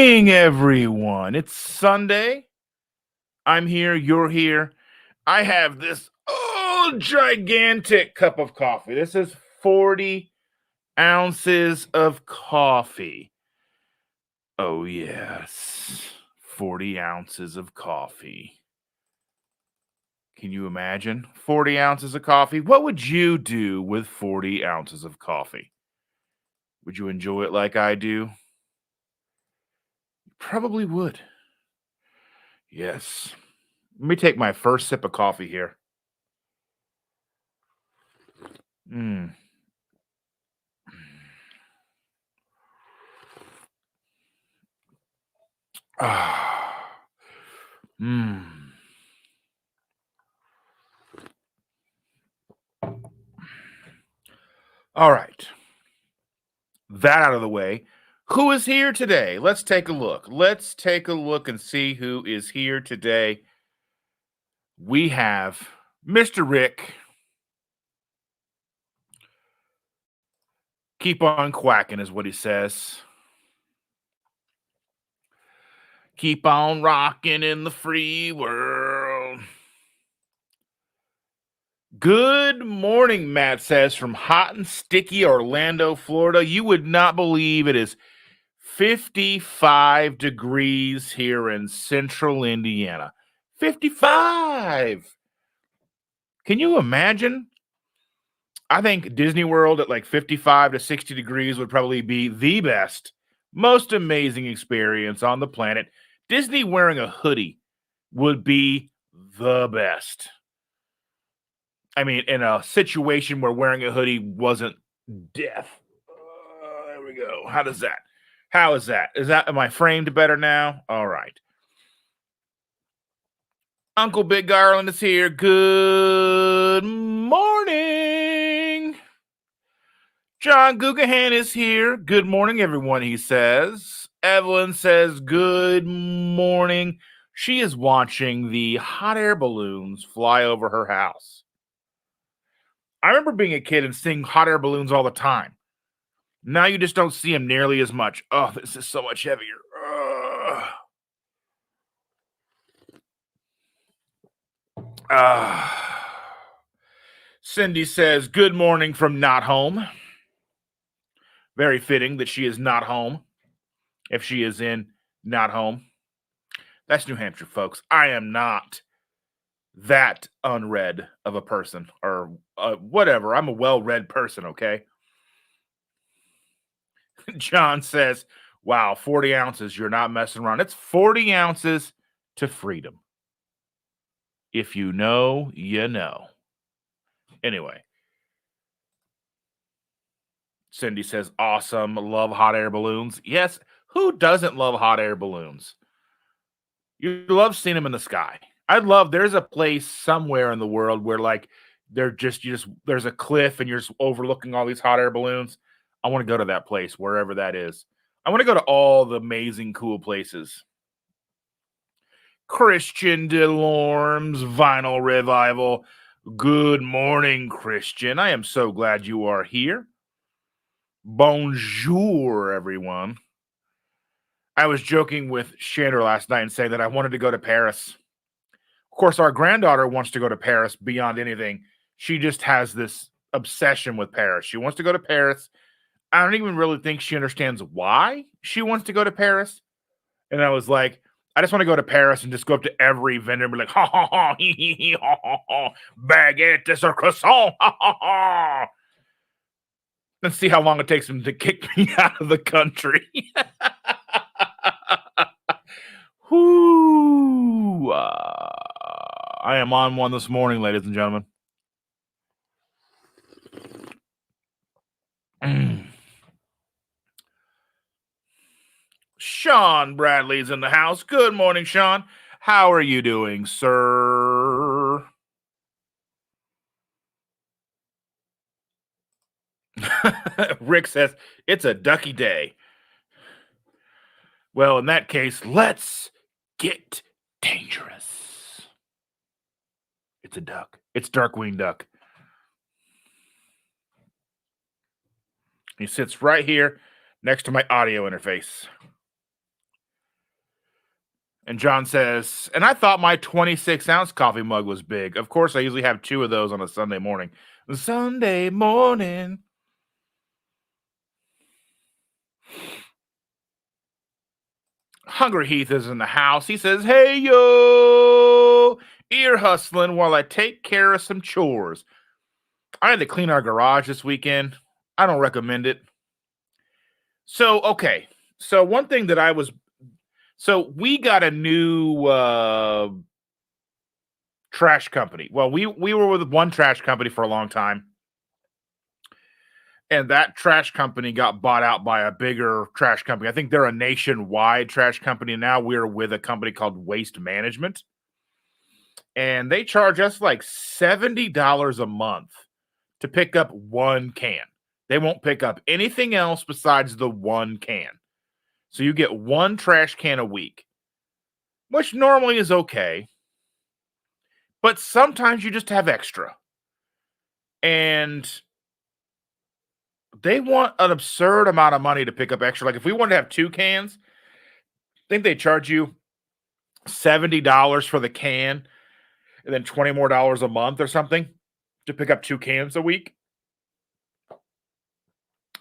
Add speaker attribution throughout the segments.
Speaker 1: morning, everyone. It's Sunday. I'm here. You're here. I have this gigantic cup of coffee. This is 40 ounces of coffee. Oh, yes. 40 ounces of coffee. Can you imagine 40 ounces of coffee? What would you do with 40 ounces of coffee? Would you enjoy it like I do? Probably would. Yes. Let me take my first sip of coffee here. Mm. Ah. Mm. All right. That out of the way. Who is here today? Let's take a look. Let's take a look and see who is here today. We have Mr. Rick. Keep on quacking is what he says. Keep on rocking in the free world. Good morning, Matt says from hot and sticky Orlando, Florida. You would not believe it is 55 degrees here in central Indiana. 55. Can you imagine? I think Disney World at like 55 to 60 degrees would probably be the best, most amazing experience on the planet. Disney wearing a hoodie would be the best. I mean, in a situation where wearing a hoodie wasn't death. There we go. How is that? Am I framed better now? All right. Uncle Big Garland is here. Good morning. John Gugahan is here. Good morning, everyone, he says. Evelyn says good morning. She is watching the hot air balloons fly over her house. I remember being a kid and seeing hot air balloons all the time. Now you just don't see them nearly as much. Oh, this is so much heavier. Cindy says, good morning from not home. Very fitting that she is not home. If she is in not home. That's New Hampshire, folks. I am not that unread of a person or whatever. I'm a well-read person, okay? John says, wow, 40 ounces. You're not messing around. It's 40 ounces to freedom. If you know, you know. Anyway. Cindy says, awesome. Love hot air balloons. Yes. Who doesn't love hot air balloons? You love seeing them in the sky. There's a place somewhere in the world where like there's a cliff and you're just overlooking all these hot air balloons. I want to go to that place, wherever that is. I want to go to all the amazing, cool places. Christian Delorme's Vinyl Revival. Good morning, Christian. I am so glad you are here. Bonjour, everyone. I was joking with Chandra last night and saying that I wanted to go to Paris. Of course, our granddaughter wants to go to Paris beyond anything. She just has this obsession with Paris. She wants to go to Paris. I don't even really think she understands why she wants to go to Paris. And I was like, I just want to go to Paris and just go up to every vendor and be like, ha ha ha, hee hee hee, ha ha ha, baguette or croissant, ha ha ha. And see how long it takes them to kick me out of the country. Whoo! I am on one this morning, ladies and gentlemen. Sean Bradley's in the house. Good morning, Sean. How are you doing, sir? Rick says, it's a ducky day. Well, in that case, let's get dangerous. It's a duck. It's Darkwing Duck. He sits right here next to my audio interface. And John says, and I thought my 26-ounce coffee mug was big. Of course, I usually have 2 of those on a Sunday morning. Sunday morning. Hungry Heath is in the house. He says, hey, yo, ear hustling while I take care of some chores. I had to clean our garage this weekend. I don't recommend it. So, okay. So, one thing that we got a new trash company. Well, we were with one trash company for a long time. And that trash company got bought out by a bigger trash company. I think they're a nationwide trash company. Now we're with a company called Waste Management. And they charge us like $70 a month to pick up one can. They won't pick up anything else besides the one can. So you get one trash can a week, which normally is okay. But sometimes you just have extra. And they want an absurd amount of money to pick up extra. Like if we wanted to have 2 cans, I think they charge you $70 for the can and then $20 more a month or something to pick up 2 cans a week.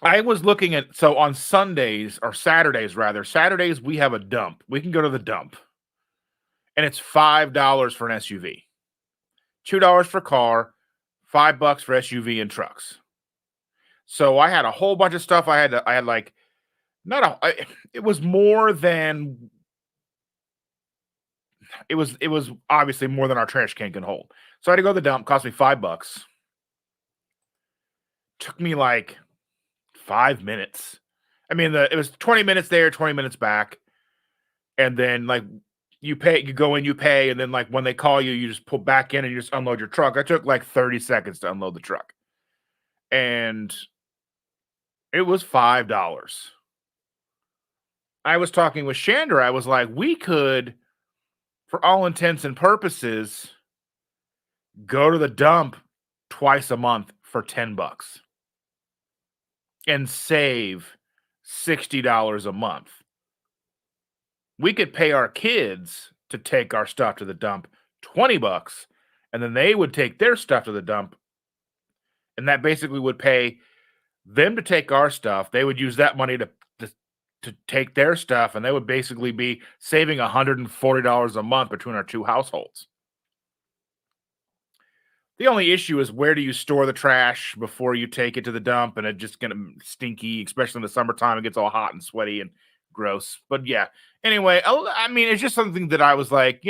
Speaker 1: I was looking at, so on Sundays or Saturdays rather, Saturdays we have a dump. We can go to the dump and it's $5 for an SUV, $2 for car, $5 for SUV and trucks. So I had a whole bunch of stuff. I had like, it was more than, it was obviously more than our trash can can hold. So I had to go to the dump, cost me $5. Took me like 5 minutes. I mean, it was 20 minutes there, 20 minutes back. And then like you go in, you pay, and then like when they call you, you just pull back in and you just unload your truck. I took like 30 seconds to unload the truck. And it was $5. I was talking with Shander. I was like, we could, for all intents and purposes, go to the dump twice a month for $10 and save $60 a month. We could pay our kids to take our stuff to the dump $20, and then they would take their stuff to the dump, and that basically would pay them to take our stuff. They would use that money to take their stuff, and they would basically be saving $140 a month between our 2 households. The only issue is, where do you store the trash before you take it to the dump? And it's just going to stinky, especially in the summertime. It gets all hot and sweaty and gross. But yeah, anyway, I mean, it's just something that I was like,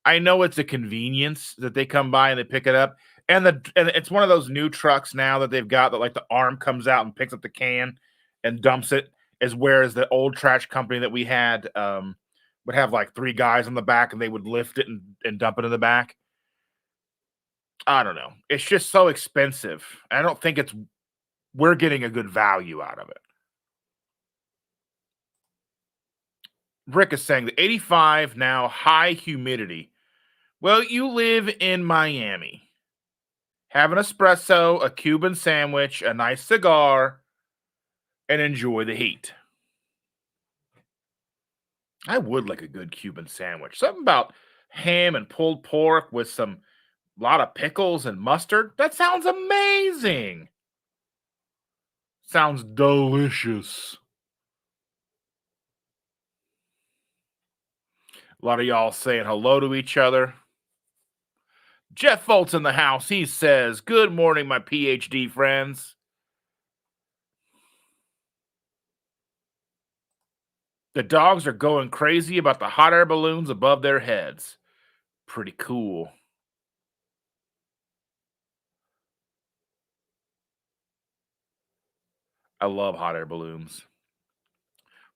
Speaker 1: I know it's a convenience that they come by and they pick it up. And it's one of those new trucks now that they've got that like the arm comes out and picks up the can and dumps it, whereas the old trash company that we had would have like 3 guys on the back and they would lift it and dump it in the back. I don't know. It's just so expensive. I don't think we're getting a good value out of it. Rick is saying the 85 now, high humidity. Well, you live in Miami. Have an espresso, a Cuban sandwich, a nice cigar, and enjoy the heat. I would like a good Cuban sandwich. Something about ham and pulled pork with a lot of pickles and mustard. That sounds amazing. Sounds delicious. A lot of y'all saying hello to each other. Jeff Folt's in the house. He says, good morning, my PhD friends. The dogs are going crazy about the hot air balloons above their heads. Pretty cool. I love hot air balloons.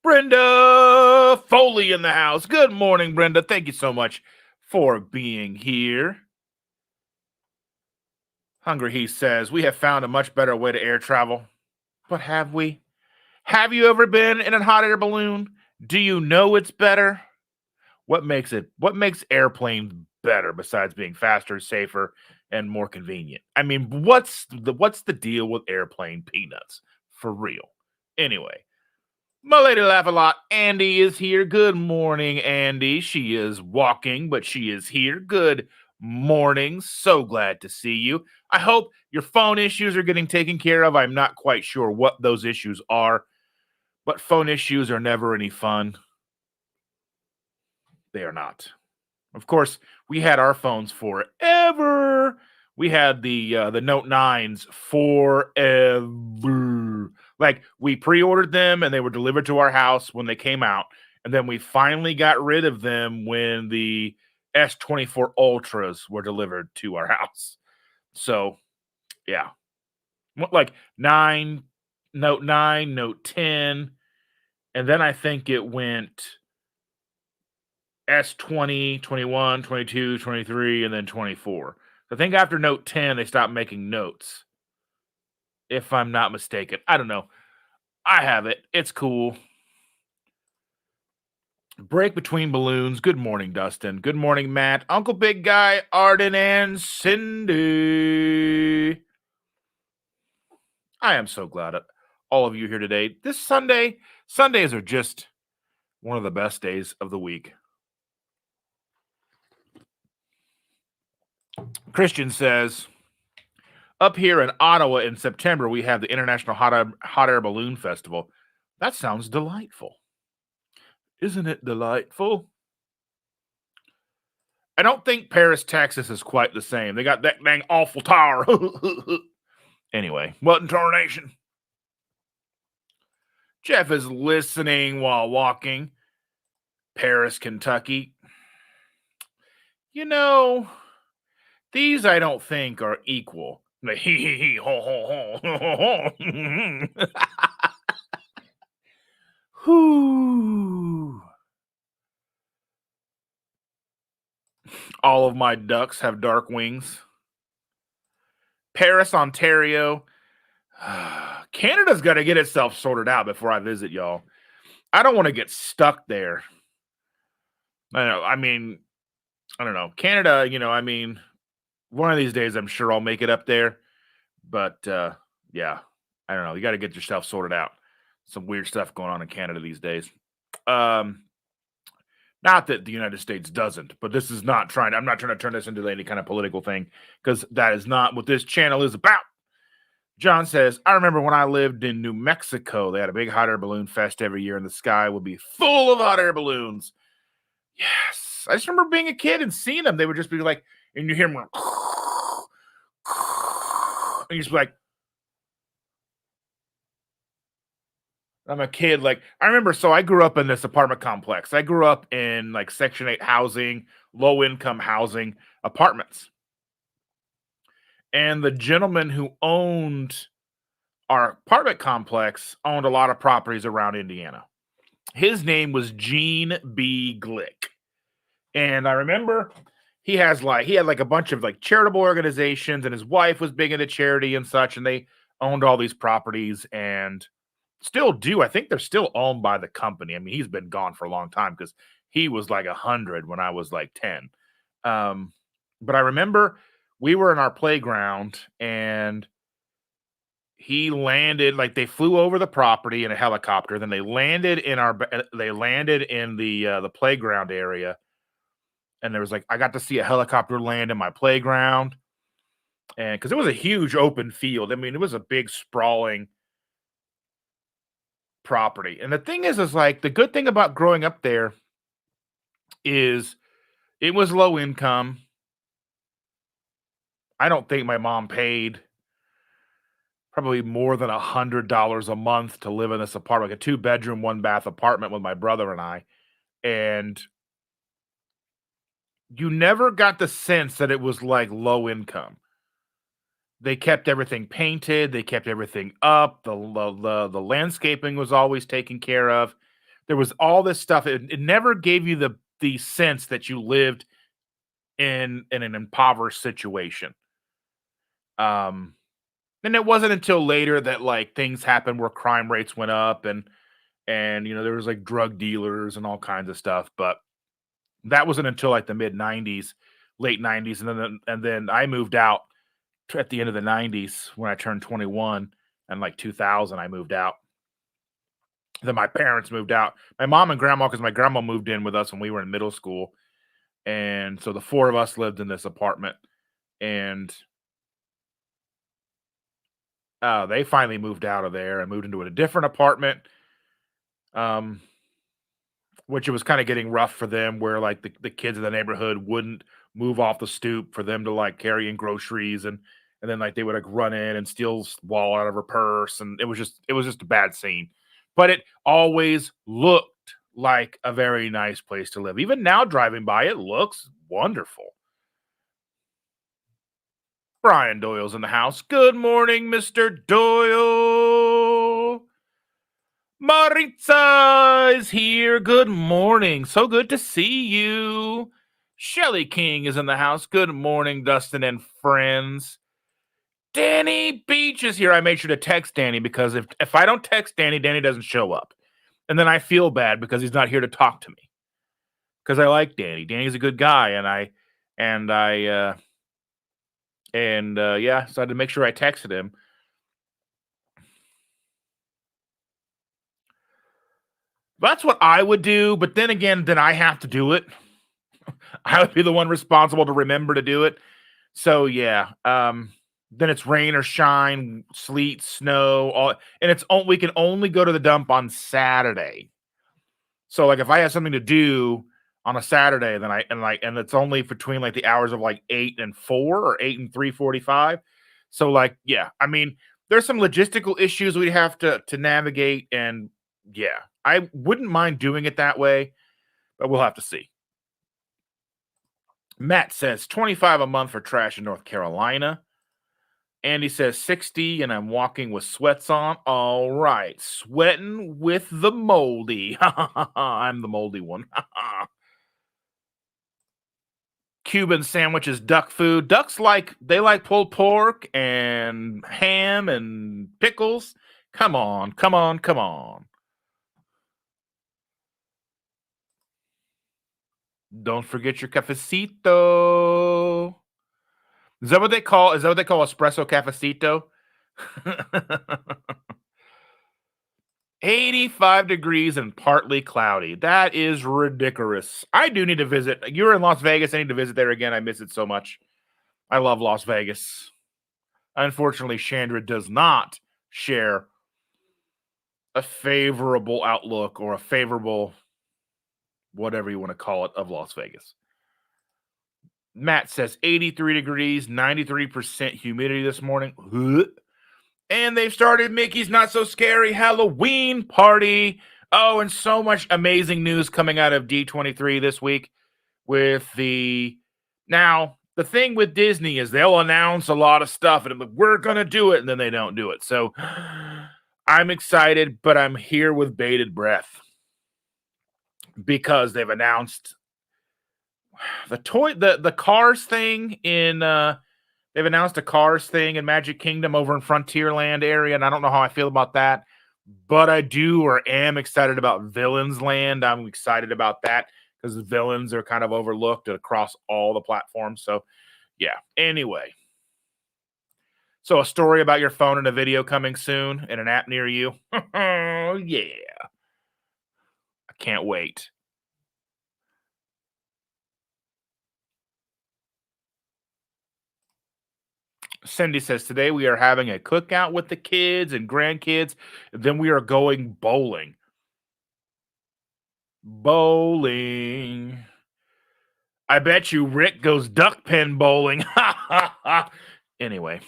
Speaker 1: Brenda Foley in the house. Good morning, Brenda. Thank you so much for being here. Hungry He says, we have found a much better way to air travel. But have we? Have you ever been in a hot air balloon? Do you know it's better? What makes airplanes better besides being faster, safer, and more convenient? I mean, what's the deal with airplane peanuts? For real. Anyway, My lady laugh a lot. Andy is here. Good morning, Andy. She is walking, but she is here. Good morning. So glad to see you. I hope your phone issues are getting taken care of. I'm not quite sure what those issues are, but phone issues are never any fun. They are not. Of course, we had our phones forever. We had the Note 9s forever. Like we pre-ordered them and they were delivered to our house when they came out, and then we finally got rid of them when the S24 Ultras were delivered to our house. So, yeah. Like 9, Note 9, Note 10, and then I think it went S20, 21, 22, 23, and then 24. I think after Note 10, they stopped making notes, if I'm not mistaken. I don't know. I have it. It's cool. Break between balloons. Good morning, Dustin. Good morning, Matt. Uncle Big Guy, Arden, and Cindy. I am so glad all of you here today. This Sunday, Sundays are just one of the best days of the week. Christian says, up here in Ottawa in September, we have the International Hot Air Balloon Festival. That sounds delightful. Isn't it delightful? I don't think Paris, Texas is quite the same. They got that dang awful tower. Anyway, what in tarnation? Jeff is listening while walking. Paris, Kentucky. You know, these I don't think are equal. Whoo. All of my ducks have dark wings. Paris, Ontario. Canada's got to get itself sorted out before I visit y'all. I don't want to get stuck there. I know. I mean, I don't know. Canada, one of these days I'm sure I'll make it up there. But yeah, I don't know. You got to get yourself sorted out. Some weird stuff going on in Canada these days. Not that the United States doesn't, but this is not trying. I'm not trying to turn this into any kind of political thing because that is not what this channel is about. John says, I remember when I lived in New Mexico, they had a big hot air balloon fest every year, and the sky would be full of hot air balloons. Yes. I just remember being a kid and seeing them. They would just be like, and you hear them, and you just be like, I'm a kid. Like, I remember, so I grew up in this apartment complex. I grew up in like Section 8 housing, low income housing apartments. And the gentleman who owned our apartment complex owned a lot of properties around Indiana. His name was Gene B. Glick. And I remember he had like a bunch of like charitable organizations, and his wife was big into charity and such, and they owned all these properties and still do. I think they're still owned by the company. I mean, he's been gone for a long time because he was like 100 when I was like 10. But I remember we were in our playground and he landed, like they flew over the property in a helicopter. Then they landed in the playground area. And there was like, I got to see a helicopter land in my playground. And because it was a huge open field. I mean, it was a big sprawling property. And the thing is like the good thing about growing up there is it was low income. I don't think my mom paid probably more than $100 a month to live in this apartment, like a 2-bedroom, 1-bath apartment with my brother and I. And you never got the sense that it was like low income. They kept everything painted. They kept everything up. The landscaping was always taken care of. There was all this stuff. It never gave you the sense that you lived in an impoverished situation. And it wasn't until later that like things happened where crime rates went up and there was like drug dealers and all kinds of stuff. But that wasn't until like the mid 90s, late 90s. And then I moved out at the end of the 90s when I turned 21, and like 2000 I moved out. Then my parents moved out. My mom and grandma, because my grandma moved in with us when we were in middle school, and so the four of us lived in this apartment. And they finally moved out of there and moved into a different apartment. Um, which it was kind of getting rough for them, where like the kids in the neighborhood wouldn't move off the stoop for them to like carry in groceries, and then like they would like run in and steal wallet out of her purse, and it was just a bad scene. But it always looked like a very nice place to live. Even now driving by, it looks wonderful. Brian Doyle's in the house. Good morning, Mr. Doyle. Maritza is here. Good morning. So good to see you. Shelly King is in the house. Good morning, Dustin and friends. Danny Beach is here. I made sure to text Danny because if I don't text Danny, Danny doesn't show up. And then I feel bad because he's not here to talk to me. Because I like Danny. Danny's a good guy, yeah, so I had to make sure I texted him. That's what I would do, but then again, then I have to do it. I would be the one responsible to remember to do it. So yeah, then it's rain or shine, sleet, snow, all, and we can only go to the dump on Saturday. So like if I have something to do on a Saturday, then and it's only between like the hours of like 8 and 4 or 8 and 3:45. So like yeah, I mean there's some logistical issues we'd have to navigate, and yeah, I wouldn't mind doing it that way, but we'll have to see. Matt says 25 a month for trash in North Carolina. Andy says 60 and I'm walking with sweats on. All right. Sweating with the moldy. I'm the moldy one. Cuban sandwiches, duck food. Ducks they like pulled pork and ham and pickles. Come on, come on, come on. Don't forget your cafecito. Is that what they call espresso cafecito? 85 degrees and partly cloudy. That is ridiculous. I do need to visit. You're in Las Vegas. I need to visit there again. I miss it so much. I love Las Vegas. Unfortunately, Chandra does not share a favorable outlook or a favorable whatever you want to call it of Las Vegas. Matt says 83 degrees, 93% humidity this morning. And they've started Mickey's Not So Scary Halloween party. Oh, and so much amazing news coming out of D23 this week with now, the thing with Disney is they'll announce a lot of stuff and like, we're going to do it, and then they don't do it. So I'm excited, but I'm here with bated breath because they've announced the Cars thing they've announced a Cars thing in Magic Kingdom over in Frontierland area, and I don't know how I feel about that, but I do or am excited about Villains Land. I'm excited about that because villains are kind of overlooked across all the platforms. So, yeah. Anyway, so a story about your phone and a video coming soon in an app near you. Oh, yeah. I can't wait. Cindy says, today we are having a cookout with the kids and grandkids. Then we are going bowling. Bowling. I bet you Rick goes duck pin bowling. Anyway.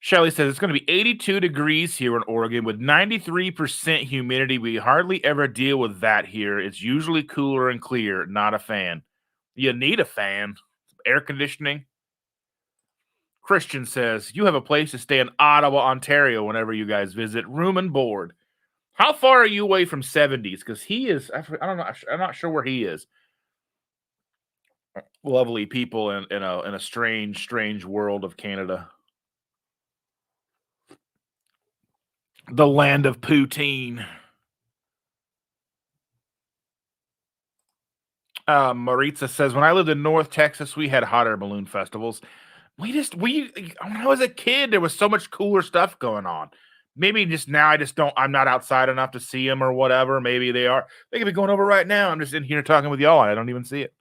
Speaker 1: Shelly says it's going to be 82 degrees here in Oregon with 93% humidity. We hardly ever deal with that here. It's usually cooler and clear. Not a fan. You need a fan. Air conditioning. Christian says, you have a place to stay in Ottawa, Ontario whenever you guys visit. Room and board. How far are you away from 70s? Because he is, I don't know, I'm not sure where he is. Lovely people in a strange world of Canada. The land of poutine. Maritza says, when I lived in North Texas, we had hot air balloon festivals. When I was a kid, there was so much cooler stuff going on. Maybe just now I just don't I'm not outside enough to see them or whatever. Maybe they are. They could be going over right now. I'm just in here talking with y'all and I don't even see it.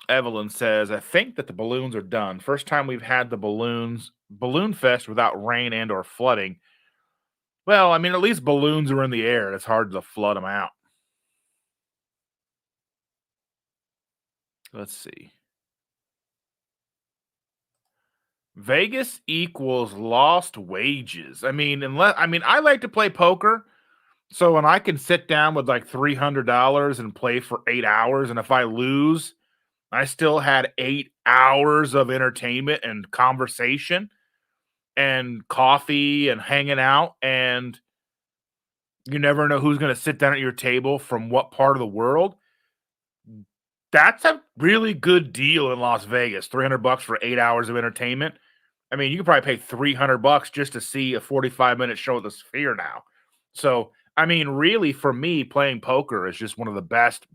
Speaker 1: Evelyn says, I think that the balloons are done. First time we've had the balloon fest without rain and or flooding. Well, I mean, at least balloons are in the air. It's hard to flood them out. Let's see. Vegas equals lost wages. I like to play poker. So when I can sit down with like $300 and play for 8 hours, and if I lose, I still had 8 hours of entertainment and conversation and coffee and hanging out. And you never know who's going to sit down at your table from what part of the world. That's a really good deal in Las Vegas. $300 for 8 hours of entertainment. I mean, you could probably pay $300 just to see a 45-minute show at the Sphere now. So, I mean, really, for me, playing poker is just one of the best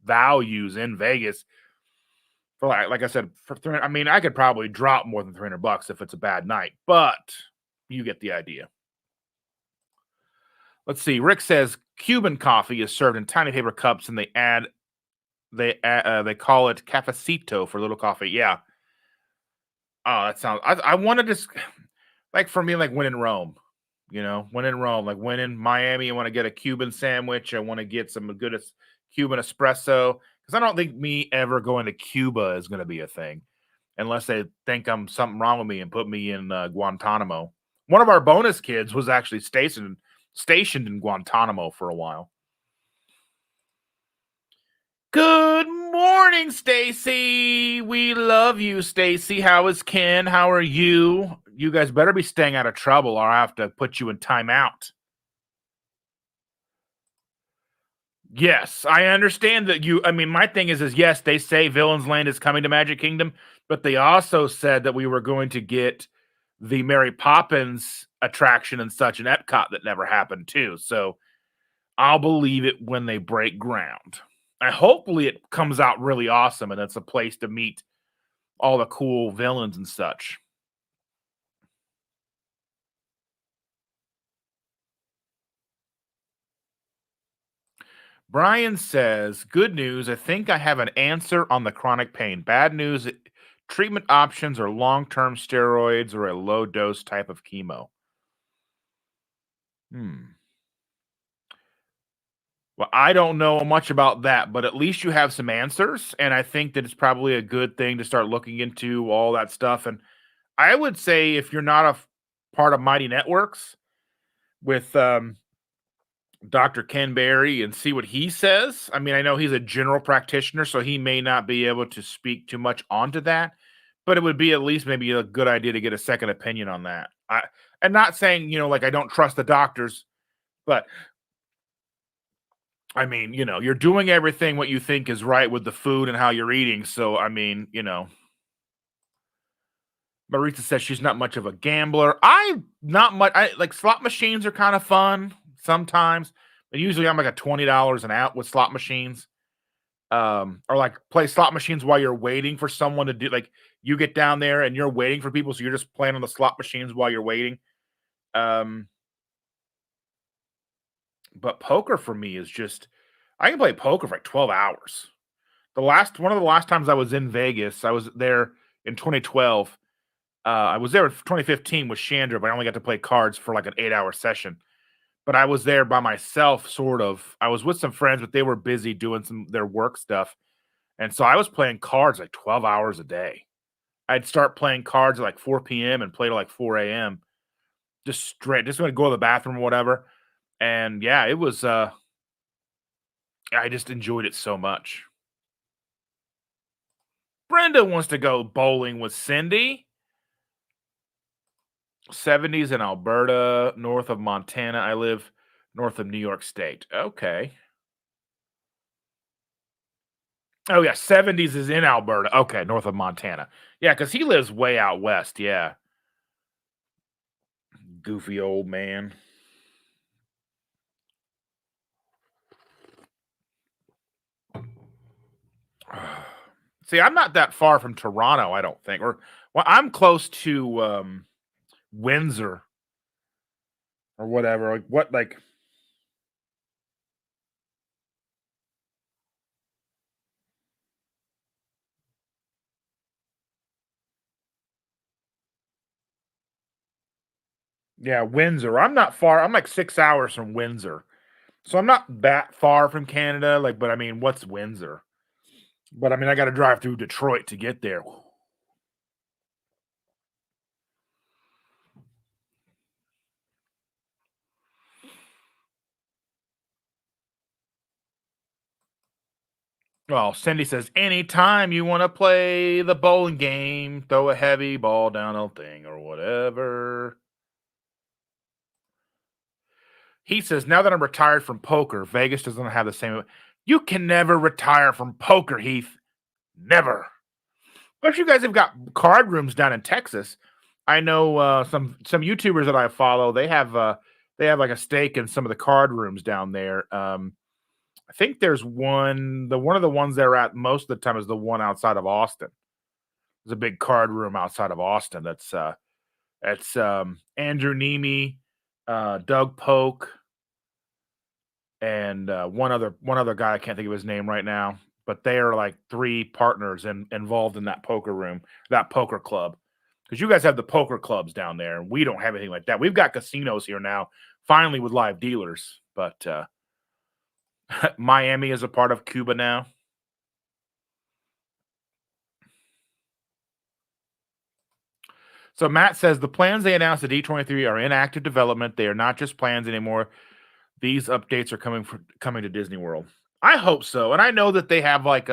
Speaker 1: values in Vegas. For like I said, for 300, I mean, I could probably drop more than $300 if it's a bad night, but you get the idea. Let's see. Rick says Cuban coffee is served in tiny paper cups, and they call it cafecito for little coffee. Yeah. Oh, that sounds. I wanted to like for me, like when in Rome. When in Rome, like when in Miami, I want to get a Cuban sandwich. I want to get some good Cuban espresso because I don't think me ever going to Cuba is going to be a thing unless they think I'm something wrong with me and put me in Guantanamo. One of our bonus kids was actually stationed in Guantanamo for a while. Good morning, Stacy. We love you, Stacy. How is Ken? How are you? You guys better be staying out of trouble or I have to put you in timeout. Yes, I understand that my thing is yes, they say Villain's Land is coming to Magic Kingdom, but they also said that we were going to get the Mary Poppins attraction and such in Epcot that never happened too. So I'll believe it when they break ground. Hopefully it comes out really awesome and it's a place to meet all the cool villains and such. Brian says, good news. I think I have an answer on the chronic pain. Bad news. Treatment options are long-term steroids or a low dose type of chemo. Well, I don't know much about that, but at least you have some answers. And I think that it's probably a good thing to start looking into all that stuff. And I would say if you're not part of Mighty Networks with Dr. Ken Berry and see what he says. I mean, I know he's a general practitioner, so he may not be able to speak too much onto that, but it would be at least maybe a good idea to get a second opinion on that. And not saying, like I don't trust the doctors, but I mean, you're doing everything what you think is right with the food and how you're eating. So, I mean, Marisa says she's not much of a gambler. Not much. I like slot machines are kind of fun sometimes. But usually I'm like a $20 an out with slot machines. Or like play slot machines while you're waiting for someone to do like you get down there and you're waiting for people, so you're just playing on the slot machines while you're waiting. But poker for me is just I can play poker for like 12 hours. One of the last times I was in Vegas, I was there in 2012. I was there in 2015 with Chandra, but I only got to play cards for like an 8-hour session. But I was there by myself, sort of. I was with some friends, but they were busy doing their work stuff. And so I was playing cards like 12 hours a day. I'd start playing cards at like 4 p.m. and play till like 4 a.m. Just going to go to the bathroom or whatever. And yeah, it was, I just enjoyed it so much. Brenda wants to go bowling with Cindy. 70s in Alberta, north of Montana. I live north of New York State. Okay. Oh, yeah. 70s is in Alberta. Okay. North of Montana. Yeah. Because he lives way out west. Yeah. Goofy old man. See, I'm not that far from Toronto, I don't think. Well, I'm close to Windsor. or whatever. Like what? Like yeah, Windsor. I'm not far. I'm like 6 hours from Windsor, so I'm not that far from Canada. Like, but I mean, what's Windsor? But I mean, I got to drive through Detroit to get there. Well, Cindy says, anytime you want to play the bowling game, throw a heavy ball down a thing or whatever. He says, now that I'm retired from poker, Vegas doesn't have the same. You can never retire from poker, Heath. Never. But you guys have got card rooms down in Texas. I know some YouTubers that I follow. They have like a stake in some of the card rooms down there. I think there's one of the ones they're at most of the time is the one outside of Austin. There's a big card room outside of Austin. That's Andrew Nemi, Doug Polk, and one other guy. I can't think of his name right now, but they are like three partners involved in that poker room, that poker club. Because you guys have the poker clubs down there, and we don't have anything like that. We've got casinos here now, finally with live dealers, but Miami is a part of Cuba now. So Matt says the plans they announced at D23 are in active development. They are not just plans anymore. These updates are coming to Disney World. I hope so, and I know that they have like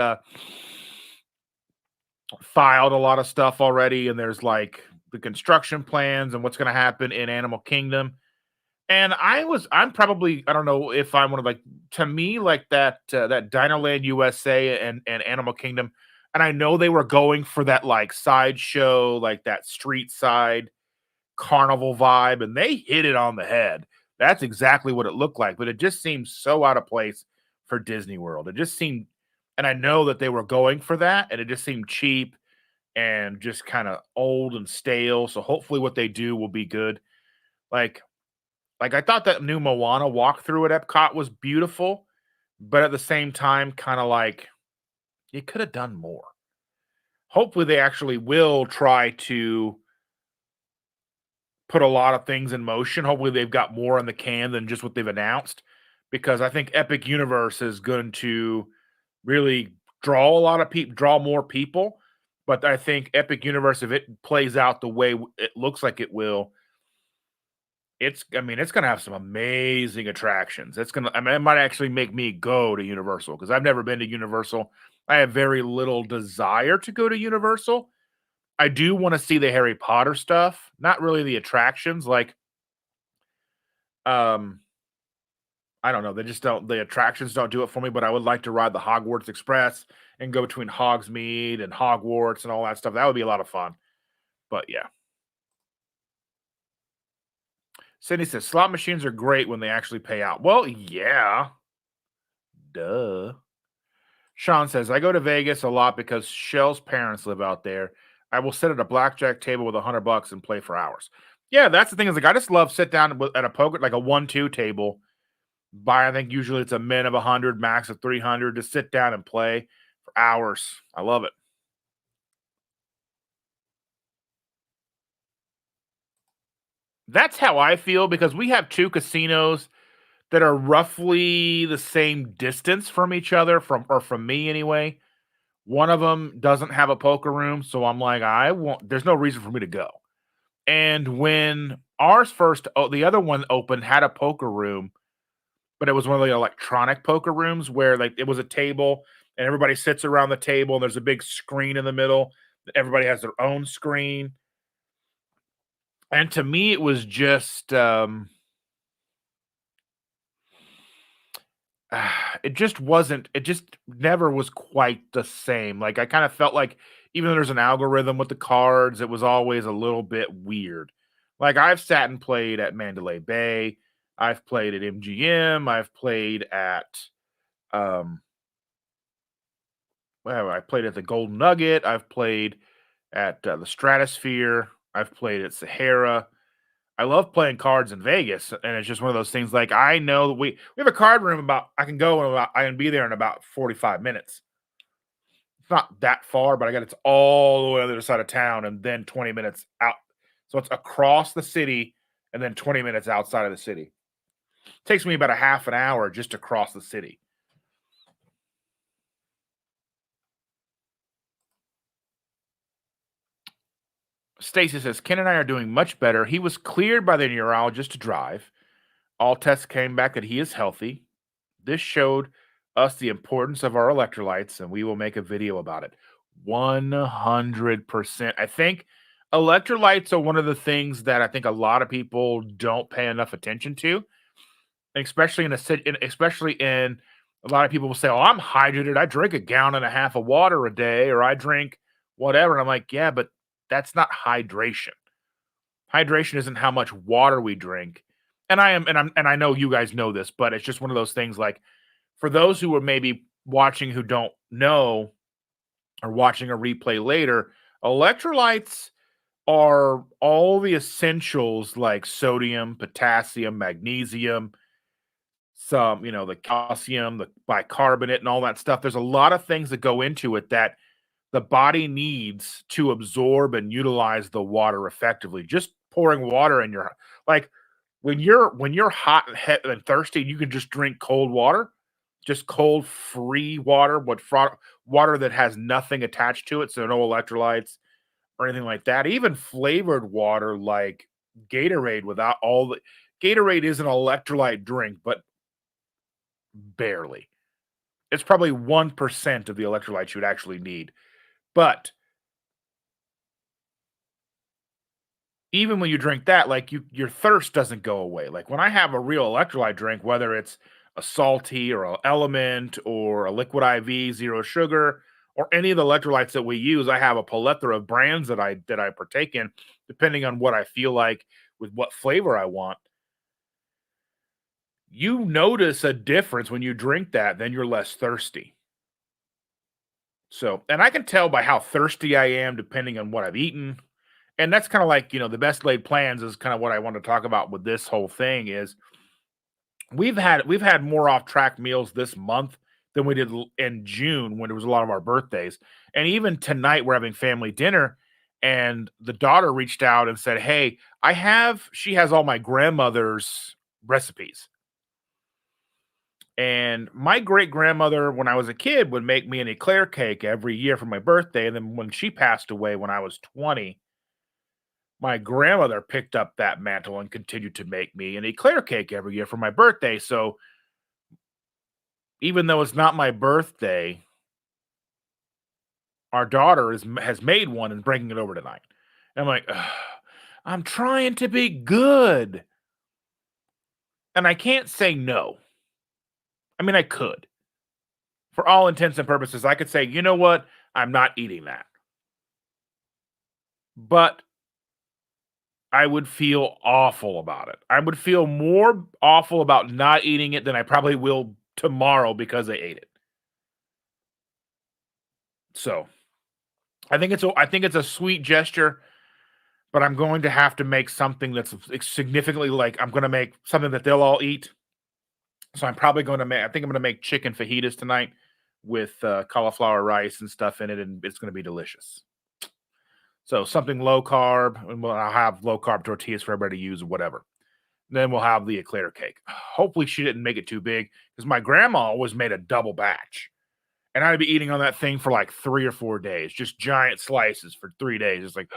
Speaker 1: filed a lot of stuff already, and there's like the construction plans and what's going to happen in Animal Kingdom. And I'm probably, I don't know if I'm one of like, to me, like that Dinoland USA and Animal Kingdom. And I know they were going for that like sideshow, like that street side carnival vibe, and they hit it on the head. That's exactly what it looked like, but it just seemed so out of place for Disney World. It just seemed, and I know that they were going for that, and it just seemed cheap and just kind of old and stale. So hopefully, what they do will be good. Like, like I thought that new Moana walkthrough at Epcot was beautiful, but at the same time, kind of like you could have done more. Hopefully, they actually will try to put a lot of things in motion. Hopefully, they've got more in the can than just what they've announced, because I think Epic Universe is going to really draw a lot of people, draw more people. But I think Epic Universe, if it plays out the way it looks like it will, I mean, it's gonna have some amazing attractions. I mean, it might actually make me go to Universal because I've never been to Universal. I have very little desire to go to Universal. I do want to see the Harry Potter stuff, not really the attractions. Like, um, I don't know. They just don't. The attractions don't do it for me. But I would like to ride the Hogwarts Express and go between Hogsmeade and Hogwarts and all that stuff. That would be a lot of fun. But yeah, Sydney says slot machines are great when they actually pay out. Well, yeah, duh. Sean says, I go to Vegas a lot because Shell's parents live out there. I will sit at a blackjack table with $100 and play for hours. Yeah, that's the thing is like I just love sit down at a poker like a 1-2 table. Buy I think usually it's a min of 100, max of 300 to sit down and play for hours. I love it. That's how I feel because we have two casinos that are roughly the same distance from each other from me anyway. One of them doesn't have a poker room, so I'm like, I won't. There's no reason for me to go. And when ours first, the other one opened had a poker room, but it was one of the electronic poker rooms where like it was a table and everybody sits around the table and there's a big screen in the middle. Everybody has their own screen. And to me, it was just it just wasn't it just never was quite the same. Like I kind of felt like even though there's an algorithm with the cards, it was always a little bit weird. Like I've sat and played at Mandalay Bay, I've played at MGM, I've played at um well, I played at the Golden Nugget, I've played at the Stratosphere, I've played at Sahara. I love playing cards in Vegas, and it's just one of those things. Like I know we have a card room about I can go in about I can be there in about 45 minutes. It's not that far, but I got it's all the way on the other side of town, and then 20 minutes out. So it's across the city, and then 20 minutes outside of the city. It takes me about a half an hour just to cross the city. Stacy says Ken and I are doing much better. He was cleared by the neurologist to drive. All tests came back that he is healthy. This showed us the importance of our electrolytes, and we will make a video about it. 100%. I think electrolytes are one of the things that I think a lot of people don't pay enough attention to, especially especially in a lot of people will say, "Oh, I'm hydrated. I drink a gallon and a half of water a day, or I drink whatever." And I'm like, "Yeah, but that's not hydration. Hydration isn't how much water we drink." And I know you guys know this, but it's just one of those things like for those who are maybe watching who don't know or watching a replay later, electrolytes are all the essentials like sodium, potassium, magnesium, some, the calcium, the bicarbonate, and all that stuff. There's a lot of things that go into it that the body needs to absorb and utilize the water effectively. Just pouring water in your like when you're hot and thirsty, you can just drink cold water, just cold free water, water that has nothing attached to it, so no electrolytes or anything like that. Even flavored water like Gatorade without all the Gatorade is an electrolyte drink, but barely. It's probably 1% of the electrolytes you'd actually need. But even when you drink that, like your thirst doesn't go away. Like when I have a real electrolyte drink, whether it's a salty or an element or a liquid IV, zero sugar, or any of the electrolytes that we use, I have a plethora of brands that I partake in, depending on what I feel like with what flavor I want. You notice a difference when you drink that, then you're less thirsty. So, and I can tell by how thirsty I am depending on what I've eaten. And that's kind of like, the best laid plans is kind of what I want to talk about with this whole thing is we've had more off track meals this month than we did in June when it was a lot of our birthdays. And even tonight we're having family dinner and the daughter reached out and said, "Hey, she has all my grandmother's recipes." And my great grandmother, when I was a kid, would make me an eclair cake every year for my birthday. And then when she passed away when I was 20, my grandmother picked up that mantle and continued to make me an eclair cake every year for my birthday. So even though it's not my birthday, our daughter has made one and bringing it over tonight. And I'm like, "Ugh, I'm trying to be good. And I can't say no. I mean, I could. For all intents and purposes, I could say, you know what? I'm not eating that. But I would feel awful about it. I would feel more awful about not eating it than I probably will tomorrow because I ate it. So I think it's a sweet gesture, but I'm going to have to make something that's significantly like I'm going to make something that they'll all eat. So I'm probably going to make. I think I'm going to make chicken fajitas tonight with cauliflower rice and stuff in it, and it's going to be delicious. So something low carb, and I'll have low carb tortillas for everybody to use or whatever. Then we'll have the eclair cake. Hopefully, she didn't make it too big because my grandma always made a double batch, and I'd be eating on that thing for like 3 or 4 days, just giant slices for 3 days. It's like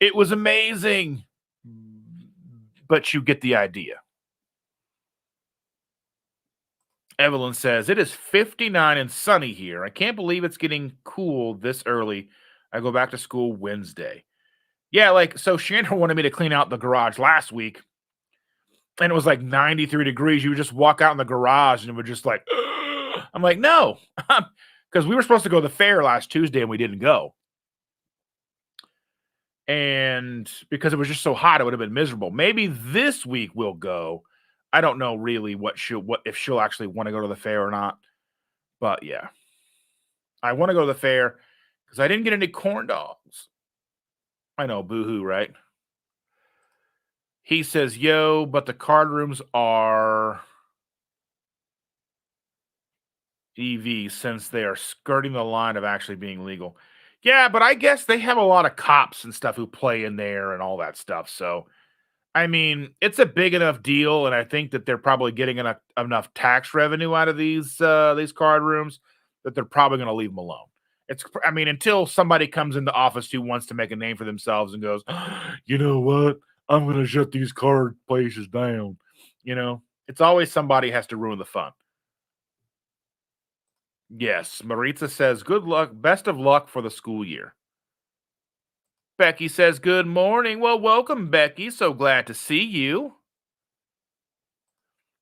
Speaker 1: it was amazing, but you get the idea. Evelyn says it is 59 and sunny here. I can't believe it's getting cool this early. I go back to school Wednesday. Yeah, like so Shannon wanted me to clean out the garage last week and it was like 93 degrees. You would just walk out in the garage and it would just like, I'm like, no, because we were supposed to go to the fair last Tuesday and we didn't go. And because it was just so hot, it would have been miserable. Maybe this week we'll go. I don't know really what if she'll actually want to go to the fair or not. But yeah, I want to go to the fair because I didn't get any corn dogs. I know, boohoo, right? He says, yo, but the card rooms are EV since they are skirting the line of actually being legal. Yeah, but I guess they have a lot of cops and stuff who play in there and all that stuff. So, I mean, it's a big enough deal, and I think that they're probably getting enough tax revenue out of these card rooms that they're probably going to leave them alone. I mean, until somebody comes into office who wants to make a name for themselves and goes, you know what, I'm going to shut these card places down. It's always somebody has to ruin the fun. Yes, Maritza says, good luck, best of luck for the school year. Becky says, good morning. Well, welcome, Becky. So glad to see you.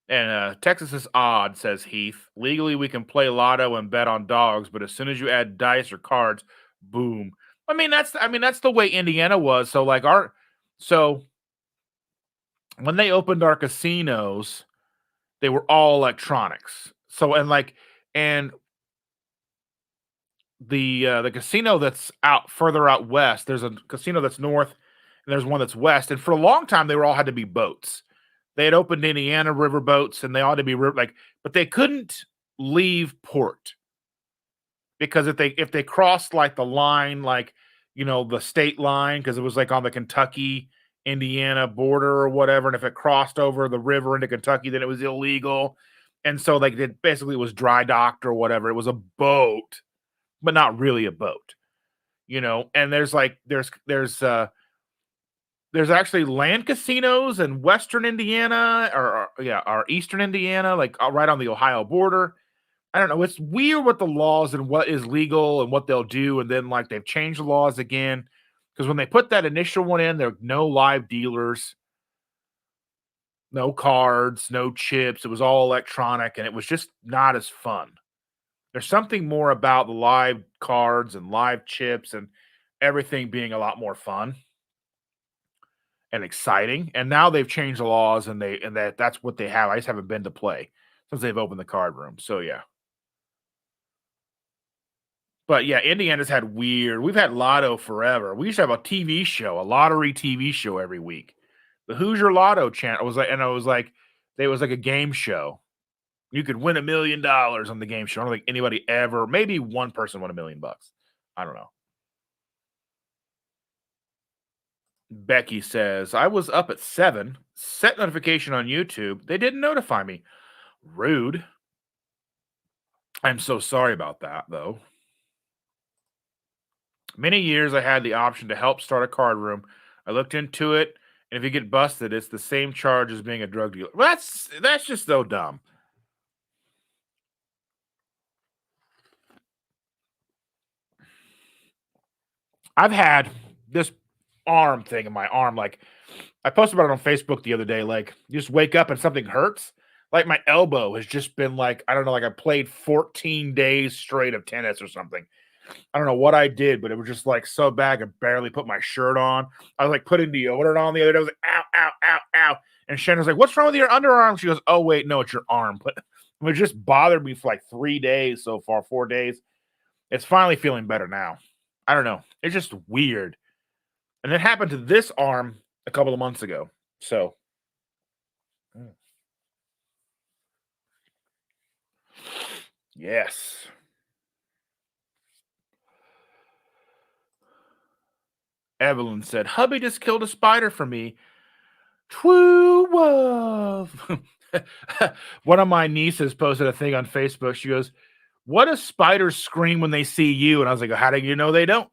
Speaker 1: And Texas is odd, says Heath. Legally, we can play lotto and bet on dogs, but as soon as you add dice or cards, boom. I mean that's the way Indiana was. So when they opened our casinos, they were all electronics. And the casino that's out further out west, there's a casino that's north and there's one that's west. And for a long time, they were all had to be boats. They had opened Indiana river boats, and they ought to be but they couldn't leave port because if they crossed like the line, the state line, because it was like on the Kentucky Indiana border or whatever, and if it crossed over the river into Kentucky, then it was illegal. And so like it basically was dry docked or whatever. It was a boat, but not really a boat. And there's actually land casinos in Western Indiana or Eastern Indiana, like right on the Ohio border. I don't know. It's weird with the laws and what is legal and what they'll do. And then like they've changed the laws again. Because when they put that initial one in, there were no live dealers, no cards, no chips. It was all electronic and it was just not as fun. There's something more about the live cards and live chips and everything being a lot more fun and exciting. And now they've changed the laws and that's what they have. I just haven't been to play since they've opened the card room. So yeah. But yeah, Indiana's had we've had Lotto forever. We used to have a TV show, a lottery TV show every week. The Hoosier Lotto channel it was like a game show. You could win $1 million on the game show. I don't think anybody ever, maybe one person won $1 million. I don't know. Becky says, I was up at 7, set notification on YouTube. They didn't notify me. Rude. I'm so sorry about that, though. Many years I had the option to help start a card room. I looked into it, and if you get busted, it's the same charge as being a drug dealer. Well, that's just so dumb. I've had this arm thing in my arm. Like, I posted about it on Facebook the other day. Like, you just wake up and something hurts. Like, my elbow has just been like, I don't know, like I played 14 days straight of tennis or something. I don't know what I did, but it was just like so bad I could barely put my shirt on. I was like putting deodorant on the other day. I was like, ow, ow, ow, ow. And Shannon's like, what's wrong with your underarm? She goes, oh, wait, no, it's your arm. But it just bothered me for like 3 days so far, 4 days. It's finally feeling better now. I don't know. It's just weird. And it happened to this arm a couple of months ago. So, yes. Evelyn said, hubby just killed a spider for me. True love. One of my nieces posted a thing on Facebook. She goes, what do spiders scream when they see you? And I was like, how do you know they don't?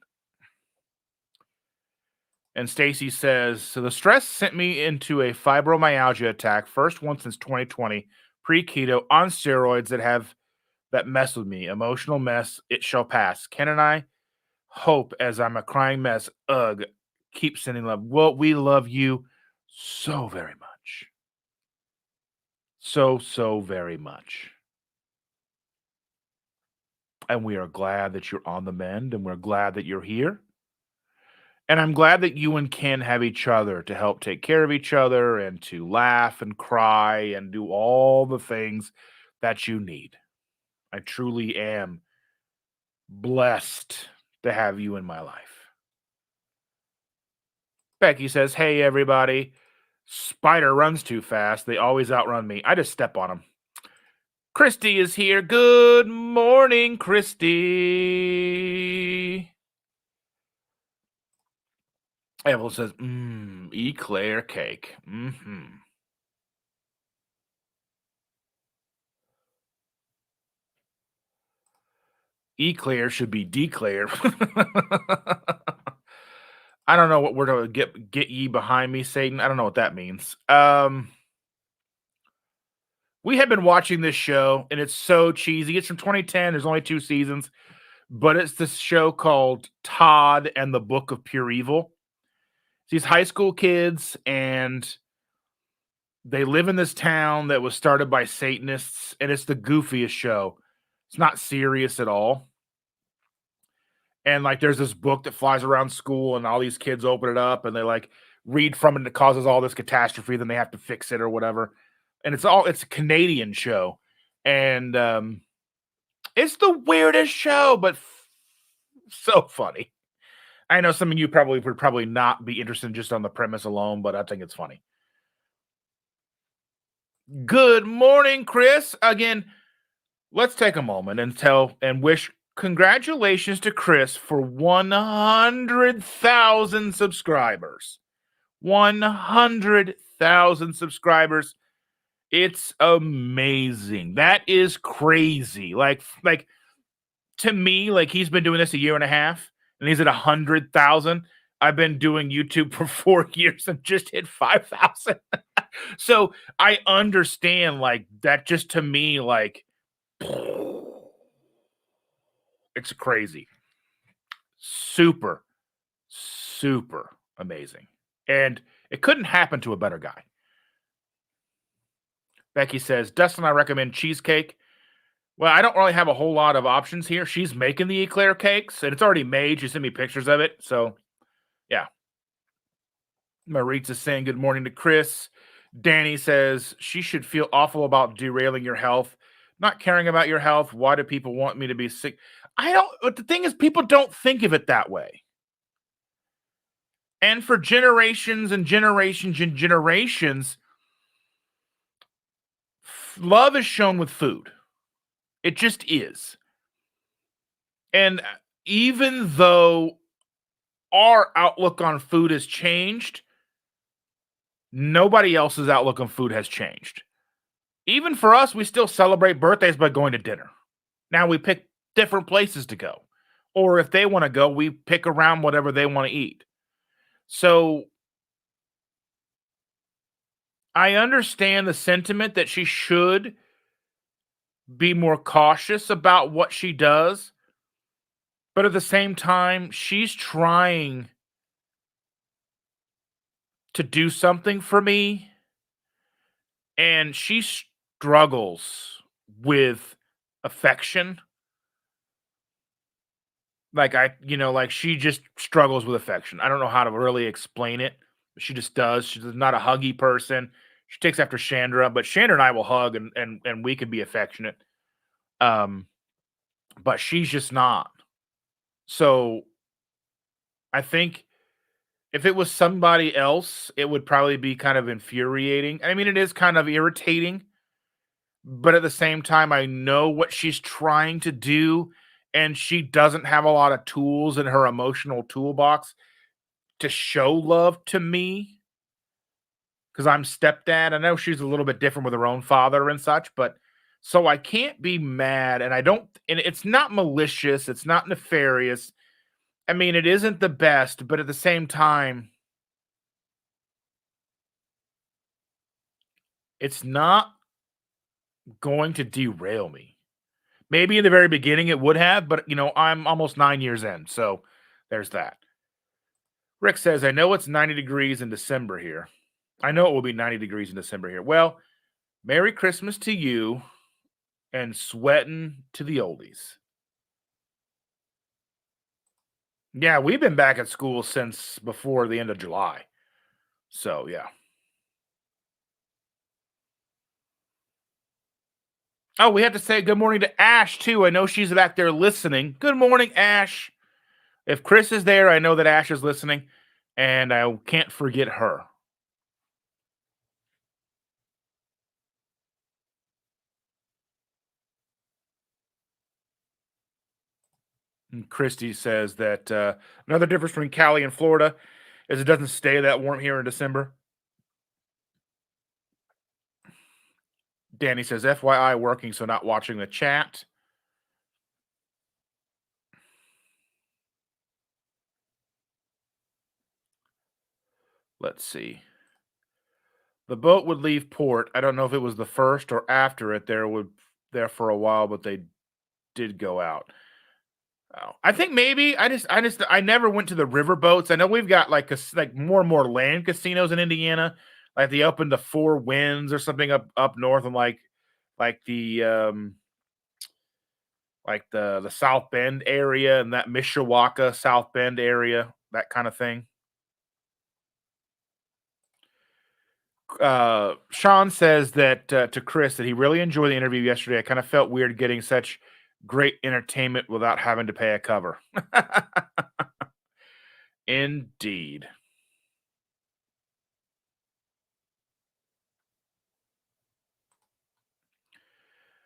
Speaker 1: And Stacy says, so the stress sent me into a fibromyalgia attack, first one since 2020, pre-keto, on steroids that mess with me. Emotional mess, it shall pass. Ken and I hope as I'm a crying mess. Ugh, keep sending love. Well, we love you so very much. So very much. And we are glad that you're on the mend, and we're glad that you're here. And I'm glad that you and Ken have each other to help take care of each other and to laugh and cry and do all the things that you need. I truly am blessed to have you in my life. Becky says, hey, everybody. Spider runs too fast. They always outrun me. I just step on them. Christy is here. Good morning, Christy. Evelyn says, eclair cake. Eclair should be declare. I don't know what we're to get ye behind me, Satan. I don't know what that means. We have been watching this show, and it's so cheesy. It's from 2010. There's only 2 seasons, but it's this show called Todd and the Book of Pure Evil. These high school kids, and they live in this town that was started by Satanists, and it's the goofiest show. It's not serious at all. And like, there's this book that flies around school, and all these kids open it up, and they like read from it, and it causes all this catastrophe. Then they have to fix it or whatever. And it's a Canadian show, and it's the weirdest show, but so funny. I know some of you would probably not be interested just on the premise alone, but I think it's funny. Good morning, Chris. Again, let's take a moment and wish congratulations to Chris for 100,000 subscribers. 100,000 subscribers. It's amazing. That is crazy. Like to me, like, he's been doing this a year and a half, and he's at 100,000. I've been doing YouTube for 4 years and just hit 5,000. So I understand, like, that just to me, like, it's crazy. Super, super amazing. And it couldn't happen to a better guy. Becky says, Dustin, I recommend cheesecake. Well, I don't really have a whole lot of options here. She's making the eclair cakes, and it's already made. She sent me pictures of it. So, yeah. Maritza's saying good morning to Chris. Danny says, she should feel awful about derailing your health. Not caring about your health. Why do people want me to be sick? But the thing is, people don't think of it that way. And for generations and generations and generations, love is shown with food. It just is. And even though our outlook on food has changed, nobody else's outlook on food has changed. Even for us, we still celebrate birthdays by going to dinner. Now we pick different places to go. Or if they want to go, we pick around whatever they want to eat. So I understand the sentiment that she should be more cautious about what she does. But at the same time, she's trying to do something for me. And she struggles with affection. Like, she just struggles with affection. I don't know how to really explain it. But she just does. She's not a huggy person. She takes after Chandra, but Chandra and I will hug and we can be affectionate. But she's just not. So I think if it was somebody else, it would probably be kind of infuriating. I mean, it is kind of irritating, but at the same time, I know what she's trying to do, and she doesn't have a lot of tools in her emotional toolbox to show love to me because I'm stepdad. I know she's a little bit different with her own father and such, but so I can't be mad, and it's not malicious, it's not nefarious. I mean, it isn't the best, but at the same time, it's not going to derail me. Maybe in the very beginning it would have, but I'm almost 9 years in, so there's that. Rick says, I know it's 90 degrees in December here. I know it will be 90 degrees in December here. Well, Merry Christmas to you and sweating to the oldies. Yeah, we've been back at school since before the end of July. So, yeah. Oh, we have to say good morning to Ash, too. I know she's back there listening. Good morning, Ash. If Chris is there, I know that Ash is listening, and I can't forget her. And Christy says that another difference between Cali and Florida is it doesn't stay that warm here in December. Danny says, FYI, working, so not watching the chat. Let's see. The boat would leave port. I don't know if it was the first or after it. There for a while, but they did go out. Oh, I think maybe I never went to the river boats. I know we've got like more and more land casinos in Indiana. Like they opened the Four Winds or something up north, and like the South Bend area and that Mishawaka South Bend area, that kind of thing. Sean says that to Chris that he really enjoyed the interview yesterday. I kind of felt weird getting such great entertainment without having to pay a cover. Indeed.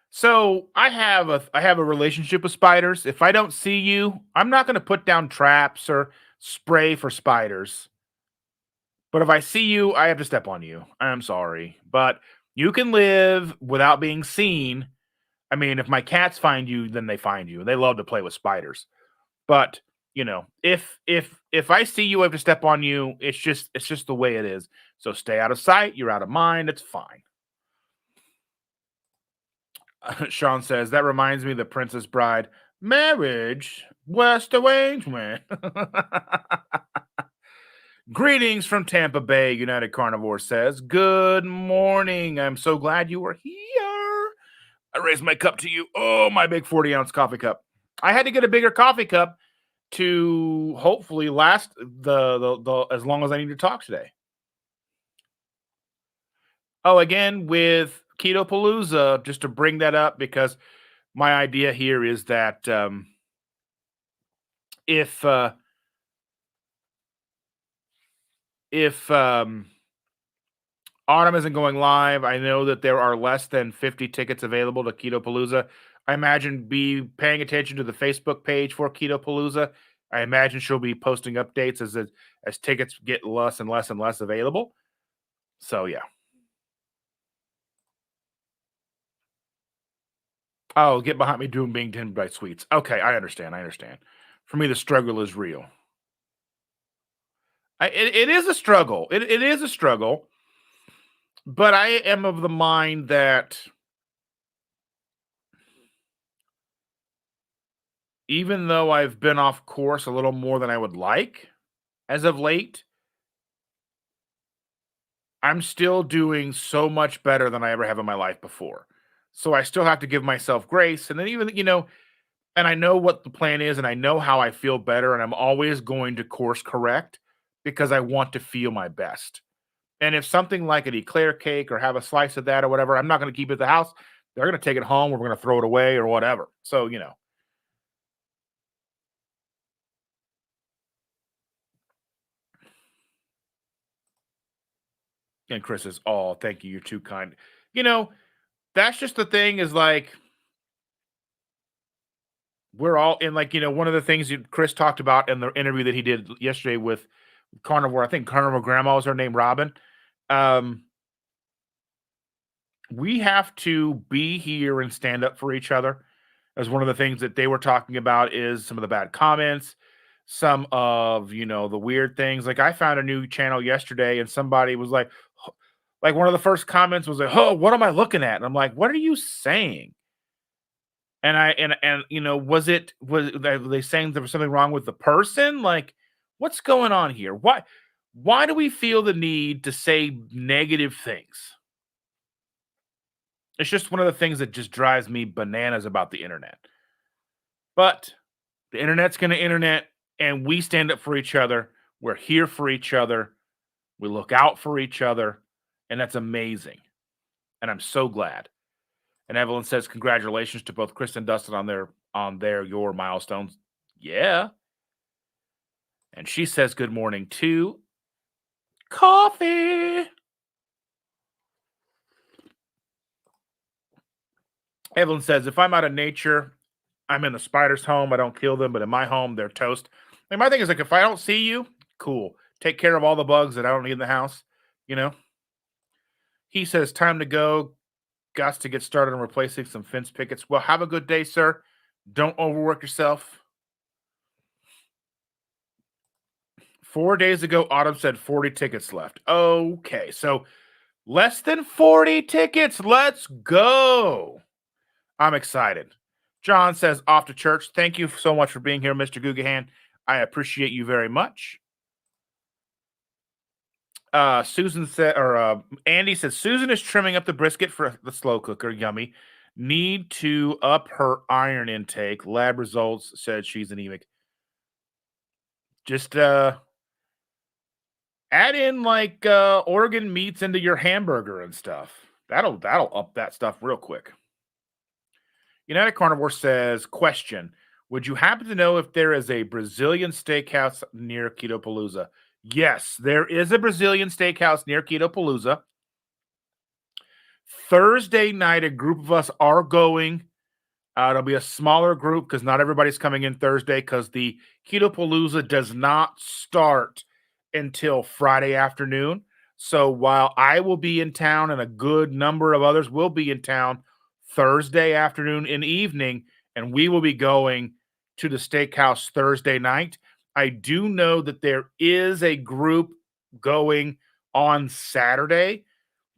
Speaker 1: So I have a relationship with spiders. If I don't see you, I'm not going to put down traps or spray for spiders. But if I see you, I have to step on you. I'm sorry, but you can live without being seen. I mean, if my cats find you, then they find you. They love to play with spiders. But if I see you, I have to step on you. It's just the way it is. So stay out of sight. You're out of mind. It's fine. Sean says that reminds me of the Princess Bride marriage West arrangement. Greetings from Tampa Bay. United Carnivore says, "Good morning. I'm so glad you were here. I raise my cup to you. Oh, my big 40-ounce coffee cup. I had to get a bigger coffee cup to hopefully last the as long as I need to talk today. Oh, again with Keto Palooza, just to bring that up because my idea here is that if if Autumn isn't going live, I know that there are less than 50 tickets available to Keto Palooza. I imagine be paying attention to the Facebook page for Keto Palooza. I imagine she'll be posting updates as tickets get less and less and less available. So yeah. Oh, get behind me doing being 10 by sweets. Okay, I understand. I understand. For me, the struggle is real. It is a struggle. It is a struggle, but I am of the mind that even though I've been off course a little more than I would like as of late, I'm still doing so much better than I ever have in my life before. So I still have to give myself grace. And then and I know what the plan is and I know how I feel better. And I'm always going to course correct because I want to feel my best. And if something like an eclair cake or have a slice of that or whatever, I'm not going to keep it at the house. They're going to take it home or we're going to throw it away or whatever. So. And Chris says, "Oh, thank you. You're too kind." You know, that's just the thing is like, we're all in one of the things Chris talked about in the interview that he did yesterday with Carnivore. I think Carnivore Grandma was her name, Robin. Um, we have to be here and stand up for each other. As one of the things that they were talking about is some of the bad comments, some of the weird things. Like I found a new channel yesterday, and somebody was like one of the first comments was like, "Oh, what am I looking at?" And I'm like, "What are you saying?" And was they saying there was something wrong with the person? Like, what's going on here? Why do we feel the need to say negative things? It's just one of the things that just drives me bananas about the internet. But the internet's going to internet, and we stand up for each other. We're here for each other. We look out for each other, and that's amazing. And I'm so glad. And Evelyn says, "Congratulations to both Chris and Dustin on their your milestones." Yeah. And she says, "Good morning to coffee." Evelyn says, "If I'm out of nature I'm in the spider's home. I don't kill them, but in my home, they're toast. And my thing is like, if I don't see you, cool. Take care of all the bugs that I don't need in the house. You know. He says, "Time to go. Got to get started on replacing some fence pickets." Well, have a good day, sir. Don't overwork yourself. 4 days ago, Autumn said 40 tickets left. Okay, so less than 40 tickets. Let's go. I'm excited. John says, "Off to church." Thank you so much for being here, Mr. Gugahan. I appreciate you very much. Susan said, or Andy says, "Susan is trimming up the brisket for the slow cooker. Yummy. Need to up her iron intake. Lab results said she's anemic. Just add in like organ meats into your hamburger and stuff. That'll up that stuff real quick." United Carnivore says, "Question: Would you happen to know if there is a Brazilian steakhouse near Keto Palooza?" Yes, there is a Brazilian steakhouse near Keto Palooza. Thursday night, a group of us are going. It'll be a smaller group because not everybody's coming in Thursday because the Keto Palooza does not start until Friday afternoon. So while I will be in town and a good number of others will be in town Thursday afternoon and evening, and we will be going to the steakhouse Thursday night, I do know that there is a group going on Saturday,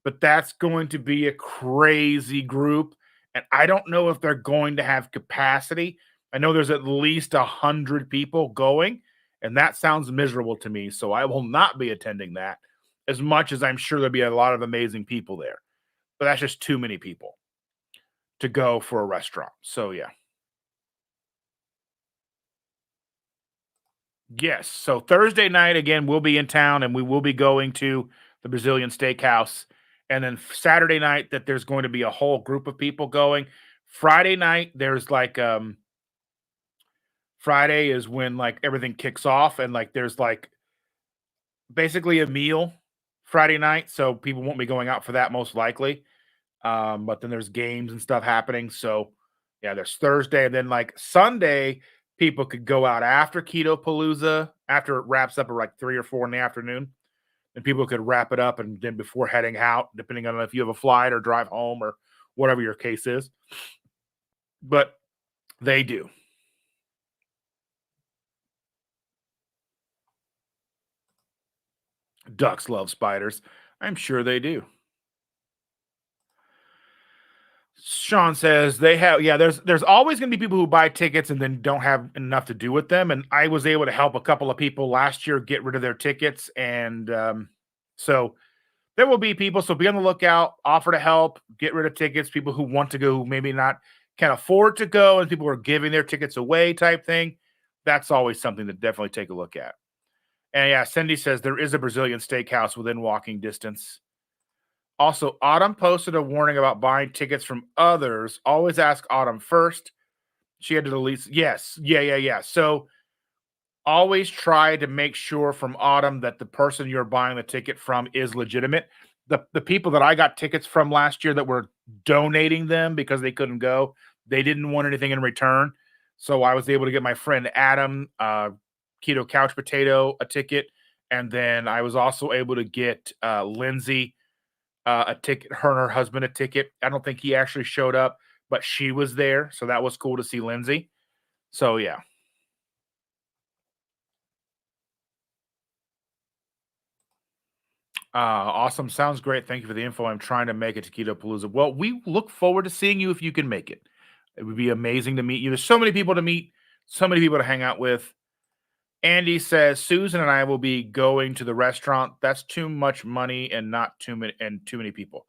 Speaker 1: but that's going to be a crazy group. And I don't know if they're going to have capacity. I know there's at least 100 people going, and that sounds miserable to me. So I will not be attending that as much as I'm sure there'll be a lot of amazing people there. But that's just too many people to go for a restaurant. So yeah. Yes. So Thursday night again, we'll be in town and we will be going to the Brazilian steakhouse. And then Saturday night, that there's going to be a whole group of people going. Friday night, there's like Friday is when like everything kicks off and like there's like basically a meal Friday night. So people won't be going out for that most likely. But then there's games and stuff happening. So yeah, there's Thursday and then like Sunday, people could go out after Keto Palooza after it wraps up at like 3 or 4 in the afternoon. And people could wrap it up and then before heading out, depending on if you have a flight or drive home or whatever your case is. But they do. Ducks love spiders. I'm sure they do. Sean says they have yeah, there's always going to be people who buy tickets and then don't have enough to do with them and I was able to help a couple of people last year get rid of their tickets and so there will be people so be on the lookout, offer to help, get rid of tickets, people who want to go who maybe not can afford to go and people who are giving their tickets away type thing. That's always something to definitely take a look at. And yeah, Cindy says there is a Brazilian steakhouse within walking distance. Also, Autumn posted a warning about buying tickets from others. Always ask Autumn first. She had to delete. Yes. Yeah. So always try to make sure from Autumn that the person you're buying the ticket from is legitimate. The people that I got tickets from last year that were donating them because they couldn't go, they didn't want anything in return. So I was able to get my friend Adam, Keto Couch Potato, a ticket. And then I was also able to get Lindsay a ticket, her and her husband a ticket. I don't think he actually showed up, but she was there. So that was cool to see Lindsay. So yeah. Awesome. Sounds great. Thank you for the info. I'm trying to make it to Keto Palooza. Well, we look forward to seeing you if you can make it. It would be amazing to meet you. There's so many people to meet, so many people to hang out with. Andy says Susan and I will be going to the restaurant. That's too much money and not too many people.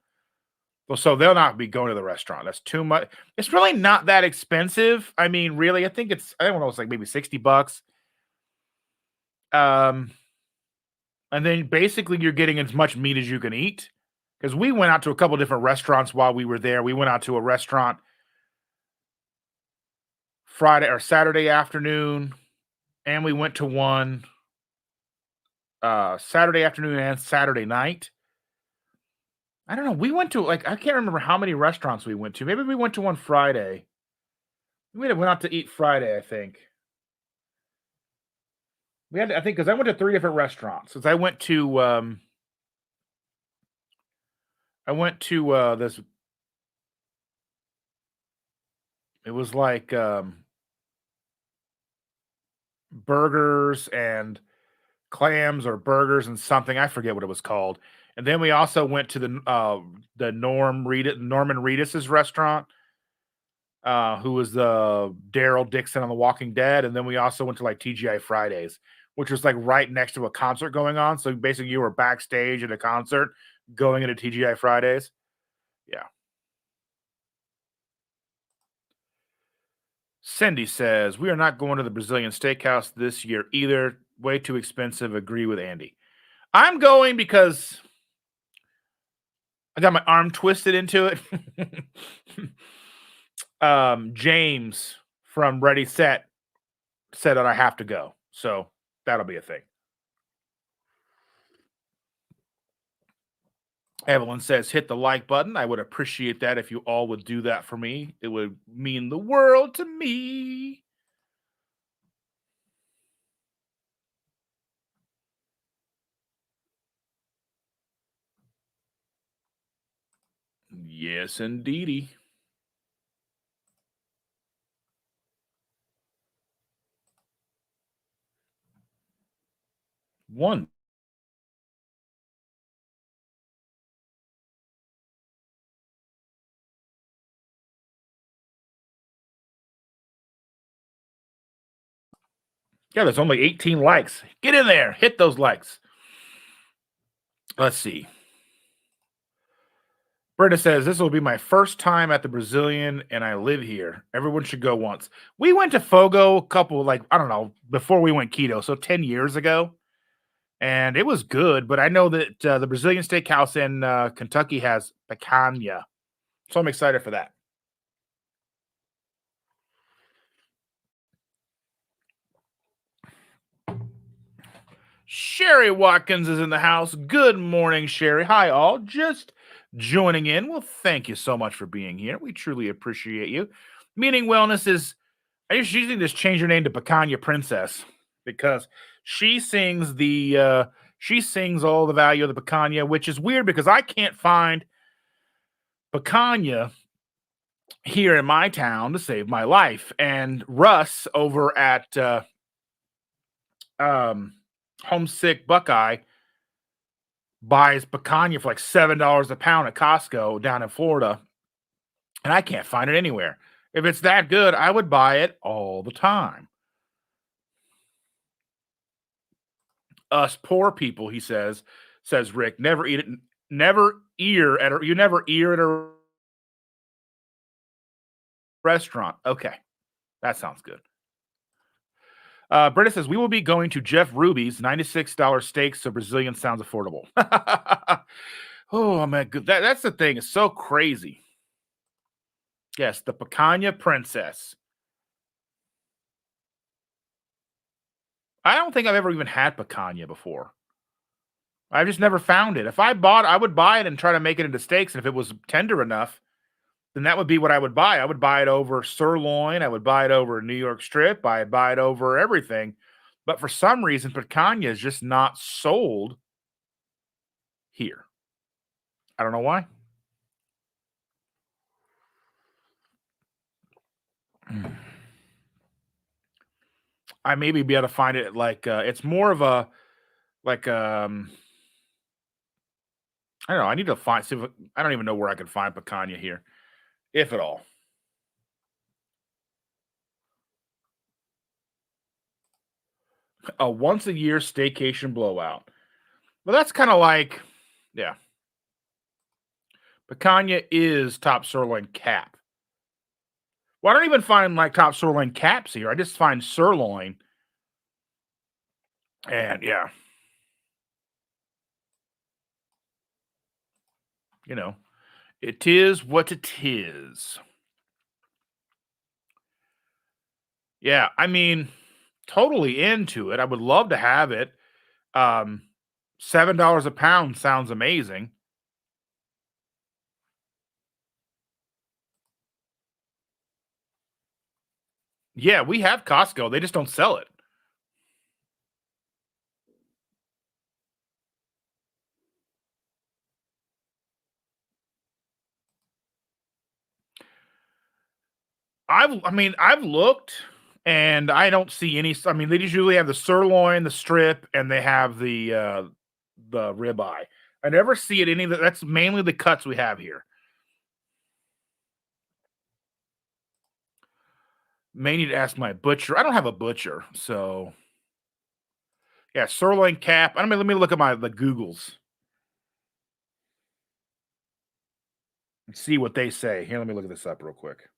Speaker 1: Well, so they'll not be going to the restaurant. That's too much. It's really not that expensive. I mean, really, I don't know, it's like maybe $60. Um, and then basically you're getting as much meat as you can eat. Because we went out to a couple different restaurants while we were there. We went out to a restaurant Friday or Saturday afternoon, and we went to one Saturday afternoon and Saturday night. I don't know. We went to like I can't remember how many restaurants we went to. Maybe we went to one Friday. We went out to eat Friday, I think. We had, I think, because I went to three different restaurants. Because I went to this. It was like burgers and clams or burgers and something. I forget what it was called. And then we also went to the Norman Reedus's restaurant, who was the Daryl Dixon on The Walking Dead. And then we also went to like TGI Fridays, which was like right next to a concert going on. So basically, you were backstage at a concert going into TGI Fridays. Yeah. Cindy says, we are not going to the Brazilian steakhouse this year either. Way too expensive. Agree with Andy. I'm going because I got my arm twisted into it. James from Ready Set said that I have to go. So that'll be a thing. Evelyn says, hit the like button. I would appreciate that if you all would do that for me. It would mean the world to me. Yes, indeedy. One. Yeah, there's only 18 likes. Get in there. Hit those likes. Let's see. Britta says, this will be my first time at the Brazilian and I live here. Everyone should go once. We went to Fogo a couple, like, I don't know, before we went keto. So 10 years ago. And it was good. But I know that the Brazilian steakhouse in Kentucky has picanha. So I'm excited for that. Sherry Watkins is in the house. Good morning, Sherry. Hi, all. Just joining in. Well, thank you so much for being here. We truly appreciate you. Meaning Wellness is, I usually just change her name to Picanha Princess because she sings all the value of the picanha, which is weird because I can't find picanha here in my town to save my life. And Russ over at Homesick Buckeye buys picanha for like $7 a pound at Costco down in Florida, and I can't find it anywhere. If it's that good, I would buy it all the time. Us poor people, he says Rick, never eat it, never ear at a, you never ear at a restaurant. Okay, that sounds good. Britta says, we will be going to Jeff Ruby's $96 steaks, so Brazilian sounds affordable. Oh, man, good. That's the thing. It's so crazy. Yes, the Picanha Princess. I don't think I've ever even had picanha before. I've just never found it. If I bought, I would buy it and try to make it into steaks. And if it was tender enough, then that would be what I would buy. I would buy it over sirloin. I would buy it over New York strip. I'd buy it over everything. But for some reason, picanha is just not sold here. I don't know why. I maybe be able to find it like it's more of a like I don't know. I need to find. See if, I don't even know where I can find picanha here, if at all. A once a year staycation blowout. Well, that's kind of like, yeah. Picanha is top sirloin cap. Well, I don't even find like top sirloin caps here. I just find sirloin. And yeah, you know, it is what it is. Yeah, I mean, totally into it. I would love to have it. Um, $7 a pound sounds amazing. Yeah, we have Costco. They just don't sell it. I've looked and I don't see any. I mean, they usually have the sirloin, the strip, and they have the ribeye. I never see it any of that's mainly the cuts we have here. May need to ask my butcher. I don't have a butcher, so yeah, sirloin cap. I mean, let me look at the Googles and see what they say. Here, let me look this up real quick.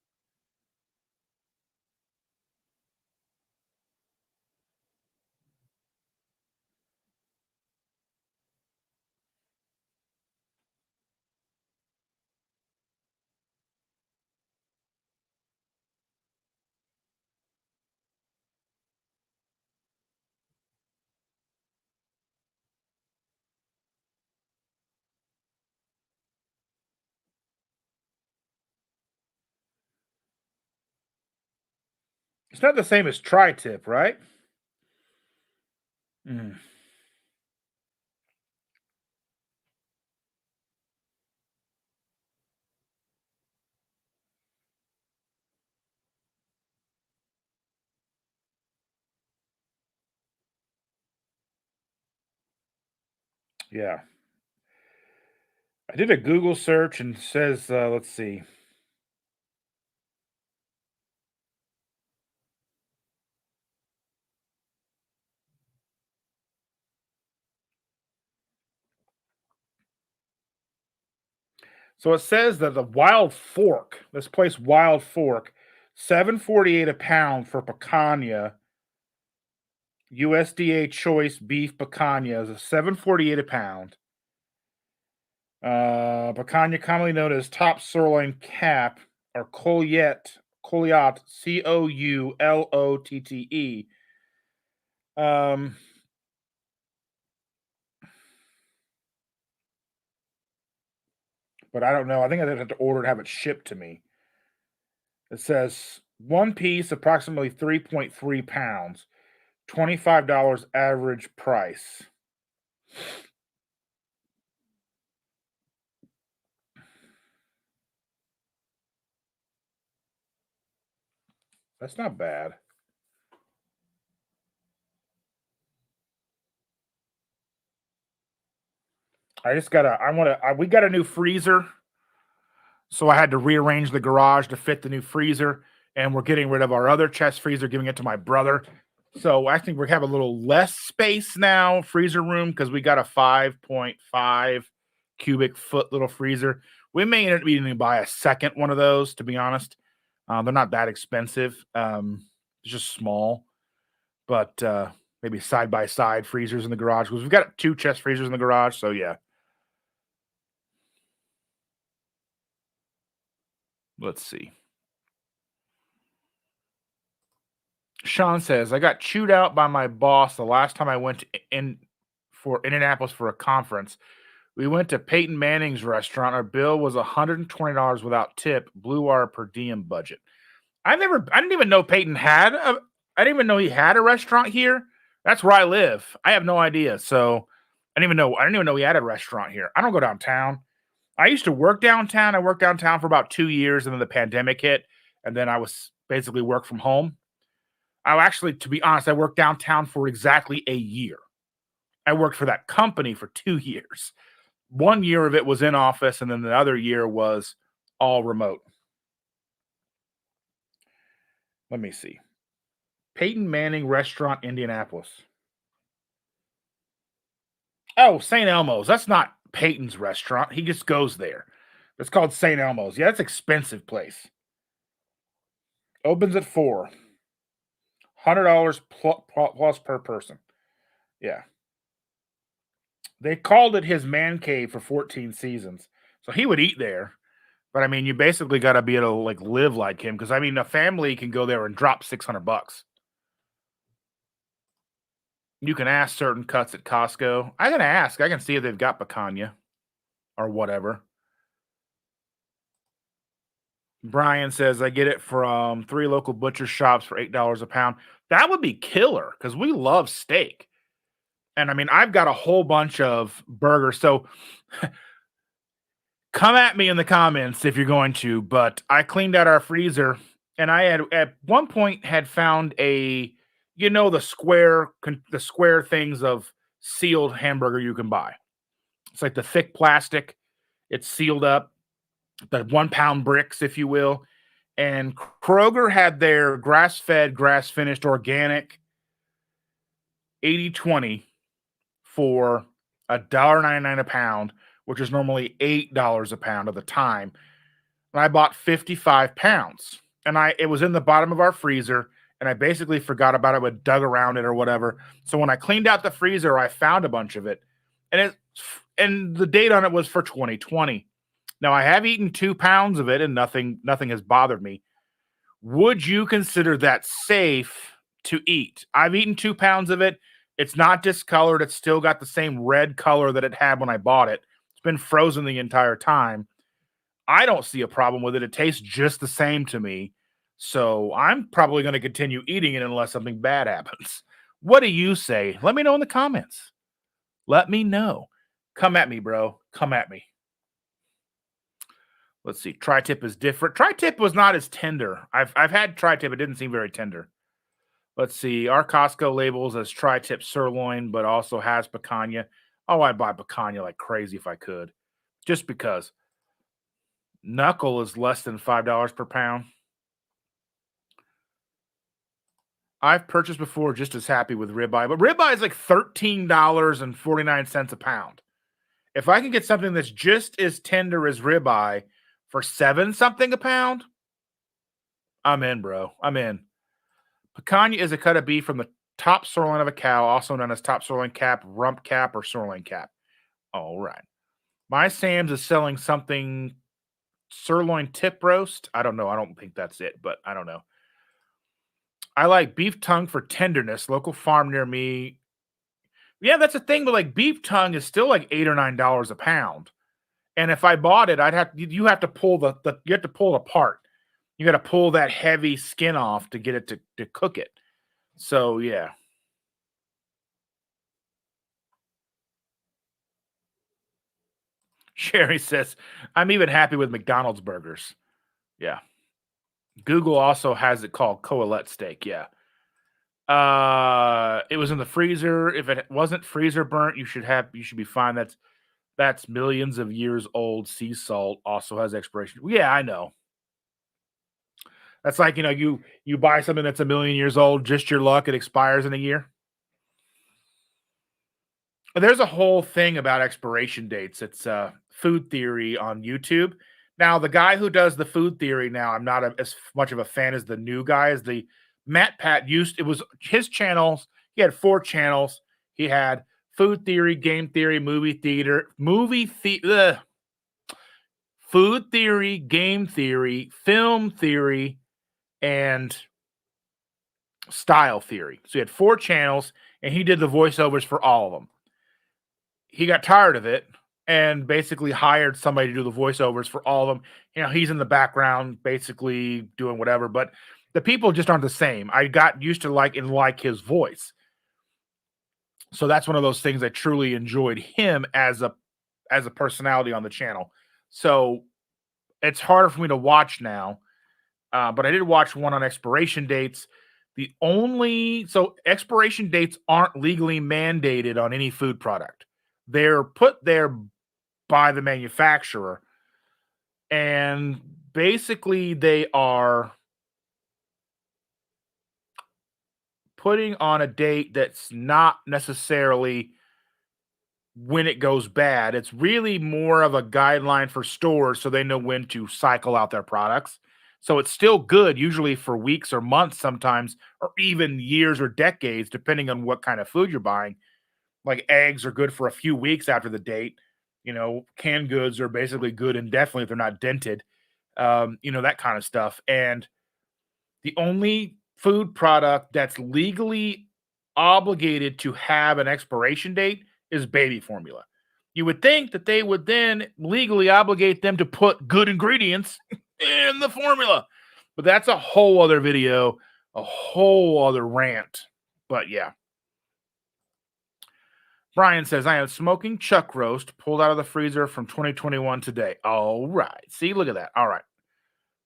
Speaker 1: It's not the same as tri-tip, right? Mm, yeah, I did a Google search and says, let's see. So it says that the Wild Fork, this place Wild Fork, 7.48 a pound for picanha. USDA choice beef picanha is a 7.48 a pound. Picanha, commonly known as top sirloin cap or Coulotte, Coulotte. Um, but I don't know. I think I'd have to order and have it shipped to me. It says one piece, approximately 3.3 pounds, $25 average price. That's not bad. I just gotta. I want to. We got a new freezer, so I had to rearrange the garage to fit the new freezer, and we're getting rid of our other chest freezer, giving it to my brother. So I think we have a little less space now, freezer room, because we got a 5.5 cubic foot little freezer. We may end up needing to buy a second one of those. To be honest, they're not that expensive. It's just small, but maybe side by side freezers in the garage because we've got two chest freezers in the garage. So yeah, let's see. Sean says, I got chewed out by my boss the last time I went in for Indianapolis for a conference. We went to Peyton Manning's restaurant. Our bill was $120 without tip, blew our per diem budget. I didn't even know I didn't even know he had a restaurant here. That's where I live. I have no idea. So I didn't even know he had a restaurant here. I don't go downtown. I used to work downtown. I worked downtown for about 2 years and then the pandemic hit. And then I was basically work from home. I actually, to be honest, I worked downtown for exactly a year. I worked for that company for 2 years. 1 year of it was in office, and then the other year was all remote. Let me see. Peyton Manning Restaurant, Indianapolis. Oh, St. Elmo's. That's not Peyton's restaurant. He just goes there. It's called St. Elmo's. Yeah, it's an expensive place. Opens at 4. $100 plus per person. Yeah. They called it his man cave for 14 seasons. So he would eat there. But I mean, you basically got to be able to like live like him because I mean, a family can go there and drop $600. You can ask certain cuts at Costco. I can ask. I can see if they've got picanha or whatever. Brian says, I get it from 3 local butcher shops for $8 a pound. That would be killer because we love steak. And I mean, I've got a whole bunch of burgers. So come at me in the comments if you're going to, but I cleaned out our freezer and I had at one point had found a, the square things of sealed hamburger you can buy. It's like the thick plastic. It's sealed up, the 1 pound bricks, if you will. And Kroger had their grass fed, grass finished organic 80/20 for $1.99 a pound, which is normally $8 a pound at the time. And I bought 55 pounds. And it was in the bottom of our freezer, and I basically forgot about it, but dug around it or whatever. So when I cleaned out the freezer, I found a bunch of it. And the date on it was for 2020. Now I have eaten 2 pounds of it and nothing has bothered me. Would you consider that safe to eat? I've eaten 2 pounds of it. It's not discolored. It's still got the same red color that it had when I bought it. It's been frozen the entire time. I don't see a problem with it. It tastes just the same to me. So I'm probably going to continue eating it unless something bad happens. What do you say? Let me know in the comments. Let me know. Come at me, bro. Come at me. Let's see. Tri-tip is different. Tri-tip was not as tender. I've had tri-tip. It didn't seem very tender. Let's see. Our Costco labels as tri-tip sirloin, but also has picanha. Oh, I'd buy picanha like crazy if I could. Just because. Knuckle is less than $5 per pound. I've purchased before, just as happy with ribeye, but ribeye is like $13.49 a pound. If I can get something that's just as tender as ribeye for 7 something a pound, I'm in, bro. I'm in. Picanha is a cut of beef from the top sirloin of a cow, also known as top sirloin cap, rump cap, or sirloin cap. All right. My Sam's is selling something sirloin tip roast. I don't know. I don't think that's it, but I don't know. I like beef tongue for tenderness. Local farm near me. Yeah, that's the thing, but like beef tongue is still like $8 or $9 a pound. And if I bought it, you have to pull you have to pull it apart. You got to pull that heavy skin off to get it to cook it. So yeah. Sherry says, I'm even happy with McDonald's burgers. Yeah. Google also has it called Coalette steak. Yeah. It was in the freezer. If it wasn't freezer burnt, you should be fine. That's millions of years old. Sea salt also has expiration. Yeah, I know. That's like, you buy something that's a million years old, just your luck, it expires in a year. There's a whole thing about expiration dates. It's food theory on YouTube. Now, the guy who does the food theory now, I'm not as much of a fan as the new guy. As the Matt Pat it was his channels. He had 4 channels. He had food theory, game theory, food theory, game theory, film theory, and style theory. So he had 4 channels, and he did the voiceovers for all of them. He got tired of it and basically hired somebody to do the voiceovers for all of them. He's in the background basically doing whatever, but the people just aren't the same. I got used to like his voice. So that's one of those things I truly enjoyed him as a personality on the channel. So it's harder for me to watch now. But I did watch one on expiration dates. So expiration dates aren't legally mandated on any food product. They're put there by the manufacturer, and basically they are putting on a date that's not necessarily when it goes bad. It's really more of a guideline for stores so they know when to cycle out their products. So it's still good, usually for weeks or months sometimes, or even years or decades, depending on what kind of food you're buying. Like eggs are good for a few weeks after the date. Canned goods are basically good indefinitely if they're not dented. That kind of stuff. And the only food product that's legally obligated to have an expiration date is baby formula. You would think that they would then legally obligate them to put good ingredients in the formula. But that's a whole other video, a whole other rant. But yeah. Brian says, I am smoking chuck roast pulled out of the freezer from 2021 today. All right. See, look at that. All right.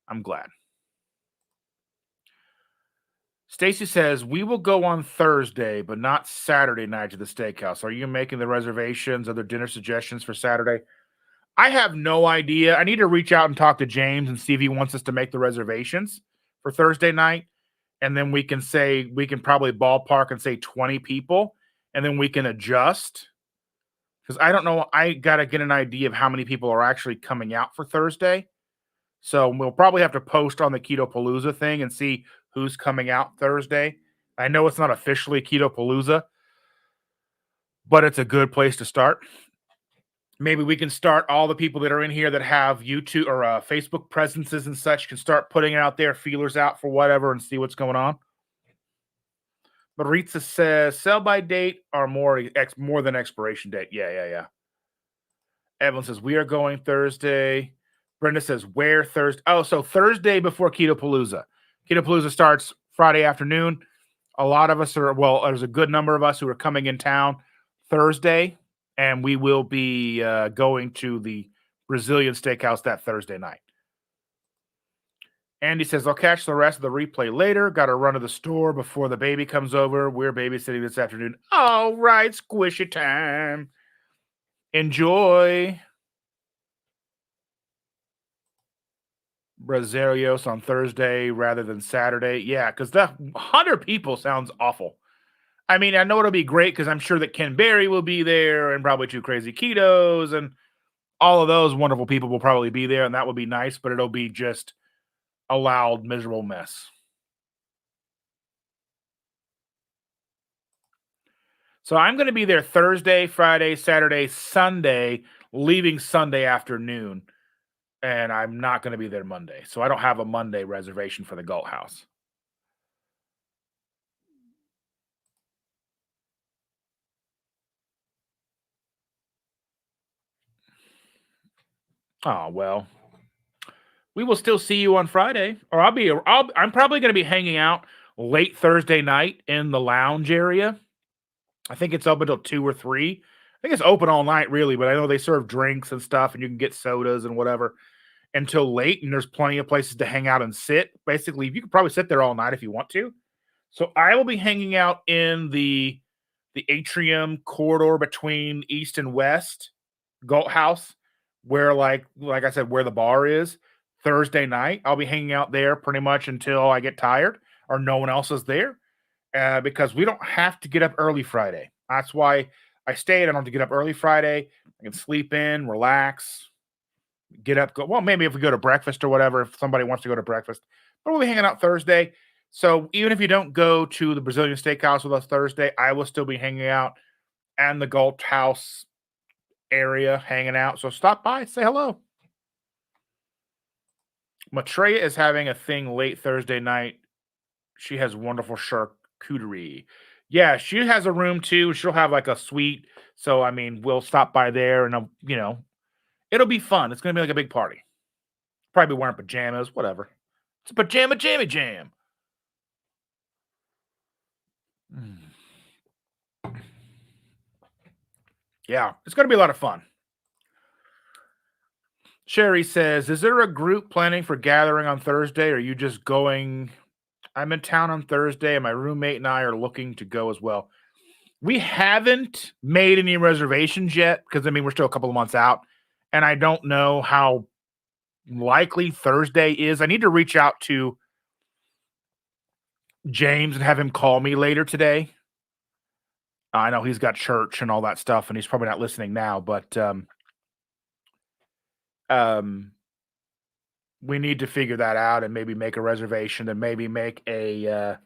Speaker 1: I'm glad. Stacy says, we will go on Thursday, but not Saturday night to the steakhouse. Are you making the reservations? Other dinner suggestions for Saturday? I have no idea. I need to reach out and talk to James and see if he wants us to make the reservations for Thursday night. And then we can probably ballpark and say 20 people, and then we can adjust. Because I don't know. I got to get an idea of how many people are actually coming out for Thursday. So we'll probably have to post on the Keto Palooza thing and see who's coming out Thursday. I know it's not officially Keto Palooza, but it's a good place to start. Maybe we can start, all the people that are in here that have YouTube or Facebook presences and such can start putting out their feelers out for whatever and see what's going on. Maritza says, sell by date or more than expiration date. Yeah. Evelyn says, we are going Thursday. Brenda says, where Thursday? Oh, so Thursday before Keto Palooza. Keto Palooza starts Friday afternoon. A lot of us there's a good number of us who are coming in town Thursday, and we will be going to the Brazilian steakhouse that Thursday night. Andy says, I'll catch the rest of the replay later. Got to run to the store before the baby comes over. We're babysitting this afternoon. All right, squishy time. Enjoy. Brazilios on Thursday rather than Saturday. Yeah, because the 100 people sounds awful. I mean, I know it'll be great because I'm sure that Ken Berry will be there and probably Two Crazy Ketos and all of those wonderful people will probably be there, and that would be nice, but it'll be just a loud, miserable mess. So I'm going to be there Thursday, Friday, Saturday, Sunday, leaving Sunday afternoon, and I'm not going to be there Monday. So I don't have a Monday reservation for the Galt House. Oh, well. We will still see you on Friday, or I'm probably going to be hanging out late Thursday night in the lounge area. I think it's open until 2 or 3. I think it's open all night, really, but I know they serve drinks and stuff, and you can get sodas and whatever until late, and there's plenty of places to hang out and sit. Basically, you could probably sit there all night if you want to. So I will be hanging out in the atrium corridor between East and West, Galt House, where like I said, where the bar is. Thursday night, I'll be hanging out there pretty much until I get tired or no one else is there. Because we don't have to get up early Friday. That's why I stayed. I don't have to get up early Friday. I can sleep in, relax, get up. Well, maybe if we go to breakfast or whatever, if somebody wants to go to breakfast. But we'll be hanging out Thursday. So even if you don't go to the Brazilian Steakhouse with us Thursday, I will still be hanging out and the Galt House area hanging out. So stop by, say hello. Matreya is having a thing late Thursday night. She has wonderful charcuterie. Yeah, she has a room too. She'll have like a suite. So I mean, we'll stop by there and it'll be fun. It's gonna be like a big party. Probably wearing pajamas, whatever. It's a pajama jammy jam. Yeah, it's gonna be a lot of fun. Sherry says, is there a group planning for gathering on Thursday? Or are you just going? I'm in town on Thursday, and my roommate and I are looking to go as well. We haven't made any reservations yet because, I mean, we're still a couple of months out, and I don't know how likely Thursday is. I need to reach out to James and have him call me later today. I know he's got church and all that stuff, and he's probably not listening now, but we need to figure that out and maybe make a reservation and maybe make a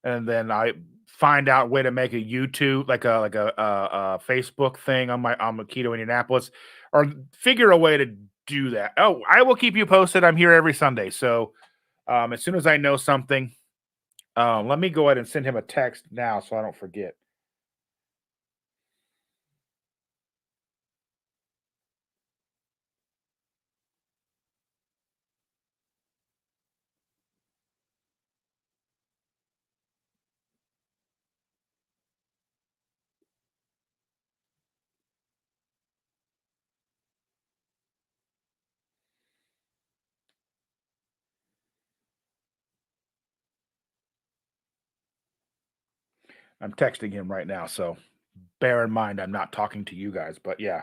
Speaker 1: and then I find out a way to make a YouTube, like a Facebook thing on the Keto Indianapolis, or figure a way to do that. Oh, I will keep you posted. I'm here every Sunday, so as soon as I know something, let me go ahead and send him a text now so I don't forget. I'm texting him right now, so bear in mind I'm not talking to you guys, but yeah.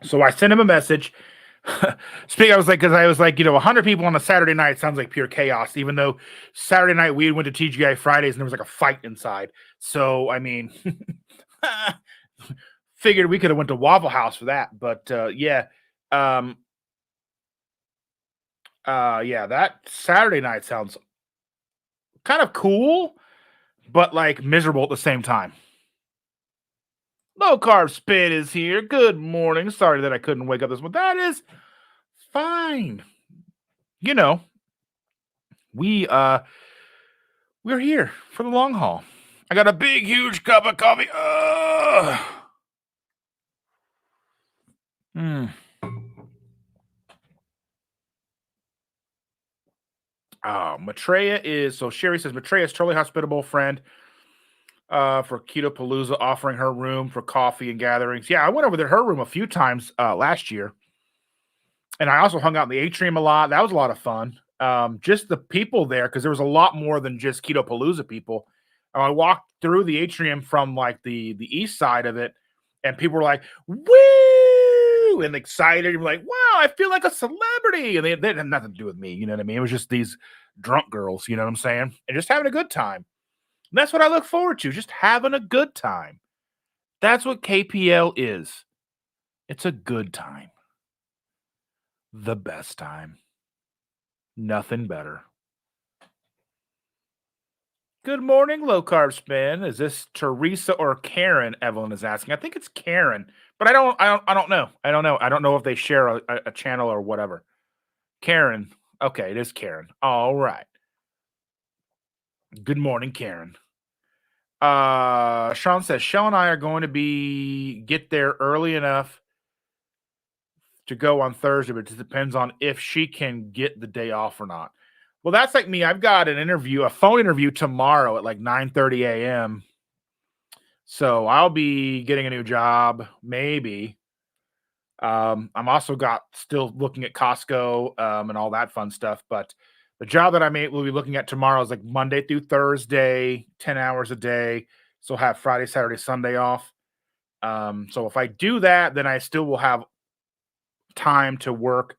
Speaker 1: So I sent him a message. Speaking, I was like, 100 people on a Saturday night sounds like pure chaos. Even though Saturday night we went to TGI Fridays and there was like a fight inside. So I mean, figured we could have went to Waffle House for that. But yeah, um, yeah, that Saturday night sounds kind of cool, but like miserable at the same time. Low carb spin is here. Good morning. Sorry that I couldn't wake up this morning. That is fine. You know, we we're here for the long haul. I got a big, huge cup of coffee. Mm. Maitreya is so Sherry says Maitreya is totally hospitable friend for Keto Palooza, offering her room for coffee and gatherings. Yeah, I went over to her room a few times last year, and I also hung out in the atrium a lot. That was a lot of fun. Just the people there, because there was a lot more than just Keto Palooza people. I walked through the atrium from like the east side of it, and people were like, "Woo!" and excited. You're like, "Wow, I feel like a celebrity!" And they had nothing to do with me. You know what I mean? It was just these drunk girls. You know what I'm saying? And just having a good time. And that's what I look forward to. Just having a good time. That's what KPL is. It's a good time. The best time. Nothing better. Good morning, low carb spin. Is this Teresa or Karen? Evelyn is asking. I think it's Karen, but I don't know. I don't know. I don't know if they share a channel or whatever. Karen. Okay, it is Karen. All right. Good morning, Karen. Sean says Shell and I are going to get there early enough to go on Thursday, but it just depends on if she can get the day off or not. Well, that's like me. I've got a phone interview tomorrow at like 9:30 a.m. So I'll be getting a new job, maybe. I'm also got still looking at Costco and all that fun stuff. But the job that will be looking at tomorrow is like Monday through Thursday, 10 hours a day. So I'll have Friday, Saturday, Sunday off. So if I do that, then I still will have time to work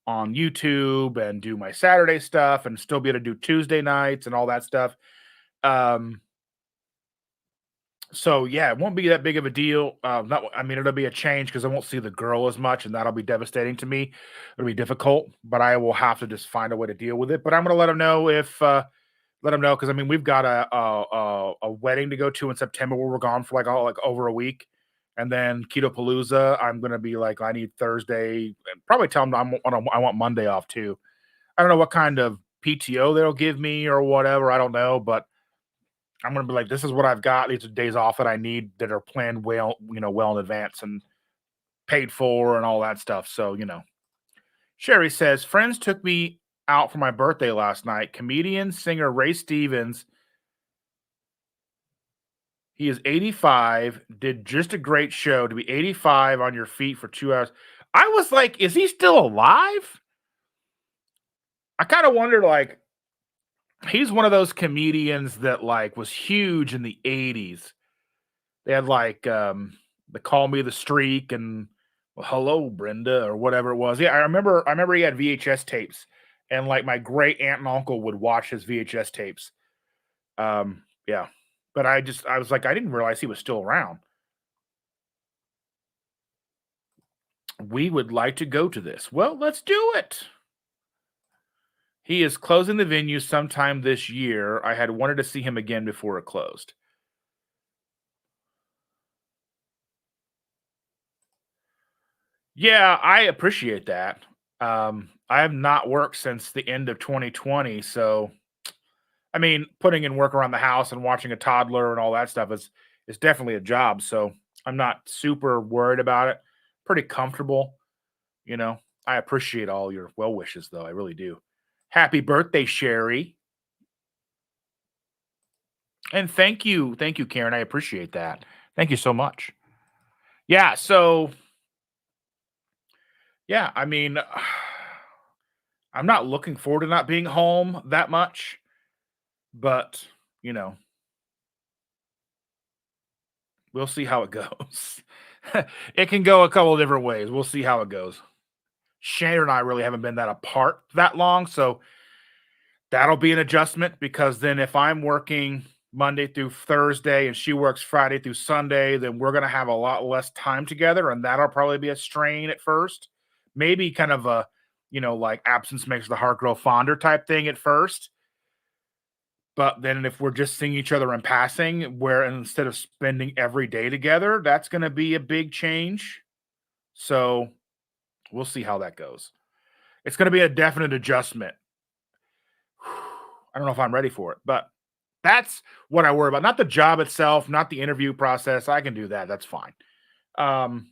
Speaker 1: on YouTube and do my Saturday stuff and still be able to do Tuesday nights and all that stuff. Um, so yeah, it won't be that big of a deal. Not, I mean, it'll be a change because I won't see the girl as much, and that'll be devastating to me. It'll be difficult, but I will have to just find a way to deal with it. But I'm gonna let them know let them know because I mean we've got a wedding to go to in September where we're gone for like over a week, and then Keto Palooza. I'm gonna be like I need Thursday, and probably tell them I want Monday off too. I don't know what kind of PTO they'll give me or whatever. I don't know, but I'm gonna be like, this is what I've got. These are days off that I need that are planned well, well in advance and paid for and all that stuff. So, Sherry says, friends took me out for my birthday last night. Comedian, singer Ray Stevens. He is 85, did just a great show to be 85 on your feet for 2 hours. I was like, is he still alive? I kind of wondered, like, he's one of those comedians that like was huge in the 80s. They had like the Call Me the Streak and well, Hello Brenda or whatever it was. Yeah, I remember he had VHS tapes and like my great aunt and uncle would watch his VHS tapes. Yeah. But I was like, I didn't realize he was still around. We would like to go to this. Well, let's do it. He is closing the venue sometime this year. I had wanted to see him again before it closed. Yeah, I appreciate that. I have not worked since the end of 2020, so I mean, putting in work around the house and watching a toddler and all that stuff is definitely a job. So I'm not super worried about it. Pretty comfortable, you know. I appreciate all your well wishes, though. I really do. Happy birthday, Sherry, and thank you, Karen. I appreciate that. Thank you so much. Yeah. So yeah, I mean, I'm not looking forward to not being home that much, but you know, we'll see how it goes. It can go a couple of different ways. We'll see how it goes. Shane and I really haven't been that apart that long, so that'll be an adjustment because then if I'm working Monday through Thursday and she works Friday through Sunday, then we're going to have a lot less time together, and that'll probably be a strain at first. Maybe kind of a, like absence makes the heart grow fonder type thing at first. But then if we're just seeing each other in passing, where instead of spending every day together, that's going to be a big change. So we'll see how that goes. It's going to be a definite adjustment. I don't know if I'm ready for it, but that's what I worry about. Not the job itself, not the interview process. I can do that. That's fine. Um,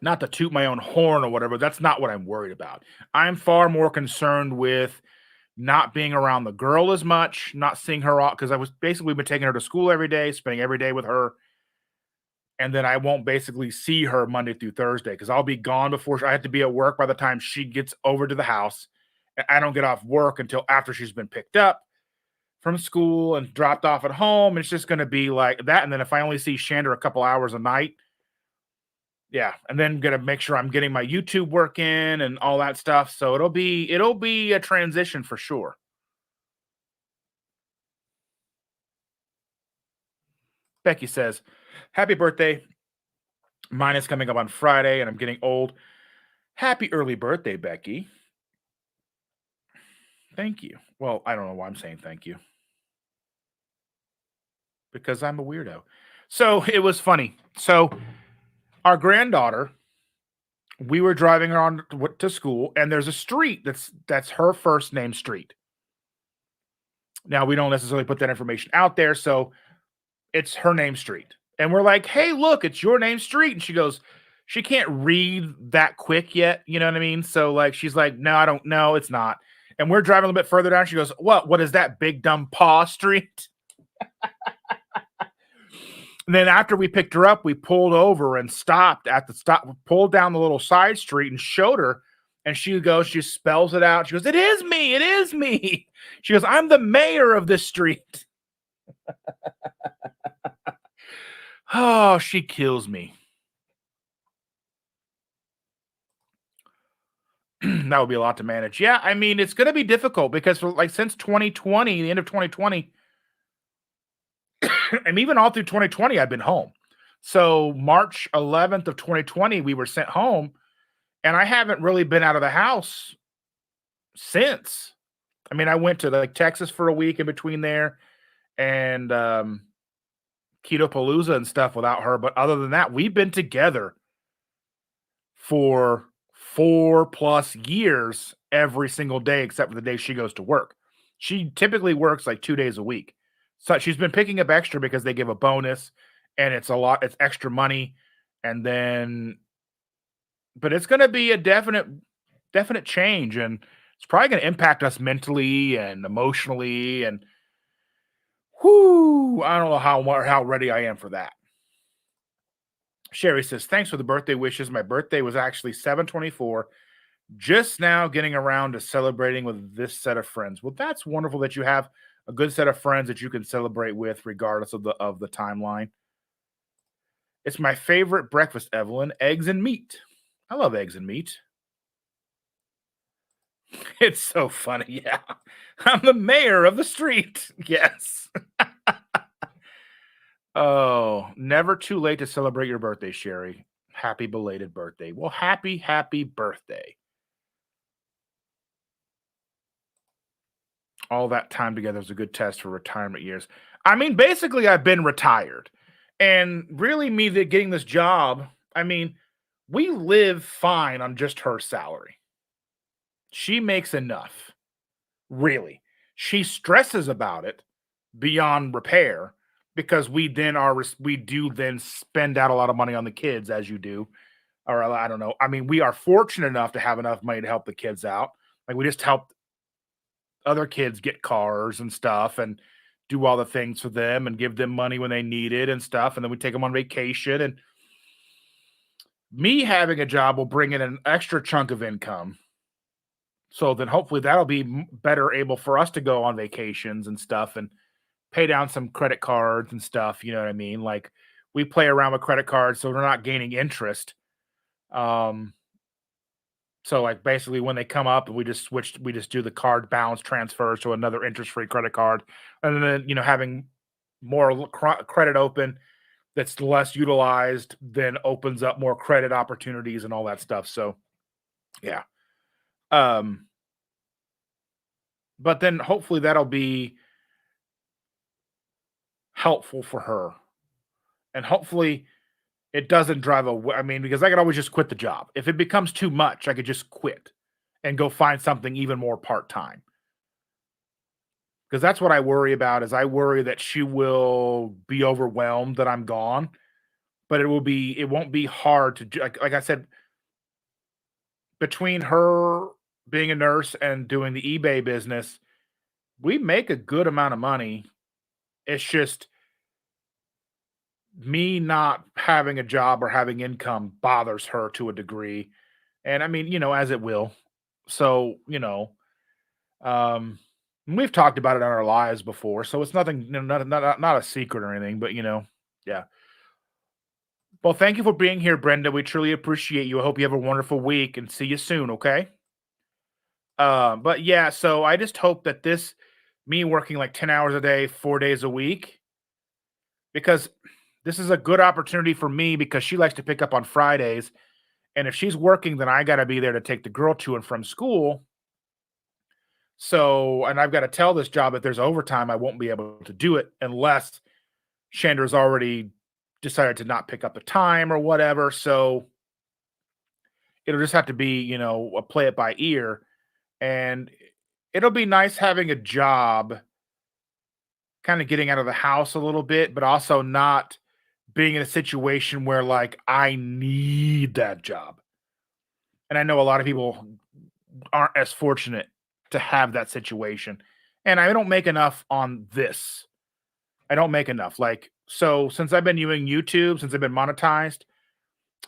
Speaker 1: Not to toot my own horn or whatever. That's not what I'm worried about. I'm far more concerned with not being around the girl as much, not seeing her off because I was basically been taking her to school every day, spending every day with her, and then I won't basically see her Monday through Thursday because I'll be gone before I have to be at work by the time she gets over to the house. I don't get off work until after she's been picked up from school and dropped off at home. It's just going to be like that. And then if I only see Shander a couple hours a night, yeah, and then gonna make sure I'm getting my YouTube work in and all that stuff. So it'll be a transition for sure. Becky says, "Happy birthday! Mine is coming up on Friday, and I'm getting old. Happy early birthday, Becky. Thank you. Well, I don't know why I'm saying thank you because I'm a weirdo. So it was funny. So our granddaughter, we were driving her on to school, and there's a street that's her first name street. Now we don't necessarily put that information out there, so it's her name street. And we're like, hey, look, it's your name street. And she goes, she can't read that quick yet. You know what I mean? So like, she's like, no, I don't know. It's not. And we're driving a little bit further down. She goes, what is that big dumb paw street? And then after we picked her up, we pulled over and stopped at the stop, pulled down the little side street and showed her. And she goes, she spells it out. She goes, it is me. It is me. She goes, I'm the mayor of this street. Oh, she kills me. That would be a lot to manage. Yeah, I mean, it's going to be difficult because for like since 2020, the end of 2020, and even all through 2020, I've been home. So March 11th of 2020, we were sent home, and I haven't really been out of the house since. I mean, I went to like Texas for a week in between there, and Keto Palooza and stuff without her. But other than that, we've been together for 4+ years every single day except for the day she goes to work. She typically works like 2 days a week. So she's been picking up extra because they give a bonus and it's a lot, it's extra money. And then, but it's going to be a definite change, and it's probably going to impact us mentally and emotionally. And whoo, I don't know how ready I am for that. Sherry says, thanks for the birthday wishes. My birthday was actually 7/24. Just now getting around to celebrating with this set of friends. Well, that's wonderful that you have a good set of friends that you can celebrate with regardless of the timeline. It's my favorite breakfast, Evelyn, eggs and meat. I love eggs and meat. It's so funny. Yeah. I'm the mayor of the street. Yes. Oh, never too late to celebrate your birthday, Sherry. Happy belated birthday. Well, happy birthday. All that time together was a good test for retirement years. I mean, basically, I've been retired. And really, getting this job, I mean, we live fine on just her salary. She makes enough, really. She stresses about it beyond repair because we do then spend out a lot of money on the kids, as you do. Or I don't know. I mean, we are fortunate enough to have enough money to help the kids out. Like we just help other kids get cars and stuff and do all the things for them and give them money when they need it and stuff. And then we take them on vacation. And me having a job will bring in an extra chunk of income. So then hopefully that'll be better able for us to go on vacations and stuff and pay down some credit cards and stuff. You know what I mean? Like we play around with credit cards so we're not gaining interest. Um, So like basically when they come up, we just do the card balance transfers to another interest-free credit card. And then, having more credit open that's less utilized then opens up more credit opportunities and all that stuff. So, yeah. Um, but then hopefully that'll be helpful for her. And hopefully it doesn't I mean, because I could always just quit the job. If it becomes too much, I could just quit and go find something even more part-time. Because that's what I worry about is I worry that she will be overwhelmed that I'm gone, but it won't be hard to do like I said, between her being a nurse and doing the eBay business, we make a good amount of money. It's just me not having a job or having income bothers her to a degree. And I mean, as it will. So, um, we've talked about it in our lives before, so it's nothing, not a secret or anything. But yeah. Well, thank you for being here, Brenda. We truly appreciate you. I hope you have a wonderful week and see you soon. Okay. But yeah, so I just hope that me working like 10 hours a day, 4 days a week, because this is a good opportunity for me because she likes to pick up on Fridays, and if she's working, then I got to be there to take the girl to and from school. So, and I've got to tell this job that there's overtime, I won't be able to do it unless Chandra's already decided to not pick up the time or whatever. So it'll just have to be, a play it by ear. And it'll be nice having a job, kind of getting out of the house a little bit, but also not being in a situation where like I need that job. And I know a lot of people aren't as fortunate to have that situation. And I don't make enough on this. I don't make enough. Like, so since I've been using YouTube, since I've been monetized,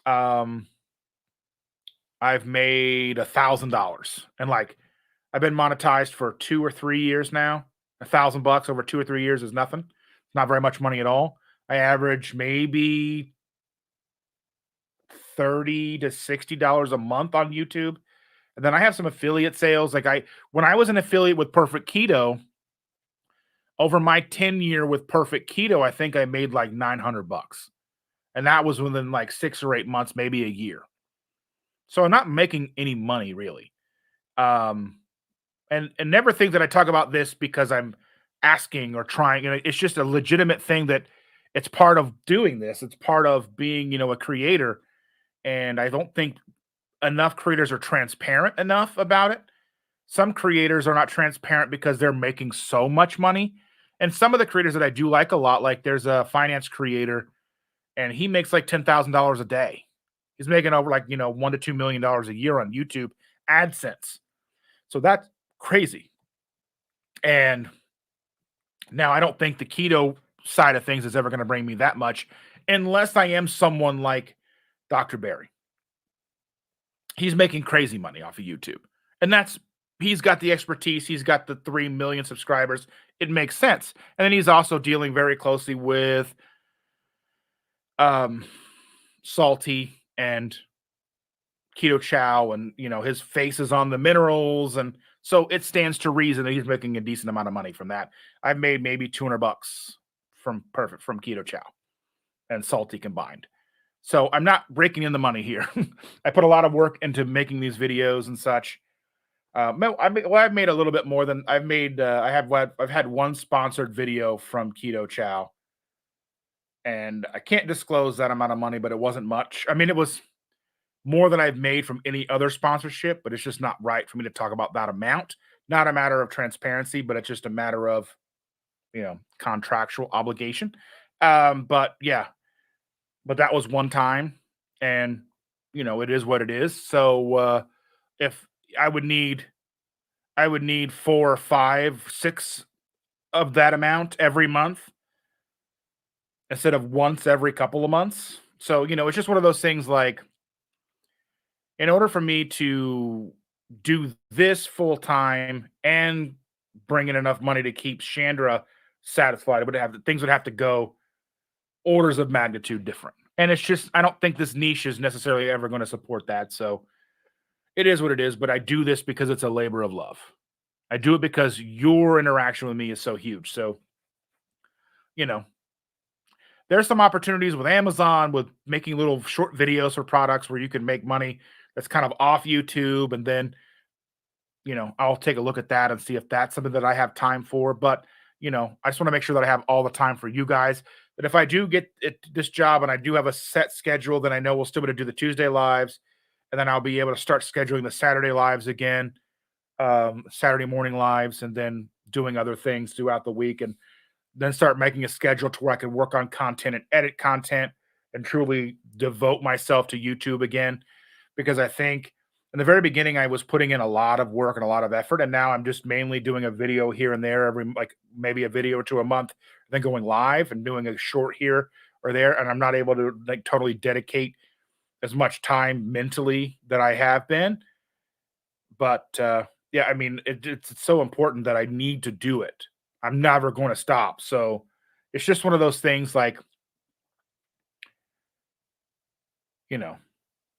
Speaker 1: um, I've made $1,000. And like, I've been monetized for 2 or 3 years now. $1,000 over 2 or 3 years is nothing. It's not very much money at all. I average maybe $30 to $60 a month on YouTube. And then I have some affiliate sales. When I was an affiliate with Perfect Keto, over my 10-year with Perfect Keto, I think I made like $900. And that was within like 6 or 8 months, maybe a year. So I'm not making any money really. And never think that I talk about this because I'm asking or trying. It's just a legitimate thing that it's part of doing this. It's part of being, a creator. And I don't think enough creators are transparent enough about it. Some creators are not transparent because they're making so much money. And some of the creators that I do like a lot, like there's a finance creator and he makes like $10,000 a day. He's making over like, $1 to $2 million a year on YouTube AdSense. So that's crazy. And now I don't think the keto side of things is ever going to bring me that much unless I am someone like Dr. Barry. He's making crazy money off of YouTube. And he's got the expertise. He's got the 3 million subscribers. It makes sense. And then he's also dealing very closely with Salty and Keto Chow, and his face is on the minerals, and so it stands to reason that he's making a decent amount of money from that. I've made maybe $200 from Keto Chow and Salty combined. So I'm not breaking in the money here. I put a lot of work into making these videos and such. I've made a little bit more than I've made. I've had one sponsored video from Keto Chow, and I can't disclose that amount of money, but it wasn't much. I mean, it was more than I've made from any other sponsorship, but it's just not right for me to talk about that amount. Not a matter of transparency, but it's just a matter of contractual obligation. But yeah, but that was one time, and it is what it is. So if I would need, I would need 4, 5, 6 of that amount every month instead of once every couple of months. So it's just one of those things. Like, in order for me to do this full time and bring in enough money to keep Chandra satisfied, things would have to go orders of magnitude different. And it's just, I don't think this niche is necessarily ever going to support that. So it is what it is. But I do this because it's a labor of love. I do it because your interaction with me is so huge. So, you know, there's some opportunities with Amazon with making little short videos for products where you can make money that's kind of off YouTube. And then, I'll take a look at that and see if that's something that I have time for. But, I just want to make sure that I have all the time for you guys. That if I do get this job and I do have a set schedule, then I know we'll still be able to do the Tuesday lives. And then I'll be able to start scheduling the Saturday lives again, Saturday morning lives, and then doing other things throughout the week. And then start making a schedule to where I can work on content and edit content and truly devote myself to YouTube again. Because I think in the very beginning, I was putting in a lot of work and a lot of effort. And now I'm just mainly doing a video here and there like maybe a video or two a month, then going live and doing a short here or there. And I'm not able to like totally dedicate as much time mentally that I have been. But yeah, I mean, it's so important that I need to do it. I'm never going to stop. So it's just one of those things like, you know,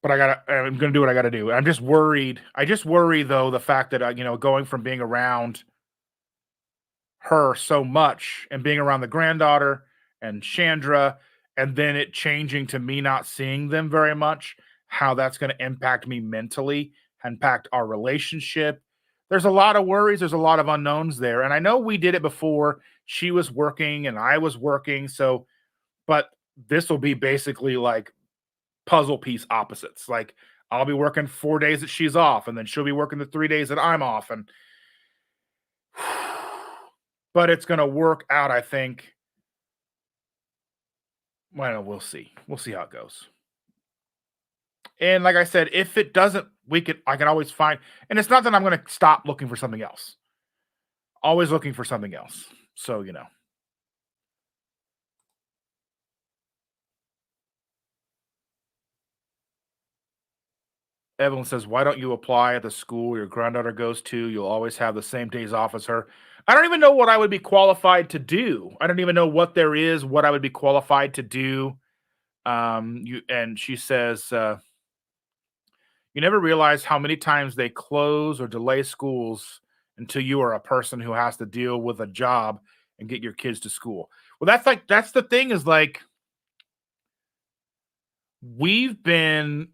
Speaker 1: but I'm going to do what I got to do. I'm just worried. I just worry though, the fact that, going from being around her so much and being around the granddaughter and Chandra, and then it changing to me not seeing them very much, how that's going to impact me mentally, impact our relationship. There's a lot of worries. There's a lot of unknowns there. And I know we did it before. She was working and I was working. So, but this will be basically like puzzle piece opposites. Like I'll be working 4 days that she's off, and then she'll be working the 3 days that I'm off. And but it's going to work out, I think. Well, we'll see. We'll see how it goes. And like I said, if it doesn't, I can always find, and it's not that I'm going to stop looking for something else. Always looking for something else. So, Evelyn says, why don't you apply at the school your granddaughter goes to? You'll always have the same days off as her. I don't even know what I would be qualified to do. I don't even know what there is, what I would be qualified to do. And she says, you never realize how many times they close or delay schools until you are a person who has to deal with a job and get your kids to school. Well, that's the thing is like, we've been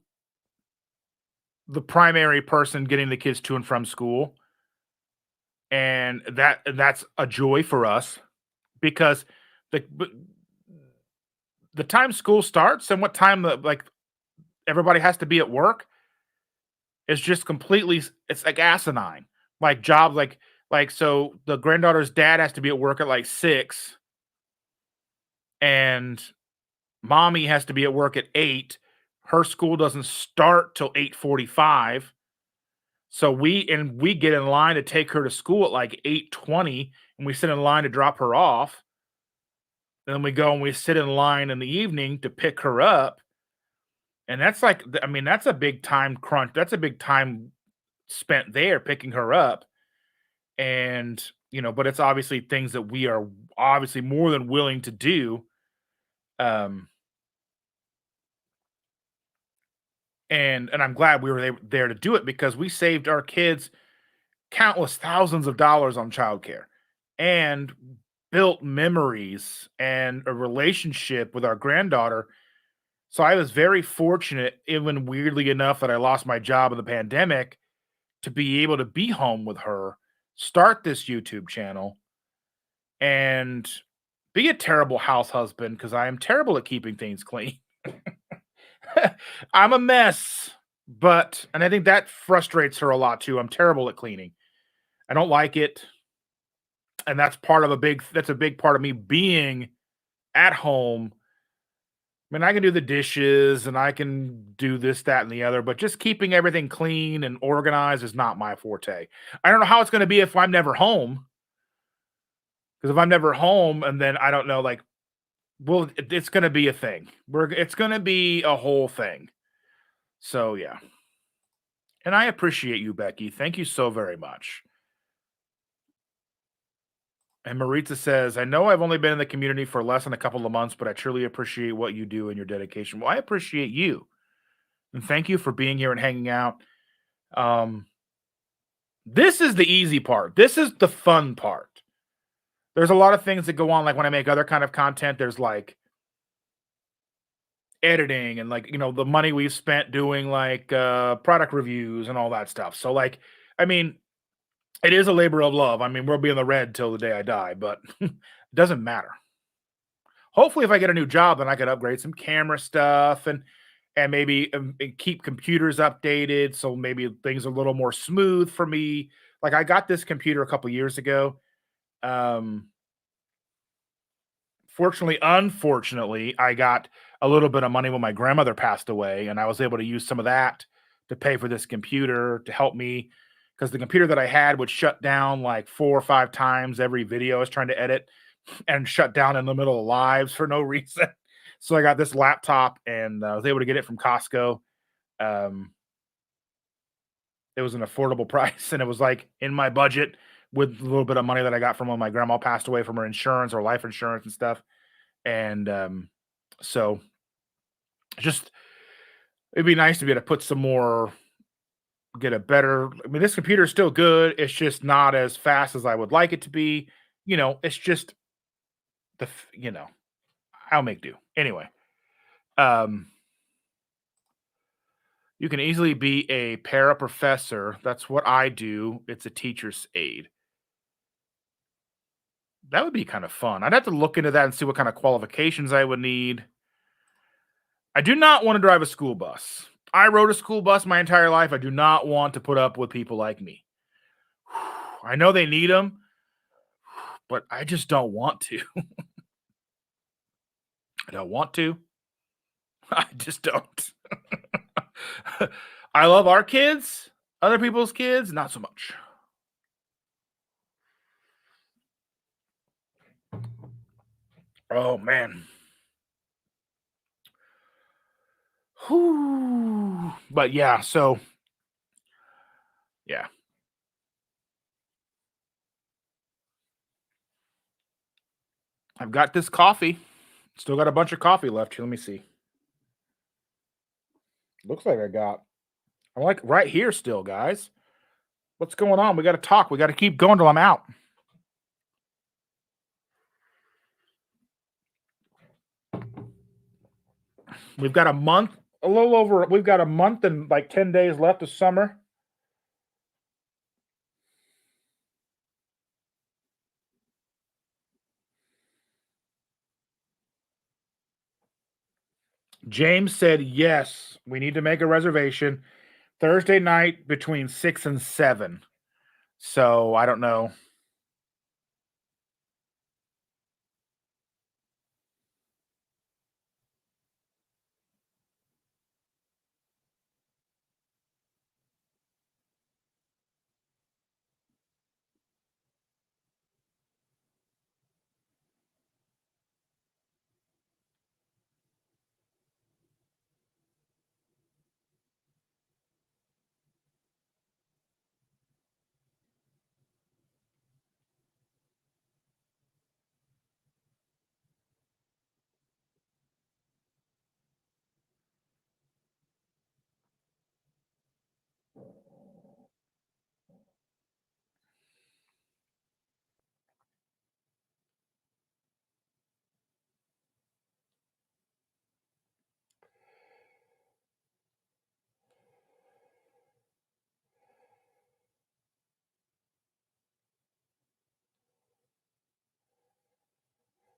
Speaker 1: the primary person getting the kids to and from school. And that's a joy for us because the the time school starts and what time like everybody has to be at work is just completely, it's like asinine. Like jobs like so the granddaughter's dad has to be at work at like 6 and mommy has to be at work at 8. Her school doesn't start till 8:45. So we get in line to take her to school at like 8:20 and we sit in line to drop her off. Then we go and we sit in line in the evening to pick her up. And that's like, I mean, that's a big time crunch. That's a big time spent there picking her up. And, but it's obviously things that we are obviously more than willing to do. Um, And I'm glad we were there to do it because we saved our kids countless thousands of dollars on childcare and built memories and a relationship with our granddaughter. So I was very fortunate, even weirdly enough, that I lost my job in the pandemic to be able to be home with her, start this YouTube channel, and be a terrible house husband because I am terrible at keeping things clean. I'm a mess, and I think that frustrates her a lot too. I'm terrible at cleaning. I don't like it, and that's a big part of me being at home. I mean, I can do the dishes and I can do this, that, and the other, but just keeping everything clean and organized is not my forte. I don't know how it's going to be if I'm never home. Because if I'm never home, and then I don't know, like, well, it's going to be a thing. It's going to be a whole thing. So yeah, and I appreciate you, Becky. Thank you so very much. And Maritza says, I know I've only been in the community for less than a couple of months, but I truly appreciate what you do and your dedication. Well, I appreciate you. And thank you for being here and hanging out. Um, this is the easy part. This is the fun part. There's a lot of things that go on, like when I make other kind of content, there's like editing and like, the money we've spent doing like product reviews and all that stuff. So like, I mean, it is a labor of love. I mean, we'll be in the red till the day I die, but it doesn't matter. Hopefully, if I get a new job, then I could upgrade some camera stuff and maybe and keep computers updated, so maybe things are a little more smooth for me. Like I got this computer a couple years ago. Um, unfortunately, I got a little bit of money when my grandmother passed away, and I was able to use some of that to pay for this computer to help me because the computer that I had would shut down like 4 or 5 times every video I was trying to edit and shut down in the middle of lives for no reason. So I got this laptop and I was able to get it from Costco. Um, it was an affordable price and it was like in my budget with a little bit of money that I got from when my grandma passed away from her insurance or life insurance and stuff. And so just it'd be nice to be able to put some more, get a better. I mean, this computer is still good. It's just not as fast as I would like it to be. It's just I'll make do anyway. Um, you can easily be a paraprofessor. That's what I do. It's a teacher's aide. That would be kind of fun. I'd have to look into that and see what kind of qualifications I would need. I do not want to drive a school bus. I rode a school bus my entire life. I do not want to put up with people like me. I know they need them, but I just don't want to. I don't want to. I just don't. I love our kids, other people's kids, not so much. Oh man. Whew. But yeah, so yeah. I've got this coffee. Still got a bunch of coffee left here. Let me see. Looks like I'm like right here still, guys. What's going on? We got to talk. We got to keep going till I'm out. We've got a month, a little over, we've got a month and like 10 days left of summer. James said, yes, we need to make a reservation Thursday night between 6 and 7. So I don't know.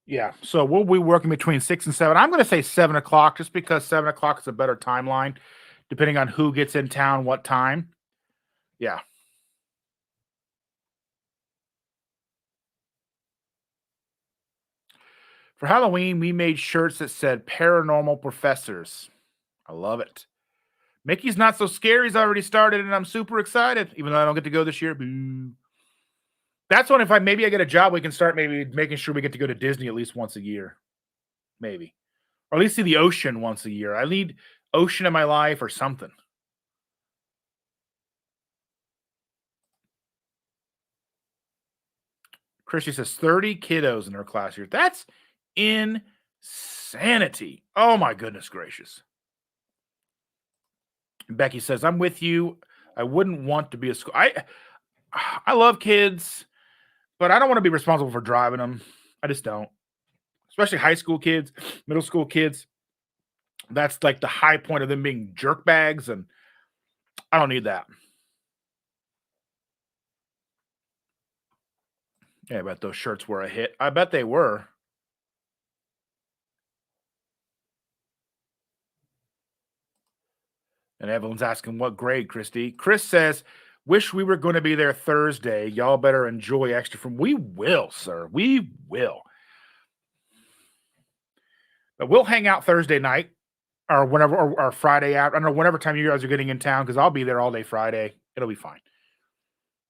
Speaker 1: Yeah. So we'll be working between 6 and 7. I'm going to say 7 o'clock just because 7 o'clock is a better timeline, depending on who gets in town, what time. Yeah. For Halloween, we made shirts that said paranormal professors. I love it. Mickey's Not So Scary's already started, and I'm super excited, even though I don't get to go this year. Boo. That's when, if I maybe I get a job, we can start maybe making sure we get to go to Disney at least once a year. Maybe. Or at least see the ocean once a year. I need ocean in my life or something. Christy says 30 kiddos in her class here. That's insanity. Oh my goodness gracious. Becky says, I'm with you. I wouldn't want to be a school. I love kids, but I don't want to be responsible for driving them. I just don't. Especially high school kids, middle school kids. That's like the high point of them being jerk bags, and I don't need that. Yeah, I bet those shirts were a hit. I bet they were. And Evelyn's asking what grade, Christy. Chris says, wish we were going to be there Thursday. Y'all better enjoy extra from. We will, sir. We will. But we'll hang out Thursday night or whenever, or Friday out. I don't know, whenever time you guys are getting in town, because I'll be there all day Friday. It'll be fine.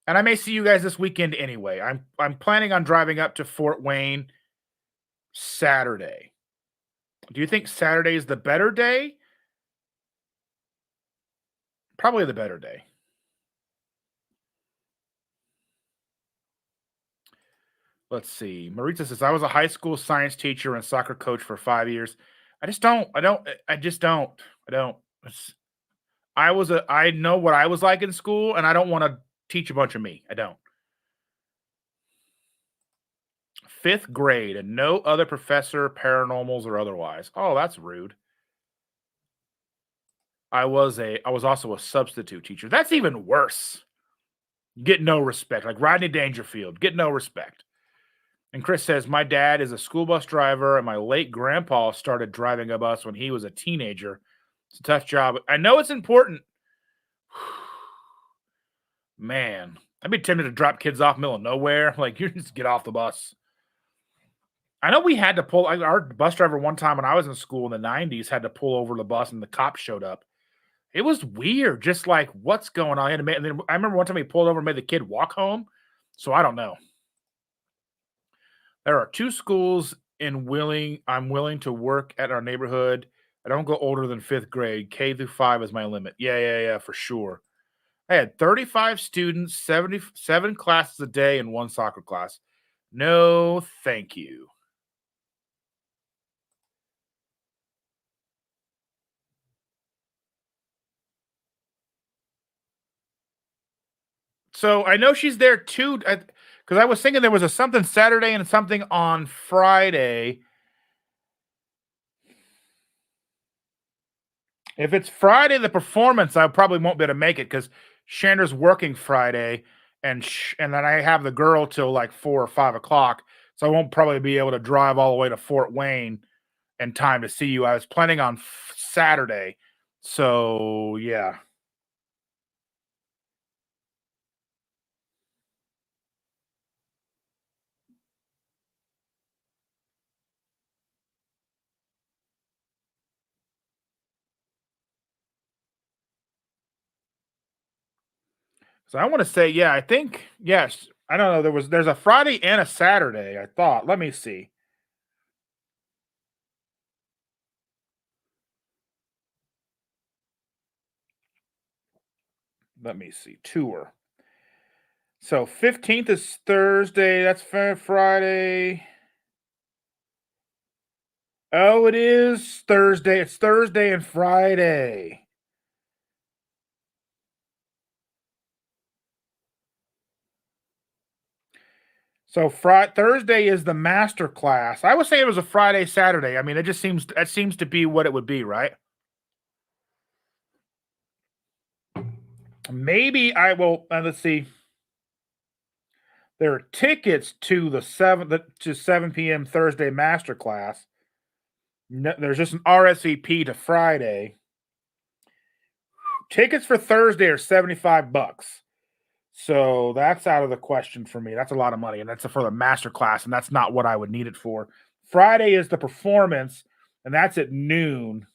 Speaker 1: And I may see you guys this weekend anyway. I'm planning on driving up to Fort Wayne Saturday. Do you think Saturday is the better day? Probably the better day. Let's see. Maritza says, I was a high school science teacher and soccer coach for 5 years. I just don't. I just don't. I don't. I know what I was like in school, and I don't want to teach a bunch of me. I don't. Fifth grade and no other professor, paranormals or otherwise. Oh, that's rude. I was also a substitute teacher. That's even worse. Get no respect. Like Rodney Dangerfield. Get no respect. And Chris says, my dad is a school bus driver, and my late grandpa started driving a bus when he was a teenager. It's a tough job. I know it's important. Man, I'd be tempted to drop kids off middle of nowhere. Like, you just get off the bus. I know we had to pull. Our bus driver one time when I was in school in the 90s had to pull over the bus, and the cops showed up. It was weird. Just like, what's going on? And then I remember one time he pulled over and made the kid walk home. So I don't know. There are 2 schools I'm willing to work at our neighborhood. I don't go older than 5th grade. K through 5 is my limit. Yeah, for sure. I had 35 students, 77 classes a day, and 1 soccer class. No, thank you. So I know she's there too, because I was thinking there was a something Saturday and something on Friday. If it's Friday, the performance, I probably won't be able to make it because Shander's working Friday, and then I have the girl till like 4 or 5 o'clock, so I won't probably be able to drive all the way to Fort Wayne in time to see you. I was planning on Saturday, so yeah. So I want to say, yeah, I think yes. I don't know. There's a Friday and a Saturday. I thought. Let me see. Let me see. Tour. So 15th is Thursday. That's Friday. Oh, it is Thursday. It's Thursday and Friday. So Thursday is the master class. I would say it was a Friday, Saturday. I mean, that seems to be what it would be, right? Maybe I will. Let's see. There are tickets to the 7 p.m. Thursday masterclass. No, there's just an RSVP to Friday. Tickets for Thursday are $75. So that's out of the question for me. That's a lot of money, and that's for the master class, and that's not what I would need it for. Friday is the performance, and that's at noon.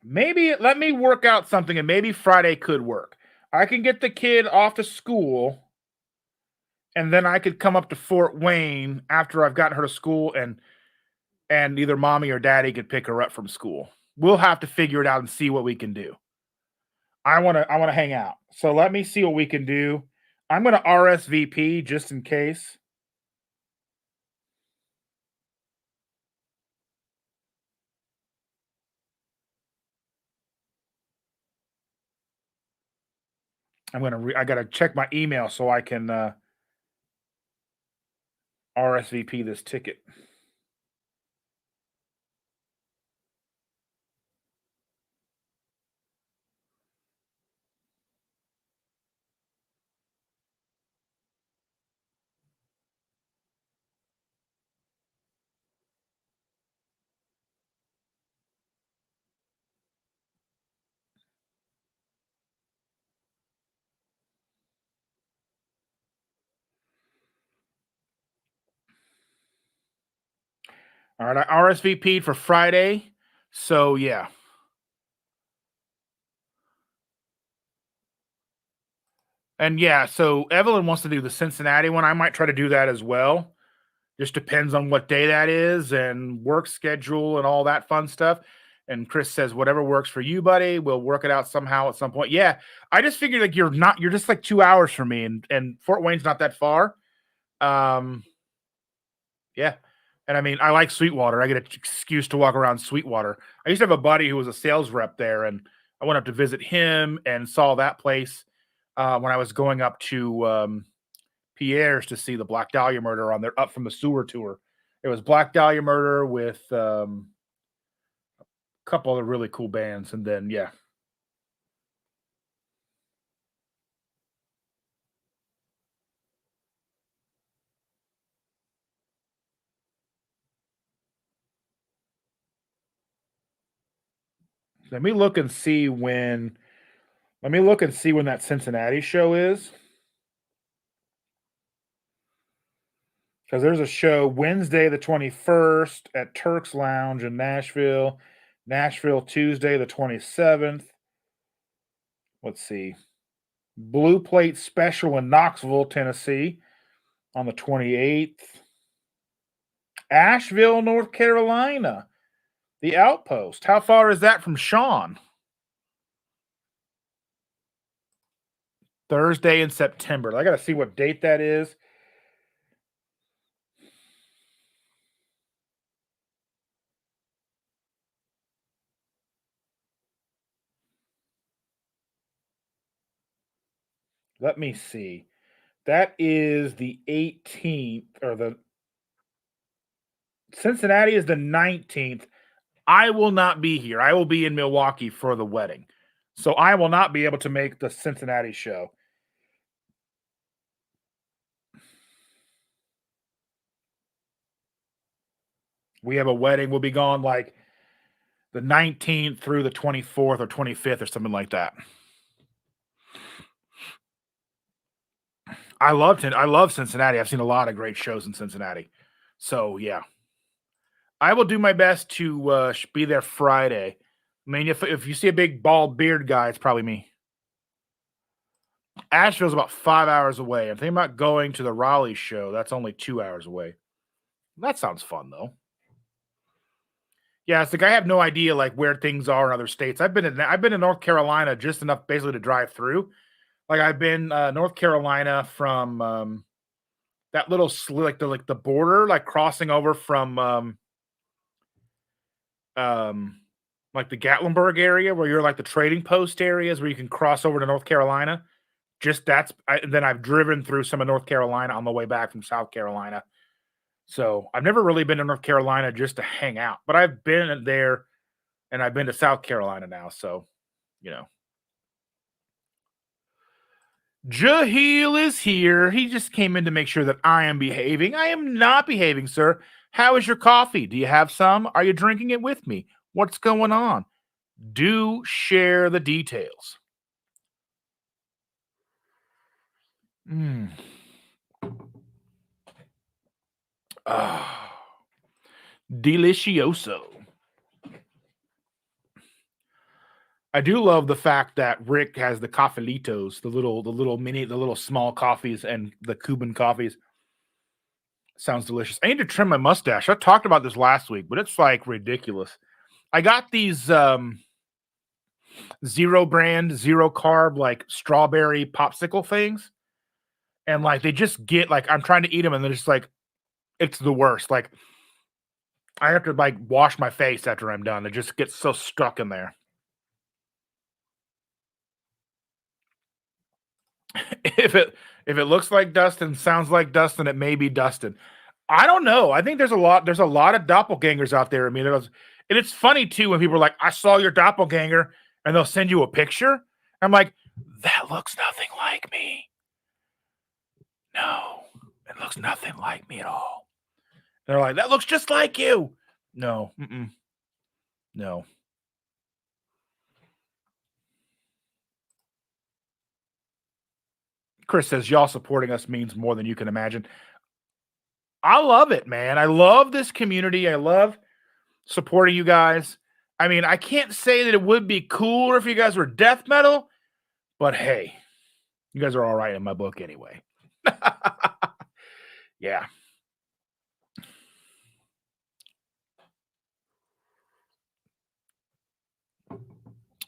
Speaker 1: Maybe let me work out something, and maybe Friday could work. I can get the kid off to school, and then I could come up to Fort Wayne after I've gotten her to school, and either mommy or daddy could pick her up from school. We'll have to figure it out and see what we can do. I wanna hang out. So let me see what we can do. I'm gonna RSVP just in case. I gotta check my email so I can RSVP this ticket. All right, I RSVP'd for Friday. So yeah. And yeah, so Evelyn wants to do the Cincinnati one. I might try to do that as well. Just depends on what day that is and work schedule and all that fun stuff. And Chris says, whatever works for you, buddy, we'll work it out somehow at some point. Yeah. I just figured like you're just like 2 hours from me, and Fort Wayne's not that far. Um, yeah. And I mean, I like Sweetwater. I get an excuse to walk around Sweetwater. I used to have a buddy who was a sales rep there, and I went up to visit him and saw that place when I was going up to Pierre's to see the Black Dahlia Murder on their Up from the Sewer tour. It was Black Dahlia Murder with a couple of really cool bands, and then yeah. Let me look and see when. Let me look and see when that Cincinnati show is, because there's a show Wednesday the 21st at Turk's Lounge in Nashville. Nashville Tuesday the 27th. Let's see. Blue Plate Special in Knoxville, Tennessee on the 28th. Asheville, North Carolina. The Outpost. How far is that from Sean? Thursday in September. I got to see what date that is. Let me see. That is the 18th, or the Cincinnati is the 19th. I will not be here. I will be in Milwaukee for the wedding. So I will not be able to make the Cincinnati show. We have a wedding. We'll be gone like the 19th through the 24th or 25th or something like that. I love Cincinnati. I've seen a lot of great shows in Cincinnati. So yeah, I will do my best to be there Friday. I mean, if you see a big bald beard guy, it's probably me. Asheville's about 5 hours away. I'm thinking about going to the Raleigh show. That's only 2 hours away. That sounds fun though. Yeah, it's like I have no idea like where things are in other states. I've been in North Carolina just enough basically to drive through. Like I've been North Carolina from that little like the border, like crossing over from um like the Gatlinburg area where you're like the trading post areas where you can cross over to North Carolina. And then I've driven through some of North Carolina on the way back from South Carolina. So I've never really been to North Carolina just to hang out, but I've been there And I've been to South Carolina now, so you know. Jahil is here. He just came in to make sure that I am behaving. I am not behaving, sir. How is your coffee? Do you have some? Are you drinking it with me? What's going on? Do share the details. Mm. Ah, delicioso. I do love the fact that Rick has the cafelitos, the little small coffees and the Cuban coffees. Sounds delicious. I need to trim my mustache. I talked about this last week, but it's like ridiculous. I got these zero brand, zero carb, like strawberry popsicle things. And like they just get like I'm trying to eat them and they're just like it's the worst. Like I have to like wash my face after I'm done. It just gets so stuck in there. If it looks like Dustin, sounds like Dustin, it may be Dustin. I don't know. I think there's a lot of doppelgangers out there. I mean, and it's funny too when people are like, "I saw your doppelganger," and they'll send you a picture. I'm like, "That looks nothing like me. No, it looks nothing like me at all." And they're like, "That looks just like you." No, no. Chris says, "Y'all supporting us means more than you can imagine." I love it, man. I love this community. I love supporting you guys. I mean, I can't say that it would be cooler if you guys were death metal, but hey, you guys are all right in my book anyway. Yeah.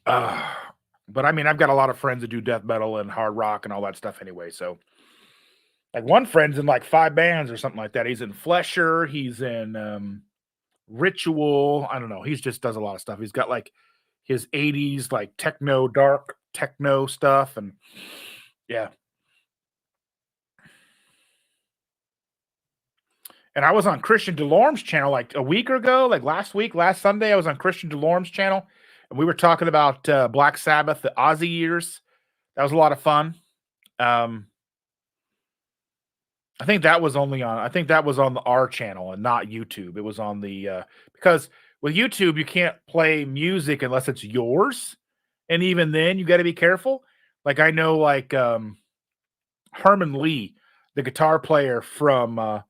Speaker 1: Uh, but I mean, I've got a lot of friends that do death metal and hard rock and all that stuff anyway. So, like, one friend's in like 5 bands or something like that. He's in Flesher, he's in Ritual. I don't know. He's just does a lot of stuff. He's got like his 80s, like techno, dark techno stuff. And yeah. And I was on Christian DeLorme's channel like a week ago, like last week, last Sunday. I was on Christian DeLorme's channel, and we were talking about Black Sabbath, the Ozzy years. That was a lot of fun. Um, I think that was only on. I think that was on our channel and not YouTube. It was on the because with YouTube you can't play music unless it's yours, and even then you got to be careful. Like I know, like Herman Lee, the guitar player from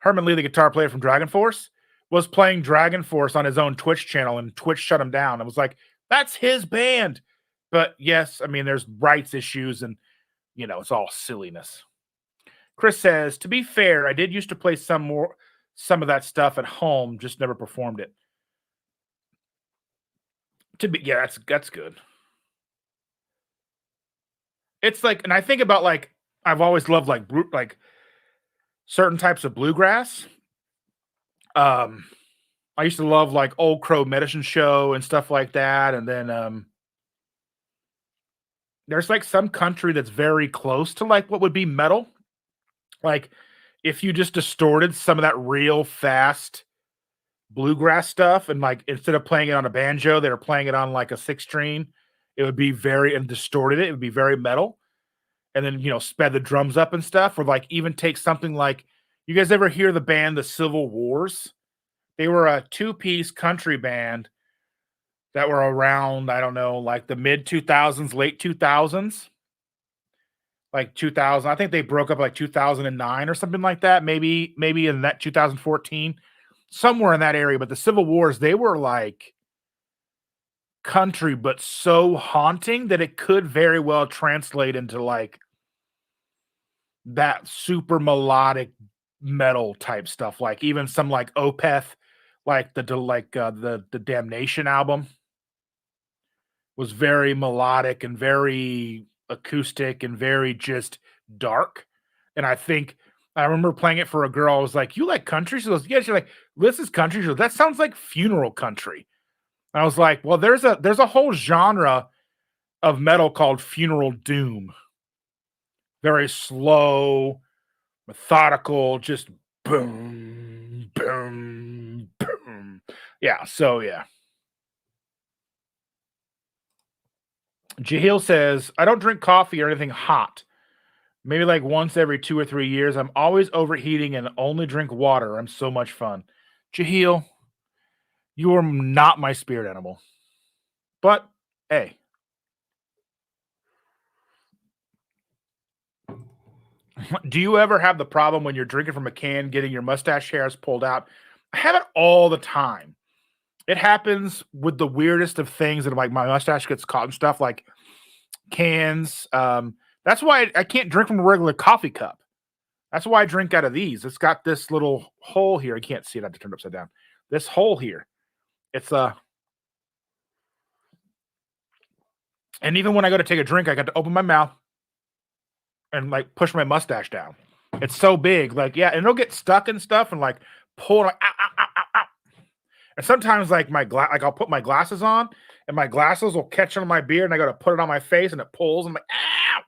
Speaker 1: Herman Lee, the guitar player from Dragon Force, was playing Dragon Force on his own Twitch channel, and Twitch shut him down. I was like, that's his band. But yes, I mean, there's rights issues, and it's all silliness. Chris says, to be fair, I did used to play some of that stuff at home, just never performed it. Yeah, that's good. It's like, and I think about like I've always loved like certain types of bluegrass. Um, I used to love like Old Crow Medicine Show and stuff like that. And then there's like some country that's very close to like what would be metal. Like if you just distorted some of that real fast bluegrass stuff and like instead of playing it on a banjo, they were playing it on like a 6 string, it would be very and distorted it. It would be very metal. And then sped the drums up and stuff, or like even take something like you guys ever hear the band The Civil Wars? They were a 2-piece country band that were around, I don't know, like the mid 2000s, late 2000s, like 2000. I think they broke up like 2009 or something like that. Maybe in that 2014, somewhere in that area. But the Civil Wars, they were like country, but so haunting that it could very well translate into like that super melodic metal type stuff. Like even some like Opeth, like the Damnation album was very melodic and very acoustic and very just dark. And I remember playing it for a girl. I was like, "You like country?" She goes, "Yeah." She's like, "This is country." She goes, "That sounds like funeral country." And I was like, "Well, there's a whole genre of metal called funeral doom. Very slow, methodical, just boom, boom, boom." Yeah. So yeah. Jahil says, I don't drink coffee or anything hot. Maybe like once every 2 or 3 years. I'm always overheating and only drink water. I'm so much fun. Jahil, you are not my spirit animal. But hey, do you ever have the problem when you're drinking from a can, getting your mustache hairs pulled out? I have it all the time. It happens with the weirdest of things, and like my mustache gets caught and stuff, like cans. That's why I can't drink from a regular coffee cup. That's why I drink out of these. It's got this little hole here. I can't see it. I have to turn it upside down. This hole here. It's and even when I go to take a drink, I got to open my mouth and like push my mustache down. It's so big, like yeah, and it'll get stuck and stuff, and like pull like ow, ow, ow, ow, ow. And sometimes like like I'll put my glasses on, and my glasses will catch on my beard, and I got to put it on my face, and it pulls, and I'm like ow.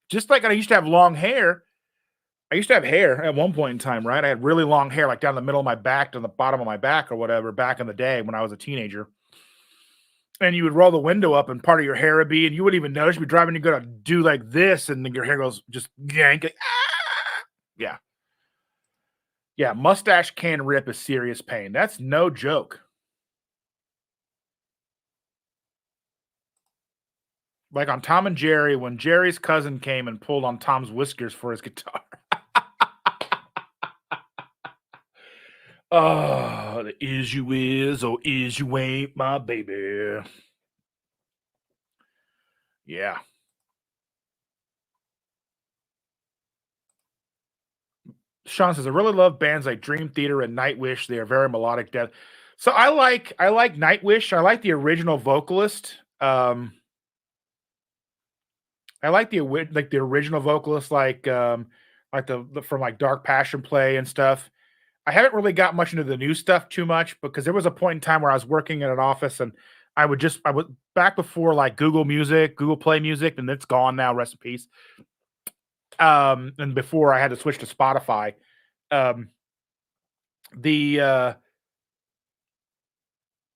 Speaker 1: Just like I used to have long hair. I used to have hair at one point in time, right? I had really long hair, like down the middle of my back to the bottom of my back or whatever, back in the day when I was a teenager. And you would roll the window up, and part of your hair would be, and you wouldn't even notice. You'd be driving, you're gonna do like this, and then your hair goes just yank. Like, ah! Yeah. Yeah. Mustache can rip is serious pain. That's no joke. Like on Tom and Jerry, when Jerry's cousin came and pulled on Tom's whiskers for his guitar. Oh, the is you is or is you ain't my baby. Yeah. Sean says, I really love bands like Dream Theater and Nightwish. They are very melodic death. So I like Nightwish. I like the original vocalist. I like the original vocalist, like the from like Dark Passion Play and stuff. I haven't really got much into the new stuff too much because there was a point in time where I was working in an office and I would back before like Google Music, Google Play Music, and it's gone now, rest in peace. And before I had to switch to Spotify. Um, the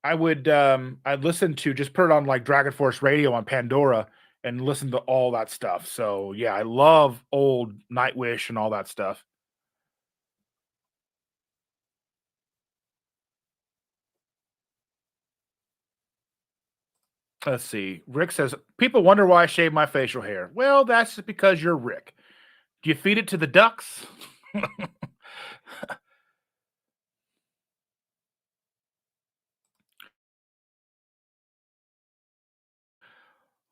Speaker 1: I'd listen to just put it on like Dragon Force Radio on Pandora and listen to all that stuff. So yeah, I love old Nightwish and all that stuff. Let's see. Rick says people wonder why I shave my facial hair. Well, that's because you're Rick. Do you feed it to the ducks?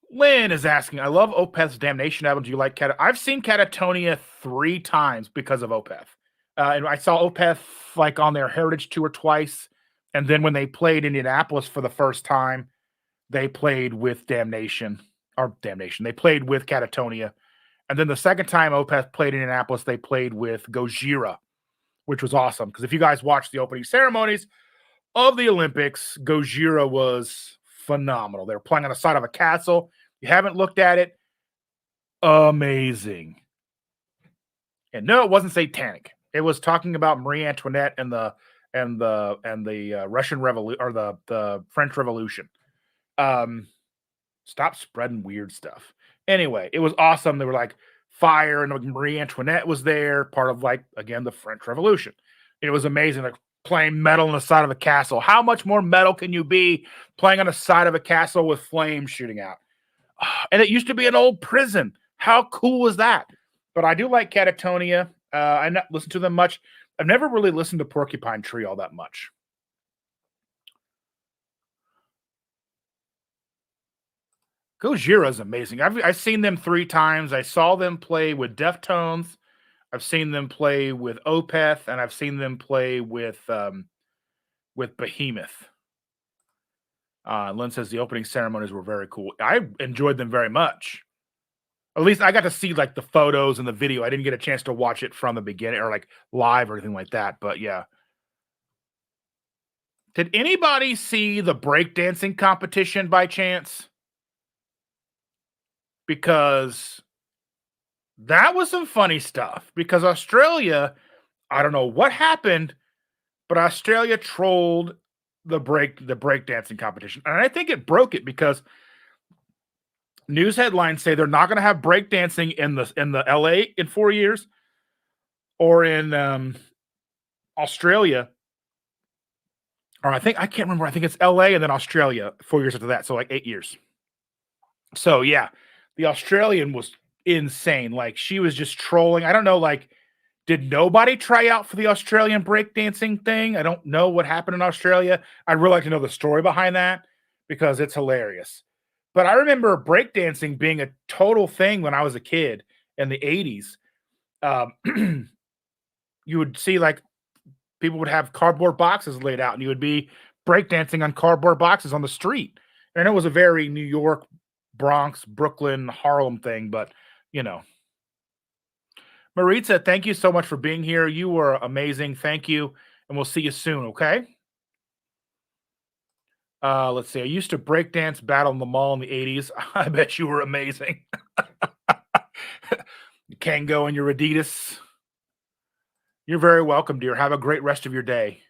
Speaker 1: Lynn is asking, I love Opeth's Damnation album. Do you like I've seen Catatonia 3 times because of Opeth. And I saw Opeth like on their Heritage Tour twice. And then when they played Indianapolis for the first time, they played with Damnation. They played with Catatonia. And then the second time Opeth played Indianapolis, they played with Gojira, which was awesome. Because if you guys watched the opening ceremonies of the Olympics, Gojira was phenomenal. They were playing on the side of a castle. You haven't looked at it? Amazing. And no, it wasn't satanic. It was talking about Marie Antoinette and the Russian Revolution or the French Revolution. Stop spreading weird stuff. Anyway, it was awesome. They were like fire, and like Marie Antoinette was there, part of like again the French Revolution. It was amazing. Like playing metal on the side of a castle. How much more metal can you be playing on the side of a castle with flames shooting out? And it used to be an old prison. How cool was that? But I do like Catatonia. I not listen to them much. I've never really listened to Porcupine Tree all that much. Gojira is amazing. I've seen them 3 times. I saw them play with Deftones. I've seen them play with Opeth, and I've seen them play with Behemoth. Lynn says the opening ceremonies were very cool. I enjoyed them very much. At least I got to see like the photos and the video. I didn't get a chance to watch it from the beginning or like live or anything like that. But yeah. Did anybody see the breakdancing competition by chance? Because that was some funny stuff. Because Australia, I don't know what happened, but Australia trolled the breakdancing competition. And I think it broke it because News headlines say they're not going to have breakdancing in the LA in 4 years, or in Australia, or I can't remember. I think it's LA and then Australia 4 years after that. So like 8 years. So yeah, the Australian was insane. Like she was just trolling. I don't know. Like, did nobody try out for the Australian breakdancing thing? I don't know what happened in Australia. I'd really like to know the story behind that because it's hilarious. But I remember breakdancing being a total thing when I was a kid in the 80s. Um, you would see like people would have cardboard boxes laid out and you would be breakdancing on cardboard boxes on the street. And it was a very New York, Bronx, Brooklyn, Harlem thing, but you know. Maritza, thank you so much for being here. You were amazing. Thank you. And we'll see you soon, okay? Let's see. I used to breakdance battle in the mall in the 80s. I bet you were amazing. Kango and your Adidas. You're very welcome, dear. Have a great rest of your day.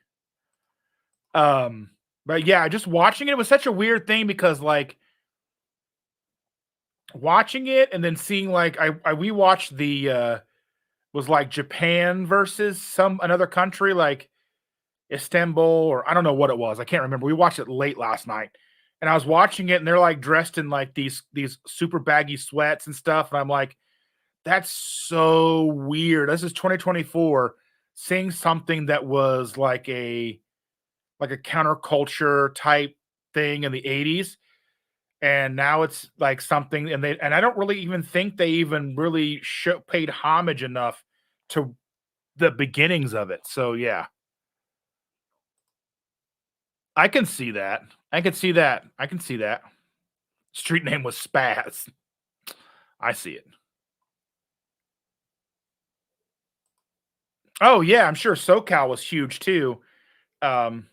Speaker 1: But yeah, just watching it was such a weird thing because like watching it and then seeing like we watched the was like Japan versus some another country like Istanbul, or I don't know what it was. I can't remember. We watched it late last night. And I was watching it and they're like dressed in like these super baggy sweats and stuff and I'm like that's so weird. This is 2024 seeing something that was like a counterculture type thing in the 80s and now it's like something and I don't really even think they even really paid homage enough to the beginnings of it. So yeah, I can see that. I can see that. I can see that. Street name was Spaz. I see it. Oh yeah, I'm sure SoCal was huge too. Um,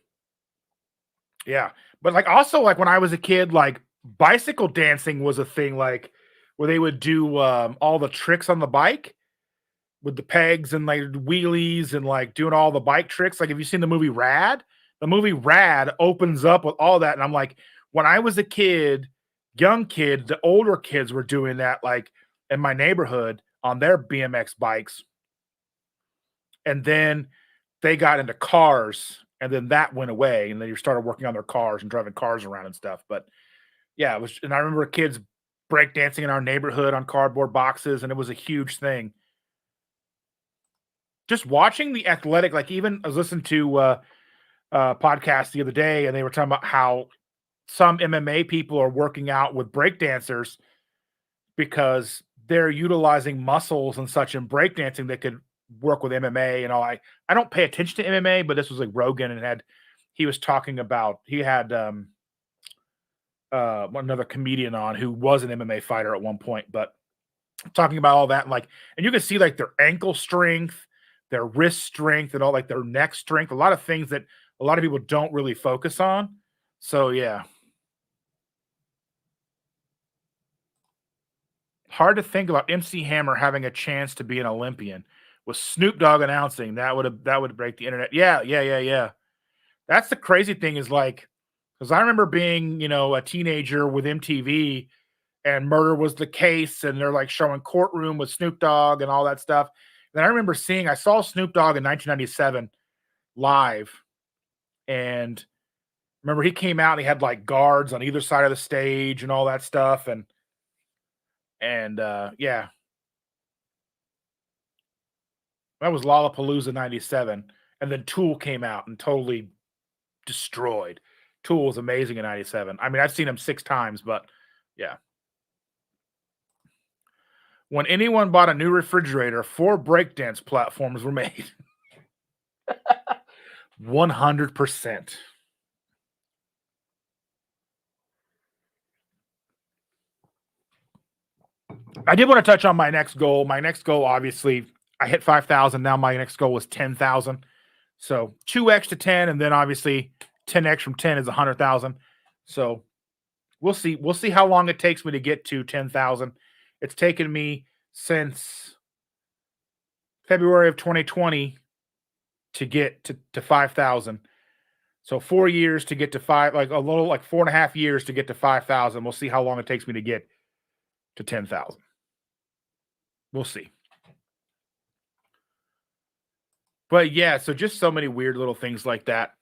Speaker 1: yeah, but like also like when I was a kid, like bicycle dancing was a thing. Like where they would do all the tricks on the bike with the pegs and like wheelies and like doing all the bike tricks. Like, have you seen the movie Rad? The movie Rad opens up with all that, and I'm like, when I was a kid, young kid, the older kids were doing that like in my neighborhood on their BMX bikes, and then they got into cars, and then that went away, and then you started working on their cars and driving cars around and stuff. But yeah, it was, and I remember kids breakdancing in our neighborhood on cardboard boxes, and it was a huge thing. Just watching the athletic, like even I was listening to podcast the other day, and they were talking about how some MMA people are working out with breakdancers because they're utilizing muscles and such in breakdancing that could work with MMA and all. I don't pay attention to MMA, but this was like Rogan and he was talking about he had another comedian on who was an MMA fighter at one point, but talking about all that and like and you can see like their ankle strength, their wrist strength, and all like their neck strength, a lot of things that a lot of people don't really focus on. So yeah. Hard to think about MC Hammer having a chance to be an Olympian. With Snoop Dogg announcing, that would break the internet. Yeah, yeah, yeah, yeah. That's the crazy thing is like, because I remember being, you know, a teenager with MTV and Murder Was the Case, and they're like showing Courtroom with Snoop Dogg and all that stuff. And I remember I saw Snoop Dogg in 1997 live, and remember he came out and he had like guards on either side of the stage and all that stuff, and yeah, that was Lollapalooza '97, and then Tool came out and totally destroyed. Tool was amazing in '97. I mean, I've seen him 6 times, but yeah. When anyone bought a new refrigerator, 4 breakdance platforms were made. 100%. I did want to touch on my next goal. My next goal, obviously, I hit 5,000. Now my next goal was 10,000. So 2x to 10, and then obviously 10x from 10 is 100,000. So we'll see. We'll see how long it takes me to get to 10,000. It's taken me since February of 2020 to get to 5,000. So 4 years to get to like a little like 4.5 years to get to 5,000. We'll see how long it takes me to get to 10,000. We'll see. But yeah, so just so many weird little things like that.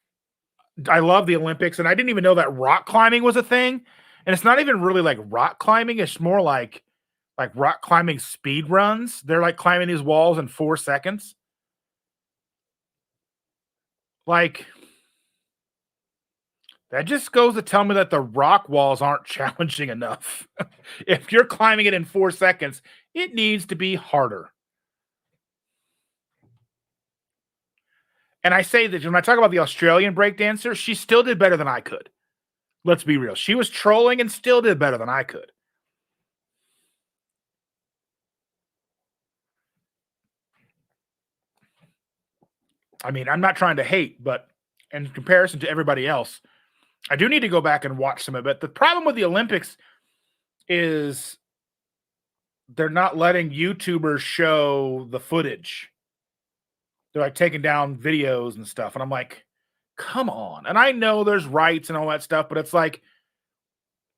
Speaker 1: I love the Olympics, and I didn't even know that rock climbing was a thing. And it's not even really like rock climbing; it's more like rock climbing speed runs. They're like climbing these walls in 4 seconds. Like that just goes to tell me that the rock walls aren't challenging enough. If you're climbing it in 4 seconds, it needs to be harder. And I say that when I talk about the Australian breakdancer, she still did better than I could. Let's be real. She was trolling and still did better than I could. I mean, I'm not trying to hate, but in comparison to everybody else, I do need to go back and watch some of it. The problem with the Olympics is they're not letting YouTubers show the footage. They're like taking down videos and stuff. And I'm like, come on. And I know there's rights and all that stuff, but it's like,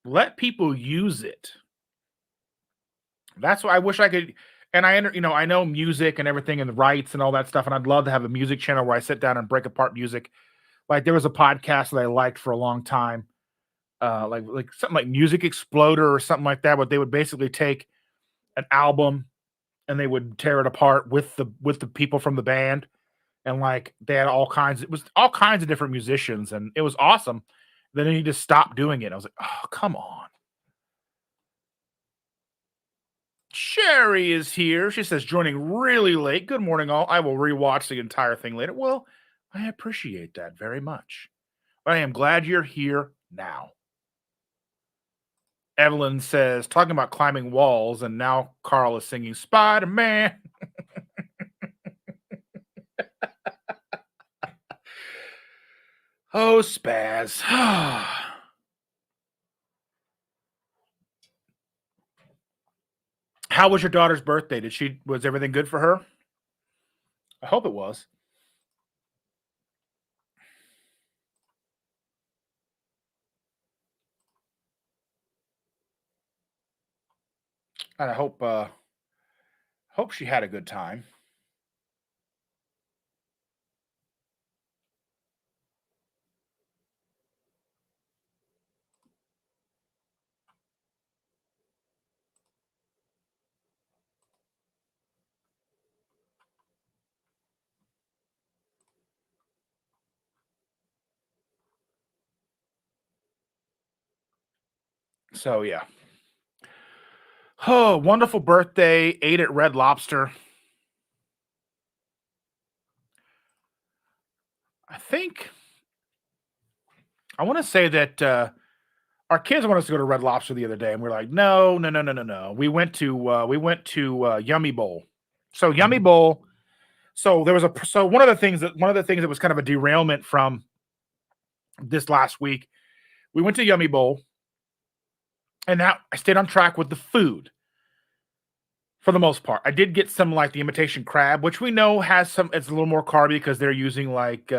Speaker 1: let people use it. That's why I wish I could. And I know music and everything and the rights and all that stuff. And I'd love to have a music channel where I sit down and break apart music. Like there was a podcast that I liked for a long time, like something like Music Exploder or something like that, but they would basically take an album and they would tear it apart with the people from the band. And like they had it was all kinds of different musicians, and it was awesome. Then he just stopped doing it. I was like, oh, come on. Sherry is here. She says, joining really late. Good morning, all. I will rewatch the entire thing later. Well, I appreciate that very much. But I am glad you're here now. Evelyn says, talking about climbing walls, and now Carl is singing Spider-Man. Oh, Spaz. How was your daughter's birthday? Was everything good for her? I hope it was. And I hope she had a good time. So yeah. Oh, wonderful birthday. Ate at Red Lobster. I want to say that our kids wanted us to go to Red Lobster the other day, and we're like, no, no, no, no, no, no. We went to Yummy Bowl. So Yummy Bowl. So there was one of the things that was kind of a derailment from this last week. We went to Yummy Bowl, and now I stayed on track with the food for the most part. I did get some like the imitation crab, which we know it's a little more carby because they're using like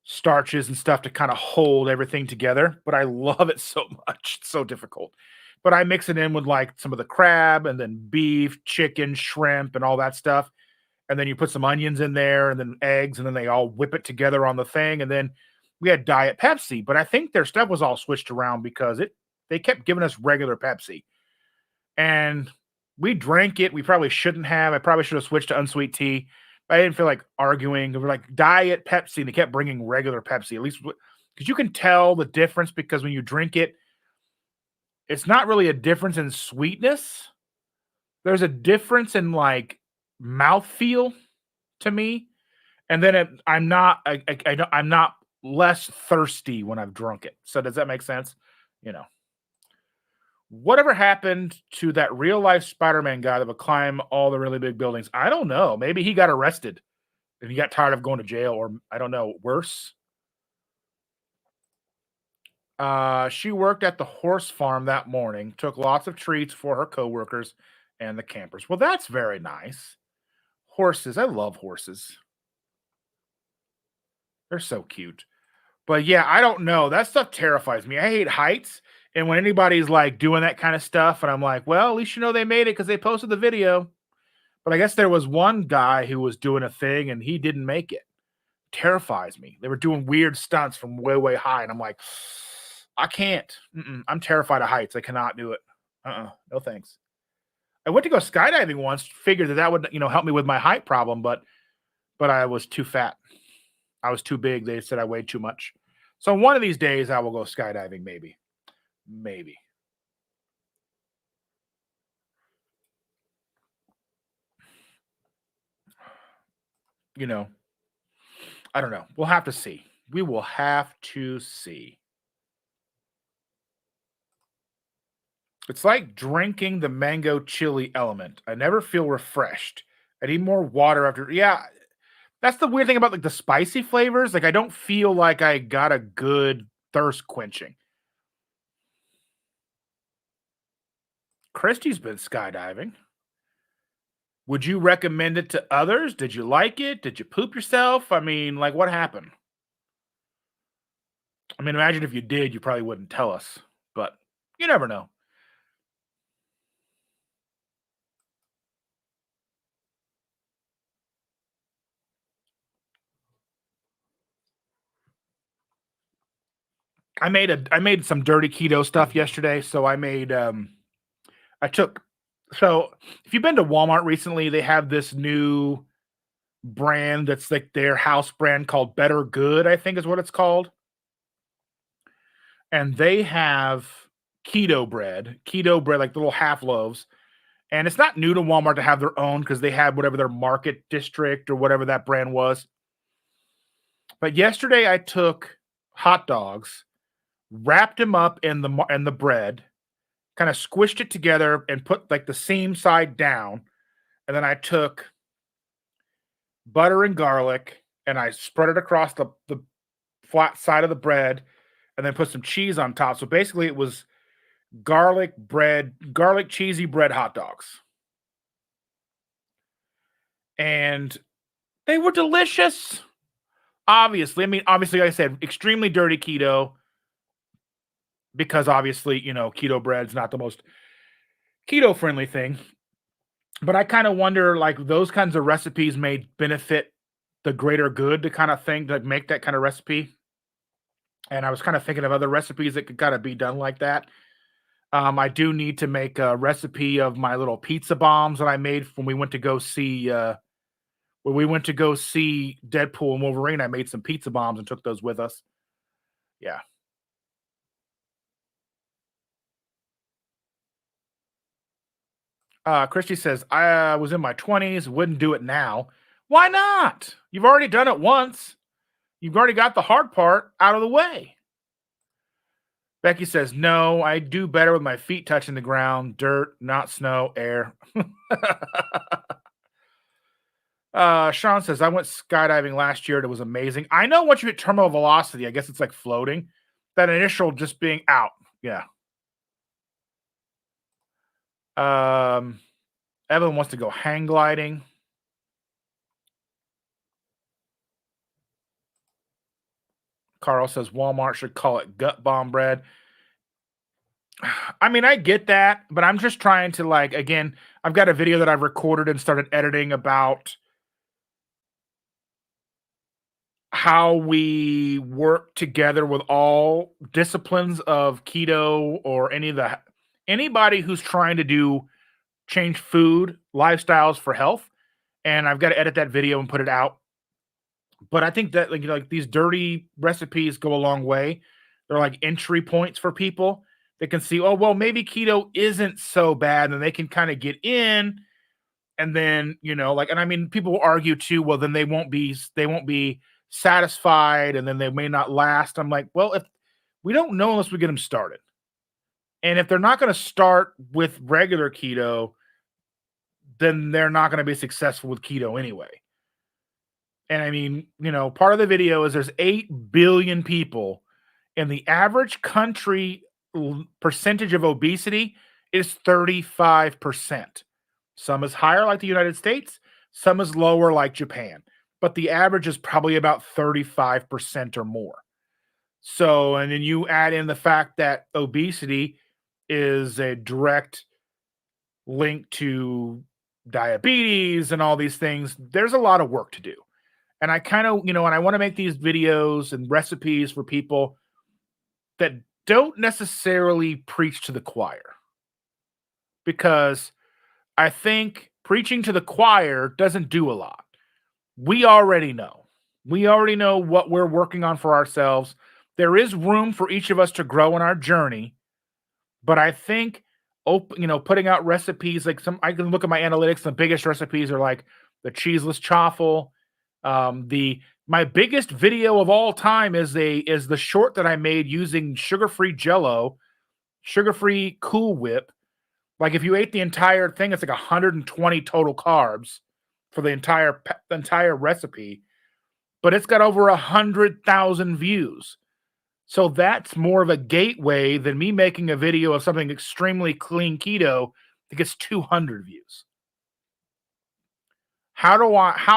Speaker 1: starches and stuff to kind of hold everything together. But I love it so much. It's so difficult. But I mix it in with like some of the crab and then beef, chicken, shrimp, and all that stuff. And then you put some onions in there and then eggs, and then they all whip it together on the thing. And then we had Diet Pepsi, but I think their stuff was all switched around because they kept giving us regular Pepsi. And we drank it. We probably shouldn't have. I probably should have switched to unsweet tea. I didn't feel like arguing. We're like Diet Pepsi, and they kept bringing regular Pepsi, at least because you can tell the difference because when you drink it, it's not really a difference in sweetness. There's a difference in like mouthfeel to me, and then I'm not less thirsty when I've drunk it. So does that make sense? You know. Whatever happened to that real life Spider-Man guy that would climb all the really big buildings? I don't know. Maybe he got arrested and he got tired of going to jail, or I don't know, worse. She worked at the horse farm that morning, took lots of treats for her coworkers and the campers. Well, that's very nice. Horses. I love horses. They're so cute. But yeah, I don't know. That stuff terrifies me. I hate heights. And when anybody's like doing that kind of stuff, and I'm like, well, at least you know they made it because they posted the video. But I guess there was one guy who was doing a thing and he didn't make it. Terrifies me. They were doing weird stunts from way, way high. And I'm like, I can't. I'm terrified of heights. I cannot do it. No thanks. I went to go skydiving once, figured that would, help me with my height problem, but I was too fat. I was too big. They said I weighed too much. So one of these days I will go skydiving, maybe. Maybe. You know, I don't know. We'll have to see. We will have to see. It's like drinking the mango chili element. I never feel refreshed. I need more water after. Yeah, that's the weird thing about like the spicy flavors. Like I don't feel like I got a good thirst quenching. Christy's been skydiving. Would you recommend it to others? Did you like it? Did you poop yourself? I mean, like what happened? I mean, imagine if you did, you probably wouldn't tell us, but you never know. I made some dirty keto stuff yesterday. So I took so if you've been to Walmart recently, they have this new brand that's like their house brand called Better Good, I think is what it's called. And they have keto bread, like little half loaves. And it's not new to Walmart to have their own because they had whatever their market district or whatever that brand was. But yesterday I took hot dogs, wrapped them up in the bread, kind of squished it together and put like the seam side down. And then I took butter and garlic and I spread it across the flat side of the bread and then put some cheese on top. So basically it was garlic cheesy bread hot dogs. And they were delicious. Obviously, like I said, extremely dirty keto because obviously, keto bread's not the most keto friendly thing. But I kind of wonder, like, those kinds of recipes may benefit the greater good to kind of thing to make that kind of recipe. And I was kind of thinking of other recipes that could kind of be done like that. I do need to make a recipe of my little pizza bombs that I made when we went to go see Deadpool and Wolverine. I made some pizza bombs and took those with us. Yeah. Christy says, I was in my 20s, wouldn't do it now. Why not? You've already done it once. You've already got the hard part out of the way. Becky says, no, I do better with my feet touching the ground, dirt, not snow, air. Sean says, I went skydiving last year and it was amazing. I know once you hit terminal velocity, I guess it's like floating. That initial just being out. Yeah. Evan wants to go hang gliding. Carl says Walmart should call it gut bomb bread. I mean, I get that, but I'm just trying to again, I've got a video that I've recorded and started editing about how we work together with all disciplines of keto or anybody who's trying to change food lifestyles for health. And I've got to edit that video and put it out. But I think that like these dirty recipes go a long way. They're like entry points for people. They can see, oh, well, maybe keto isn't so bad, and they can kind of get in. And then, and I mean, people will argue too, well, then they won't be satisfied, and then they may not last. I'm like, well, if we don't know unless we get them started. And if they're not going to start with regular keto, then they're not going to be successful with keto anyway. And I mean, part of the video is there's 8 billion people, and the average country percentage of obesity is 35%. Some is higher, like the United States. Some is lower, like Japan. But the average is probably about 35% or more. So, and then you add in the fact that obesity is a direct link to diabetes and all these things. There's a lot of work to do. And I kind of, and I want to make these videos and recipes for people that don't necessarily preach to the choir, because I think preaching to the choir doesn't do a lot. We already know. We already know what we're working on for ourselves. There is room for each of us to grow in our journey, but I think putting out recipes, like I can look at my analytics. The biggest recipes are like the cheeseless chaffle. The My biggest video of all time is the short that I made using sugar-free Jello, sugar-free Cool Whip. Like if you ate the entire thing, it's like 120 total carbs for the entire recipe, but it's got over 100,000 views. So that's more of a gateway than me making a video of something extremely clean keto that gets 200 views. How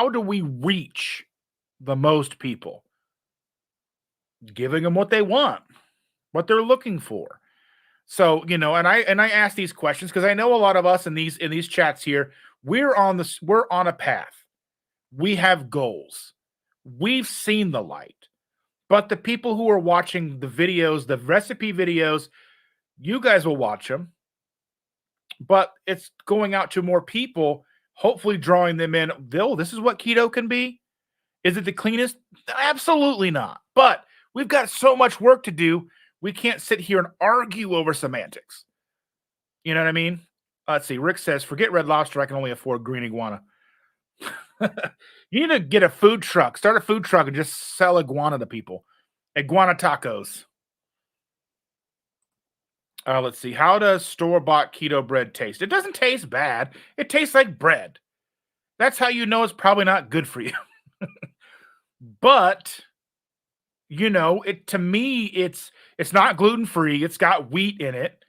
Speaker 1: do we reach the most people? Giving them what they want, what they're looking for. So, and I ask these questions because I know a lot of us in these chats here, we're on a path. We have goals. We've seen the light. But the people who are watching the videos, the recipe videos, you guys will watch them. But it's going out to more people, hopefully drawing them in. This is what keto can be. Is it the cleanest? Absolutely not. But we've got so much work to do. We can't sit here and argue over semantics. You know what I mean? Let's see. Rick says, forget Red Lobster. I can only afford green iguana. You need to get a food truck. Start a food truck and just sell iguana to people. Iguana tacos. Let's see. How does store-bought keto bread taste? It doesn't taste bad. It tastes like bread. That's how you know it's probably not good for you. But to me, it's not gluten-free. It's got wheat in it.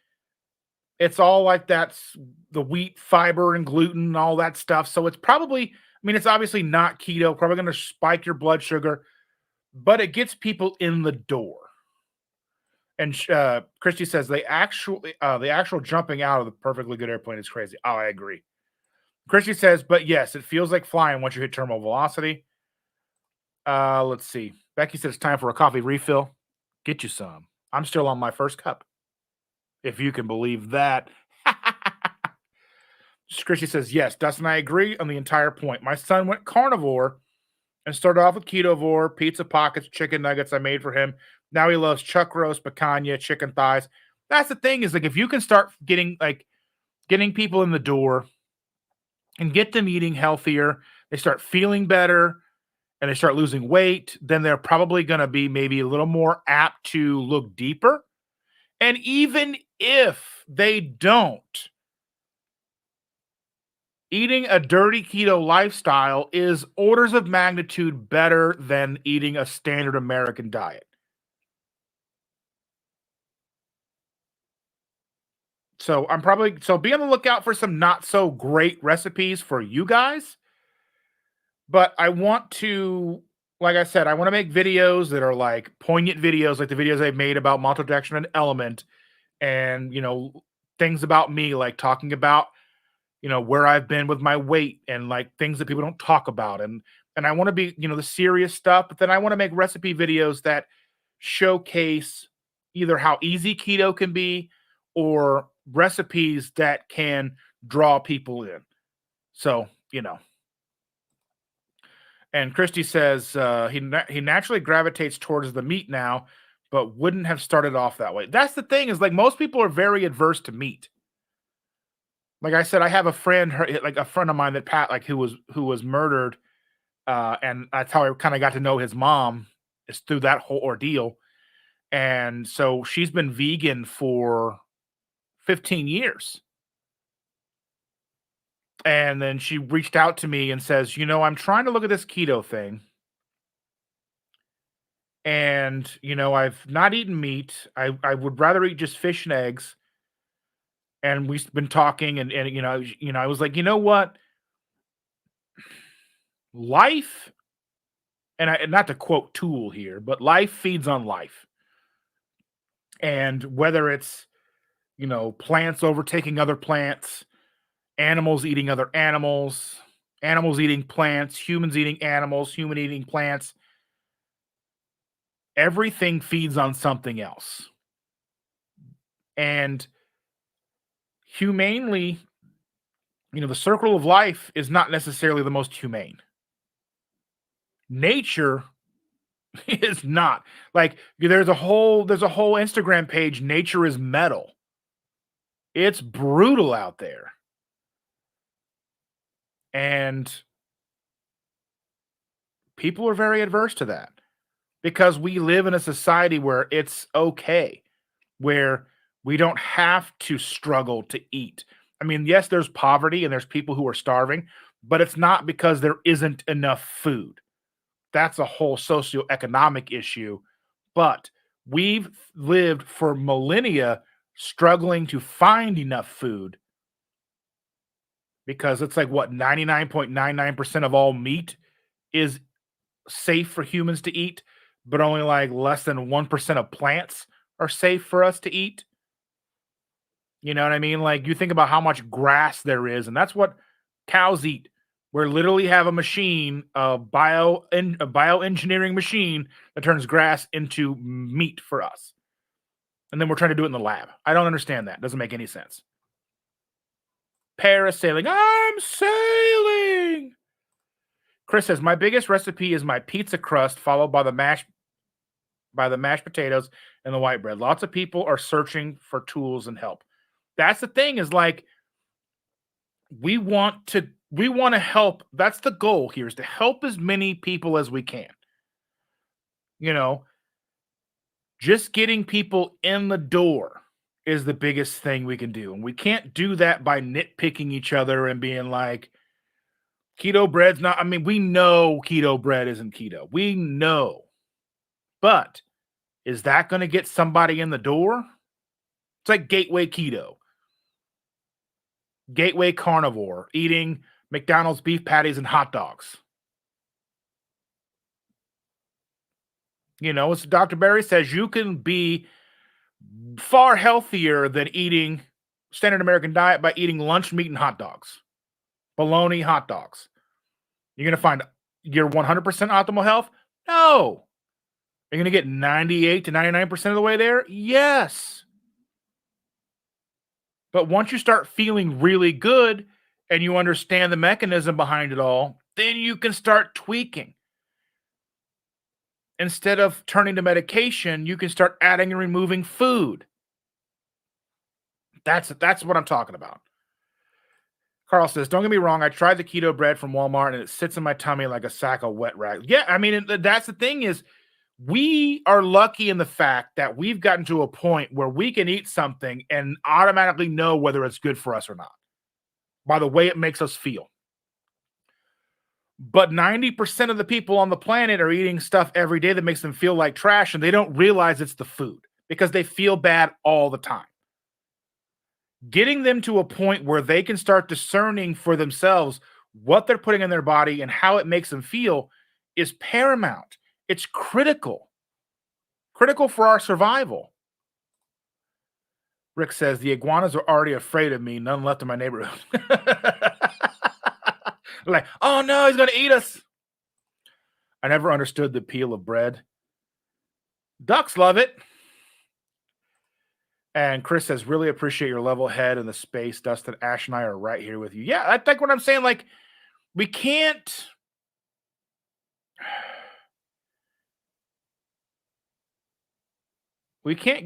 Speaker 1: It's all like that's the wheat fiber and gluten and all that stuff. So it's probably, it's obviously not keto, probably going to spike your blood sugar, but it gets people in the door. And Christy says the actual jumping out of the perfectly good airplane is crazy. Oh, I agree. Christy says, but yes, it feels like flying once you hit terminal velocity. Let's see. Becky says it's time for a coffee refill. Get you some. I'm still on my first cup, if you can believe that. Christy says, yes, Dustin, I agree on the entire point. My son went carnivore and started off with ketovore, pizza pockets, chicken nuggets I made for him. Now he loves chuck roast, picanha, chicken thighs. That's the thing, is like if you can start getting people in the door and get them eating healthier, they start feeling better and they start losing weight, then they're probably going to be maybe a little more apt to look deeper. And even if they don't, eating a dirty keto lifestyle is orders of magnitude better than eating a standard American diet. So be on the lookout for some not so great recipes for you guys. But I want to, like I said, I want to make videos that are like poignant videos, like the videos I've made about maltodextrin and Element, and things about me, like talking about where I've been with my weight and like things that people don't talk about, and I want to be the serious stuff, but then I want to make recipe videos that showcase either how easy keto can be or recipes that can draw people in. So, and Christy says he naturally gravitates towards the meat now, but wouldn't have started off that way. That's the thing, is like most people are very adverse to meat. Like I said, I have a friend, like a friend of mine who was murdered, and that's how I kind of got to know his mom, is through that whole ordeal. And so she's been vegan for 15 years. And then she reached out to me and says, I'm trying to look at this keto thing. And, I've not eaten meat. I would rather eat just fish and eggs. And we've been talking and I was like, you know what? Life, and not to quote Tool here, but life feeds on life. And whether it's, plants overtaking other plants, animals eating other animals, animals eating plants, humans eating animals, human eating plants, everything feeds on something else. And humanely, the circle of life is not necessarily the most humane. Nature is not. Like there's a whole Instagram page, Nature is Metal. It's brutal out there. And people are very adverse to that because we live in a society where it's okay, where we don't have to struggle to eat. I mean, yes, there's poverty and there's people who are starving, but it's not because there isn't enough food. That's a whole socioeconomic issue. But we've lived for millennia struggling to find enough food because it's like what 99.99% of all meat is safe for humans to eat, but only like less than 1% of plants are safe for us to eat. You know what I mean? Like you think about how much grass there is, and that's what cows eat. We literally have a machine, a bioengineering machine that turns grass into meat for us. And then we're trying to do it in the lab. I don't understand that. It doesn't make any sense. Parasailing. I'm sailing. Chris says, my biggest recipe is my pizza crust, followed by the mashed potatoes and the white bread. Lots of people are searching for tools and help. That's the thing, is like we want to help. That's the goal here, is to help as many people as we can. Just getting people in the door is the biggest thing we can do. And we can't do that by nitpicking each other and being like, keto bread's not, I mean, we know keto bread isn't keto. We know. But is that going to get somebody in the door? It's like gateway keto, gateway carnivore, eating McDonald's beef patties and hot dogs. As Dr. Barry says, you can be far healthier than eating standard American diet by eating lunch meat and hot dogs, bologna hot dogs. You're going to find your 100% optimal health? No. You're going to get 98 to 99% of the way there? Yes. But once you start feeling really good and you understand the mechanism behind it all, then you can start tweaking. Instead of turning to medication, you can start adding and removing food. That's what I'm talking about. Carl says, don't get me wrong, I tried the keto bread from Walmart and it sits in my tummy like a sack of wet rags. Yeah, I mean, that's the thing, is we are lucky in the fact that we've gotten to a point where we can eat something and automatically know whether it's good for us or not by the way it makes us feel. But 90% of the people on the planet are eating stuff every day that makes them feel like trash, and they don't realize it's the food because they feel bad all the time. Getting them to a point where they can start discerning for themselves what they're putting in their body and how it makes them feel is paramount. It's critical for our survival. Rick says, the iguanas are already afraid of me. None left in my neighborhood. Like, oh no, he's going to eat us. I never understood the peel of bread. Ducks love it. And Chris says, really appreciate your level head and the space. Dustin, Ash, and I are right here with you. Yeah, I think what I'm saying, like, we can't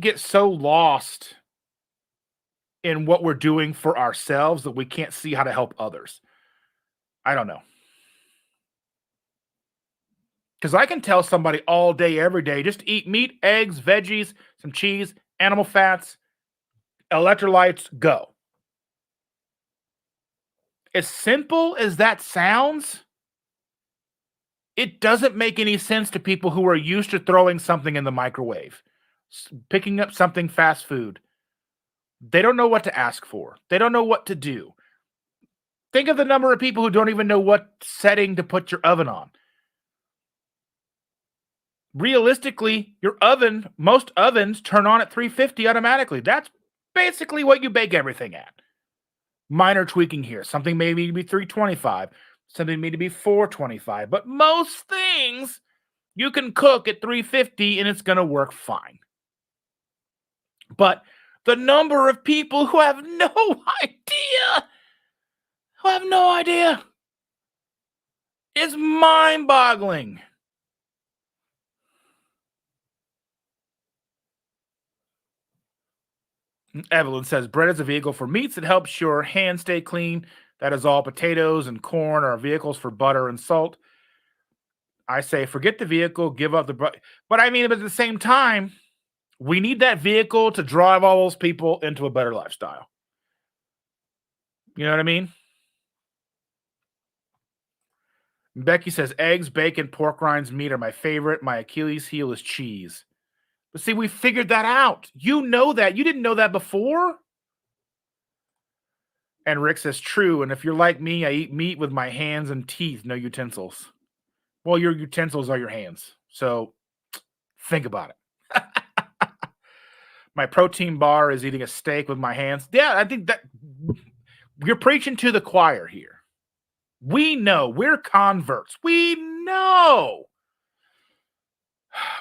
Speaker 1: get so lost in what we're doing for ourselves that we can't see how to help others. I don't know. Because I can tell somebody all day, every day, just eat meat, eggs, veggies, some cheese, animal fats, electrolytes, go. As simple as that sounds, it doesn't make any sense to people who are used to throwing something in the microwave, picking up something fast food. They don't know what to ask for. They don't know what to do. Think of the number of people who don't even know what setting to put your oven on. realistically, your oven, most ovens turn on at 350 automatically. That's basically what you bake everything at. Minor tweaking here. Something may need to be 325, something may need to be 425, but most things you can cook at 350 and it's going to work fine. But the number of people who have no idea, is mind-boggling. Evelyn says, bread is a vehicle for meats. It helps your hands stay clean. That is all. Potatoes and corn are vehicles for butter and salt. I say, forget the vehicle, give up the bread. But I mean, but at the same time, we need that vehicle to drive all those people into a better lifestyle. You know what I mean? Becky says, eggs, bacon, pork rinds, meat are my favorite. My Achilles heel is cheese. But see, we figured that out. You know that. You didn't know that before? And Rick says, true. And if you're like me, I eat meat with my hands and teeth, no utensils. Well, your utensils are your hands. So think about it. My protein bar is eating a steak with my hands. Yeah, I think that you're preaching to the choir here. We know. We're converts. We know.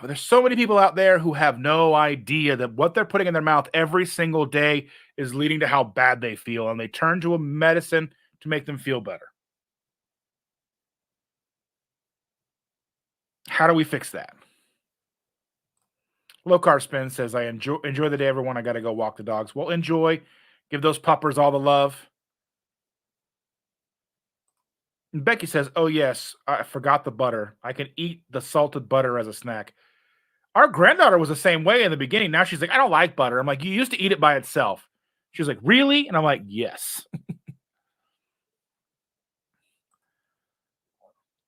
Speaker 1: But there's so many people out there who have no idea that what they're putting in their mouth every single day is leading to how bad they feel, and they turn to a medicine to make them feel better. How do we fix that? Low Carb Spin says, I enjoy the day, everyone. I got to go walk the dogs. Well, enjoy. Give those puppers all the love. And Becky says, oh, yes, I forgot the butter. I can eat the salted butter as a snack. Our granddaughter was the same way in the beginning. Now she's like, I don't like butter. I'm like, you used to eat it by itself. She was like, really? And I'm like, yes.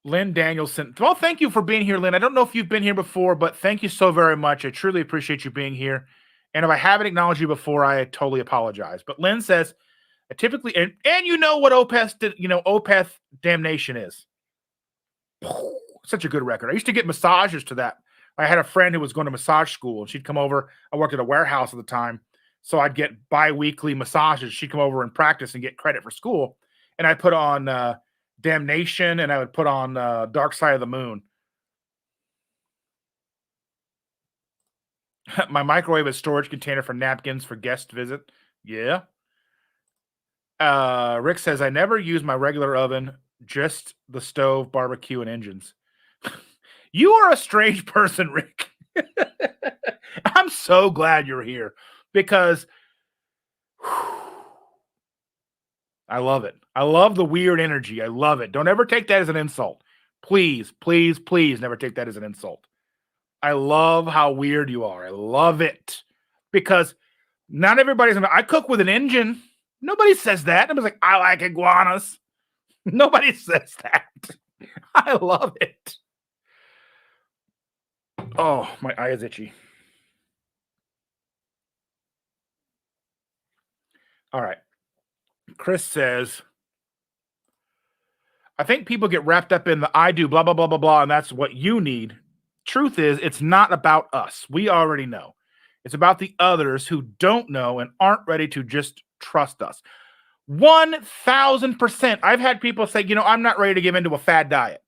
Speaker 1: Lynn Danielson. Well, thank you for being here, Lynn. I don't know if you've been here before, but thank you so very much. I truly appreciate you being here. And if I haven't acknowledged you before, I totally apologize. But Lynn says, I typically, and you know what Opeth Damnation is. Such a good record. I used to get massages to that. I had a friend who was going to massage school, and she'd come over. I worked at a warehouse at the time, so I'd get bi-weekly massages. She'd come over and practice and get credit for school. And I put on Damnation, and I would put on Dark Side of the Moon. My microwave is storage container for napkins for guest visit. Yeah. Rick says, I never use my regular oven, just the stove, barbecue, and engines. You are a strange person, Rick. I'm so glad you're here because I love it. I love the weird energy. I love it. Don't ever take that as an insult. Please, please, please never take that as an insult. I love how weird you are. I love it because not everybody's. I cook with an engine. Nobody says that. Nobody's like, I like iguanas. Nobody says that. I love it. Oh, my eye is itchy. All right. Chris says, I think people get wrapped up in the I do blah, blah, blah, blah, blah, and that's what you need. Truth is, it's not about us. We already know. It's about the others who don't know and aren't ready to just trust us. 1,000%. I've had people say, I'm not ready to give into a fad diet.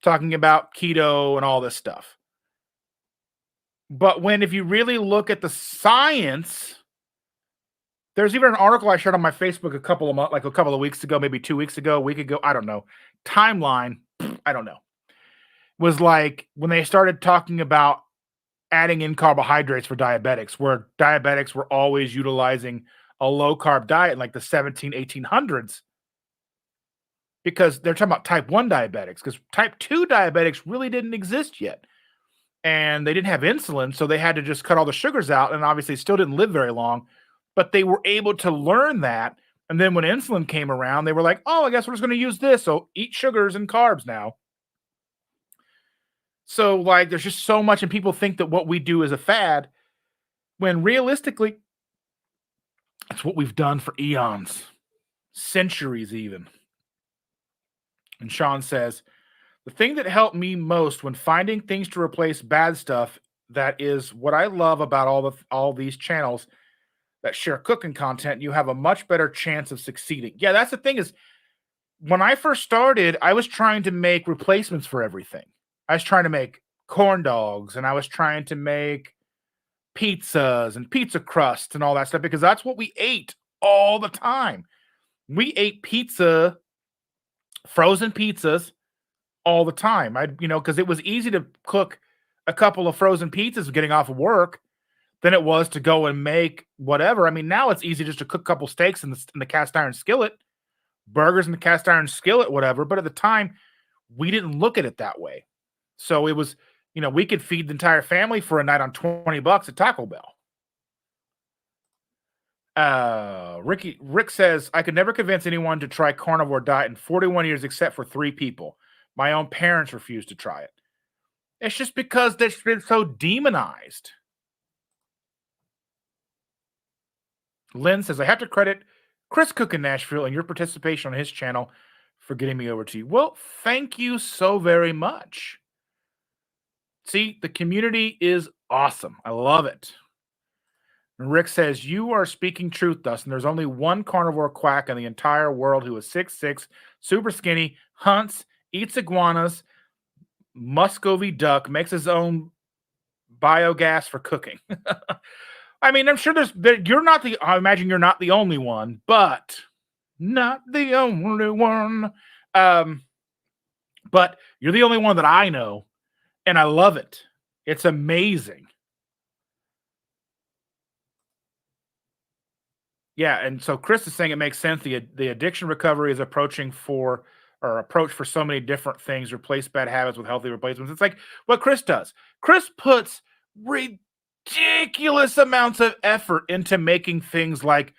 Speaker 1: Talking about keto and all this stuff. But if you really look at the science, there's even an article I shared on my Facebook a couple of weeks ago, maybe 2 weeks ago, a week ago, I don't know. Timeline, I don't know. Was like when they started talking about adding in carbohydrates for diabetics, where diabetics were always utilizing a low-carb diet in like the 1800s. Because they're talking about type 1 diabetics, because type 2 diabetics really didn't exist yet. And they didn't have insulin, so they had to just cut all the sugars out, and obviously still didn't live very long. But they were able to learn that. And then when insulin came around, they were like, oh, I guess we're just going to use this. So eat sugars and carbs now. So there's just so much, and people think that what we do is a fad, when realistically, it's what we've done for eons, centuries even. And Sean says, The thing that helped me most when finding things to replace bad stuff, that is what I love about all these channels that share cooking content, you have a much better chance of succeeding. Yeah, that's the thing is when I first started, I was trying to make replacements for everything. I was trying to make corn dogs and I was trying to make pizzas and pizza crust and all that stuff because that's what we ate all the time. We ate pizza, frozen pizzas all the time. Because it was easy to cook a couple of frozen pizzas getting off of work than it was to go and make whatever. I mean, now it's easy just to cook a couple steaks in the cast iron skillet, burgers in the cast iron skillet, whatever. But at the time, we didn't look at it that way. So it was, we could feed the entire family for a night on $20 at Taco Bell. Rick says, I could never convince anyone to try carnivore diet in 41 years except for 3 people. My own parents refused to try it. It's just because they've been so demonized. Lynn says, I have to credit Chris Cook in Nashville and your participation on his channel for getting me over to you. Well, thank you so very much. See, the community is awesome. I love it. And Rick says, you are speaking truth, Dustin. There's only one carnivore quack in the entire world who is 6'6", super skinny, hunts, eats iguanas, Muscovy duck, makes his own biogas for cooking. I mean, I'm sure I imagine you're not the only one, but not the only one. But you're the only one that I know, and I love it. It's amazing. Yeah, and so Chris is saying it makes sense. The addiction recovery is approach for so many different things, replace bad habits with healthy replacements. It's like what Chris does. Chris puts ridiculous amounts of effort into making things like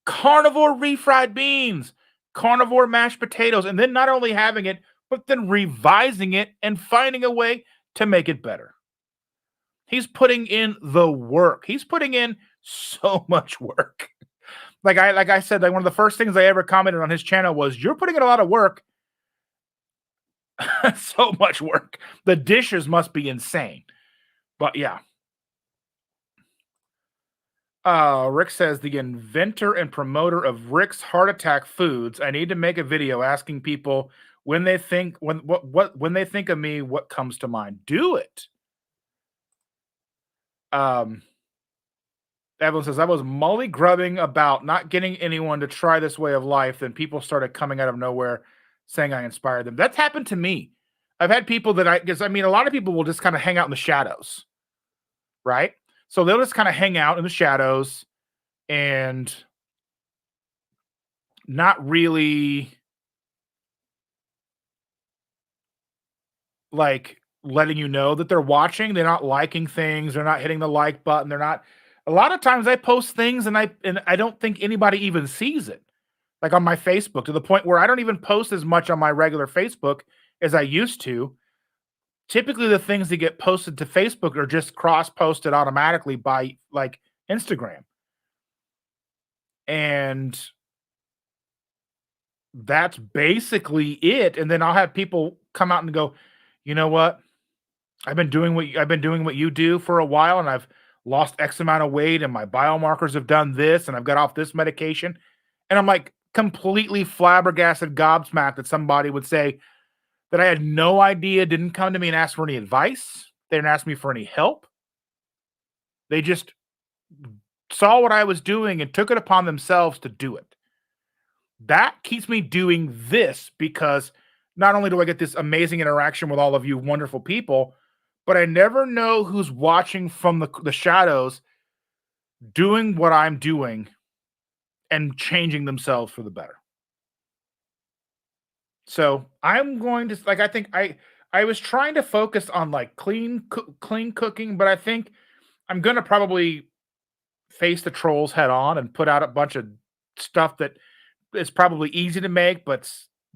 Speaker 1: carnivore refried beans, carnivore mashed potatoes, and then not only having it, but then revising it and finding a way to make it better. He's putting in the work. He's putting in so much work. Like I said, one of the first things I ever commented on his channel was, you're putting in a lot of work. So much work. The dishes must be insane. But yeah. Rick says, the inventor and promoter of Rick's Heart Attack Foods. I need to make a video asking people when they think when they think of me, what comes to mind. Do it. Evelyn says, I was mully-grubbing about not getting anyone to try this way of life. Then people started coming out of nowhere saying I inspired them. That's happened to me. I've had people that a lot of people will just kind of hang out in the shadows, right? So they'll just kind of hang out in the shadows and not really like letting you know that they're watching. They're not liking things. They're not hitting the like button. They're not. A lot of times I post things and I don't think anybody even sees it. Like on my Facebook, to the point where I don't even post as much on my regular Facebook as I used to. Typically the things that get posted to Facebook are just cross-posted automatically by like Instagram. And that's basically it. And then I'll have people come out and go, you know what? I've been doing what you do for a while, and I've lost X amount of weight, and my biomarkers have done this, and I've got off this medication. And I'm like completely flabbergasted, gobsmacked that somebody would say that I had no idea, didn't come to me and ask for any advice. They didn't ask me for any help. They just saw what I was doing and took it upon themselves to do it. That keeps me doing this because not only do I get this amazing interaction with all of you wonderful people, but I never know who's watching from the shadows doing what I'm doing and changing themselves for the better. So I'm going to I think I was trying to focus on like clean cooking, but I think I'm going to probably face the trolls head on and put out a bunch of stuff that is probably easy to make, but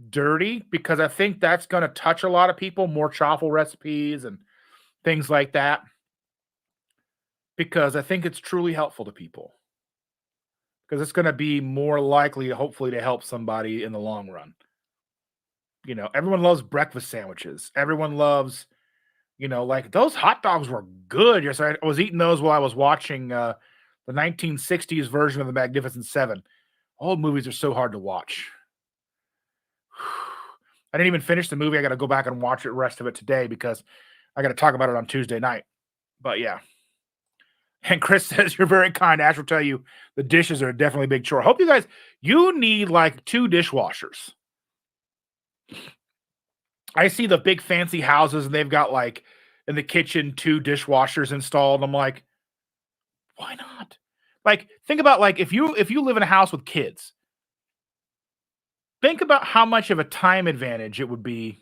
Speaker 1: dirty, because I think that's going to touch a lot of people, more chaffle recipes and things like that, because I think it's truly helpful to people, because it's going to be more likely, hopefully, to help somebody in the long run. Everyone loves breakfast sandwiches. Everyone loves, like those hot dogs were good. Yes, I was eating those while I was watching the 1960s version of the Magnificent Seven. Old movies are so hard to watch. I didn't even finish the movie. I got to go back and watch the rest of it today because I got to talk about it on Tuesday night. But yeah. And Chris says, you're very kind. Ash will tell you the dishes are definitely a big chore. Hope you need like 2 dishwashers. I see the big fancy houses and they've got like in the kitchen 2 dishwashers installed. I'm like, why not? Like, think about like if you live in a house with kids, think about how much of a time advantage it would be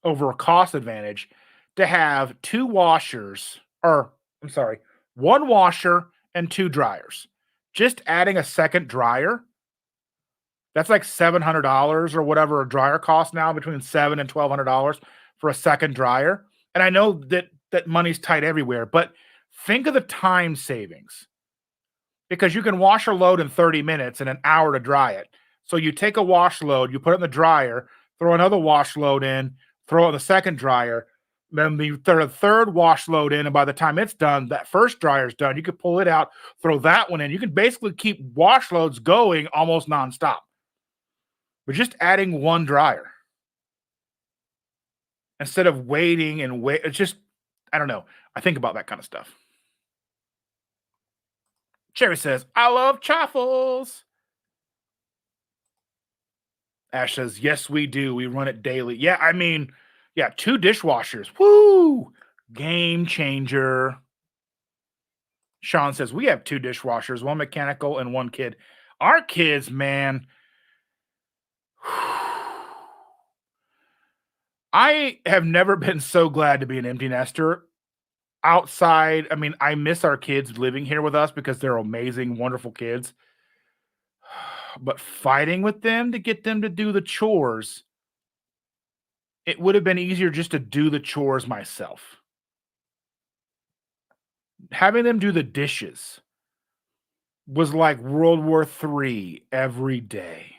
Speaker 1: over a cost advantage to have 2 washers, or I'm sorry, 1 washer and 2 dryers. Just adding a second dryer, that's like $700 or whatever a dryer costs now, between $700 and $1,200 for a second dryer. And I know that money's tight everywhere, but think of the time savings, because you can wash a load in 30 minutes and an hour to dry it. So you take a wash load, you put it in the dryer, throw another wash load in, throw it in the second dryer, then you throw a third wash load in, and by the time it's done, that first dryer's done. You could pull it out, throw that one in. You can basically keep wash loads going almost nonstop. But just adding 1 dryer instead of waiting and wait. It's just, I don't know. I think about that kind of stuff. Cherry says, I love chaffles. Ash says, yes, we do. We run it daily. Yeah, I mean, 2 dishwashers. Woo! Game changer. Sean says, we have 2 dishwashers, 1 mechanical and 1 kid. Our kids, man. I have never been so glad to be an empty nester. Outside, I mean, I miss our kids living here with us because they're amazing, wonderful kids. But fighting with them to get them to do the chores, it would have been easier just to do the chores myself. Having them do the dishes was like World War III every day.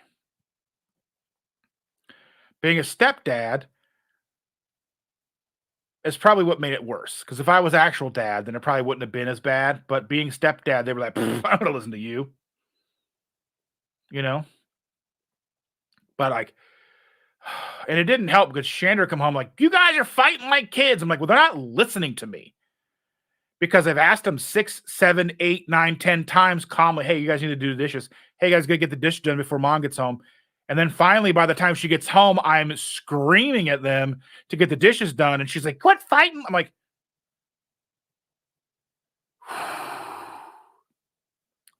Speaker 1: Being a stepdad is probably what made it worse. Because if I was actual dad, then it probably wouldn't have been as bad. But being stepdad, they were like, I'm going to listen to you. But like, and it didn't help because Chandra come home like, you guys are fighting like kids. I'm like, well, they're not listening to me. Because I've asked them 6, 7, 8, 9, 10 times calmly, hey, you guys need to do the dishes. Hey, you guys got to get the dishes done before mom gets home. And then finally, by the time she gets home, I'm screaming at them to get the dishes done. And she's like, quit fighting. I'm like, I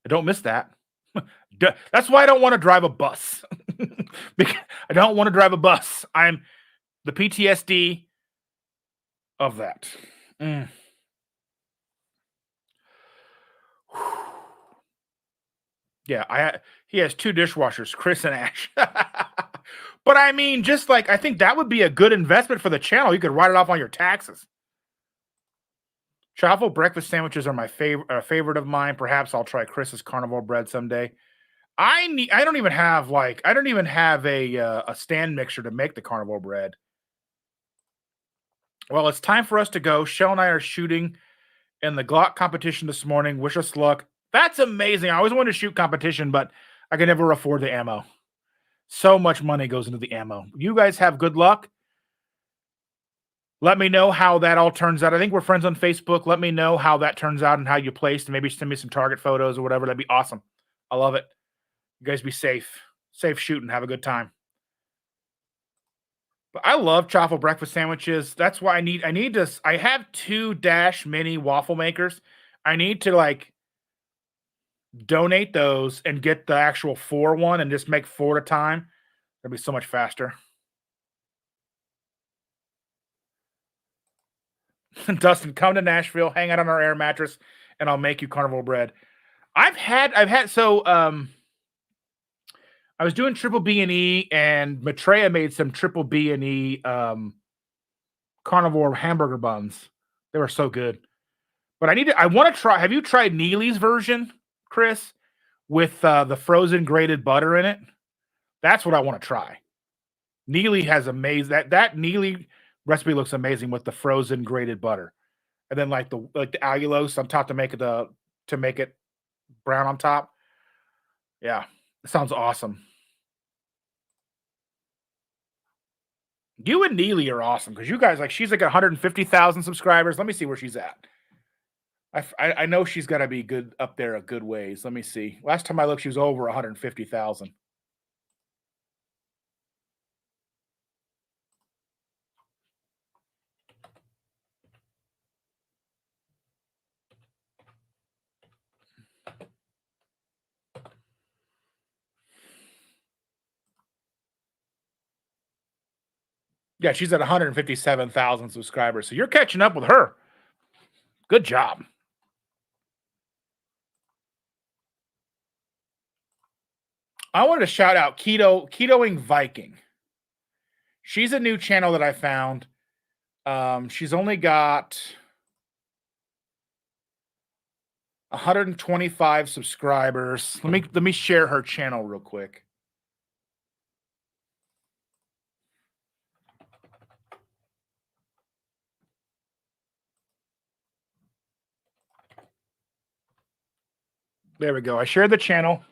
Speaker 1: don't miss that. That's why I don't want to drive a bus. Because I don't want to drive a bus. I'm the PTSD of that. Yeah, he has 2 dishwashers, Chris and Ash. But I mean, just like, I think that would be a good investment for the channel. You could write it off on your taxes. Chaffle breakfast sandwiches are my favorite of mine. Perhaps I'll try Chris's carnivore bread someday. I don't even have a stand mixer to make the carnivore bread. Well, it's time for us to go. Shell and I are shooting in the Glock competition this morning. Wish us luck. That's amazing. I always wanted to shoot competition, but I can never afford the ammo. So much money goes into the ammo. You guys have good luck. Let me know how that all turns out. I think we're friends on Facebook. Let me know how that turns out and how you placed, and maybe send me some target photos or whatever. That'd be awesome. I love it. You guys be safe. Safe shooting. Have a good time. But I love chaffle breakfast sandwiches. That's why I have 2 Dash mini waffle makers. I need to like donate those and get the actual 4 one and just make 4 at a time. That'd be so much faster. Dustin, come to Nashville, hang out on our air mattress, and I'll make you carnivore bread. I was doing triple B&E, and Maitreya made some triple B&E carnivore hamburger buns. They were so good. But I want to try. Have you tried Neely's version, Chris, with the frozen grated butter in it? That's what I want to try. Neely has amazing that Neely recipe looks amazing with the frozen grated butter, and then like the allulose on top to make it brown on top. Yeah, it sounds awesome. You and Neely are awesome because you guys like she's like 150,000 subscribers. Let me see where she's at. I know she's got to be good up there a good ways. Let me see. Last time I looked, she was over 150,000. Yeah, she's at 157,000 subscribers. So you're catching up with her. Good job. I wanted to shout out Ketoing Viking. She's a new channel that I found. She's only got 125 subscribers. Let me share her channel real quick. There we go. I shared the channel.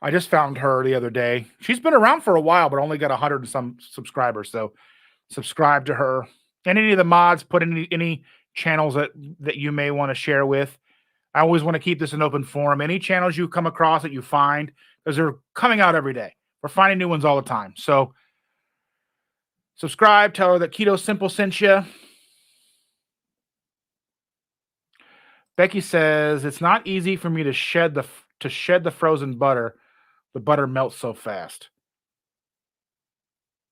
Speaker 1: I just found her the other day. She's been around for a while, but only got 100 and some subscribers. So subscribe to her. And any of the mods, put any channels that you may want to share with. I always want to keep this an open forum. Any channels you come across that you find, because they're coming out every day. We're finding new ones all the time. So subscribe. Tell her that Keto Simple sent you. Becky says it's not easy for me to shed the frozen butter. The butter melts so fast.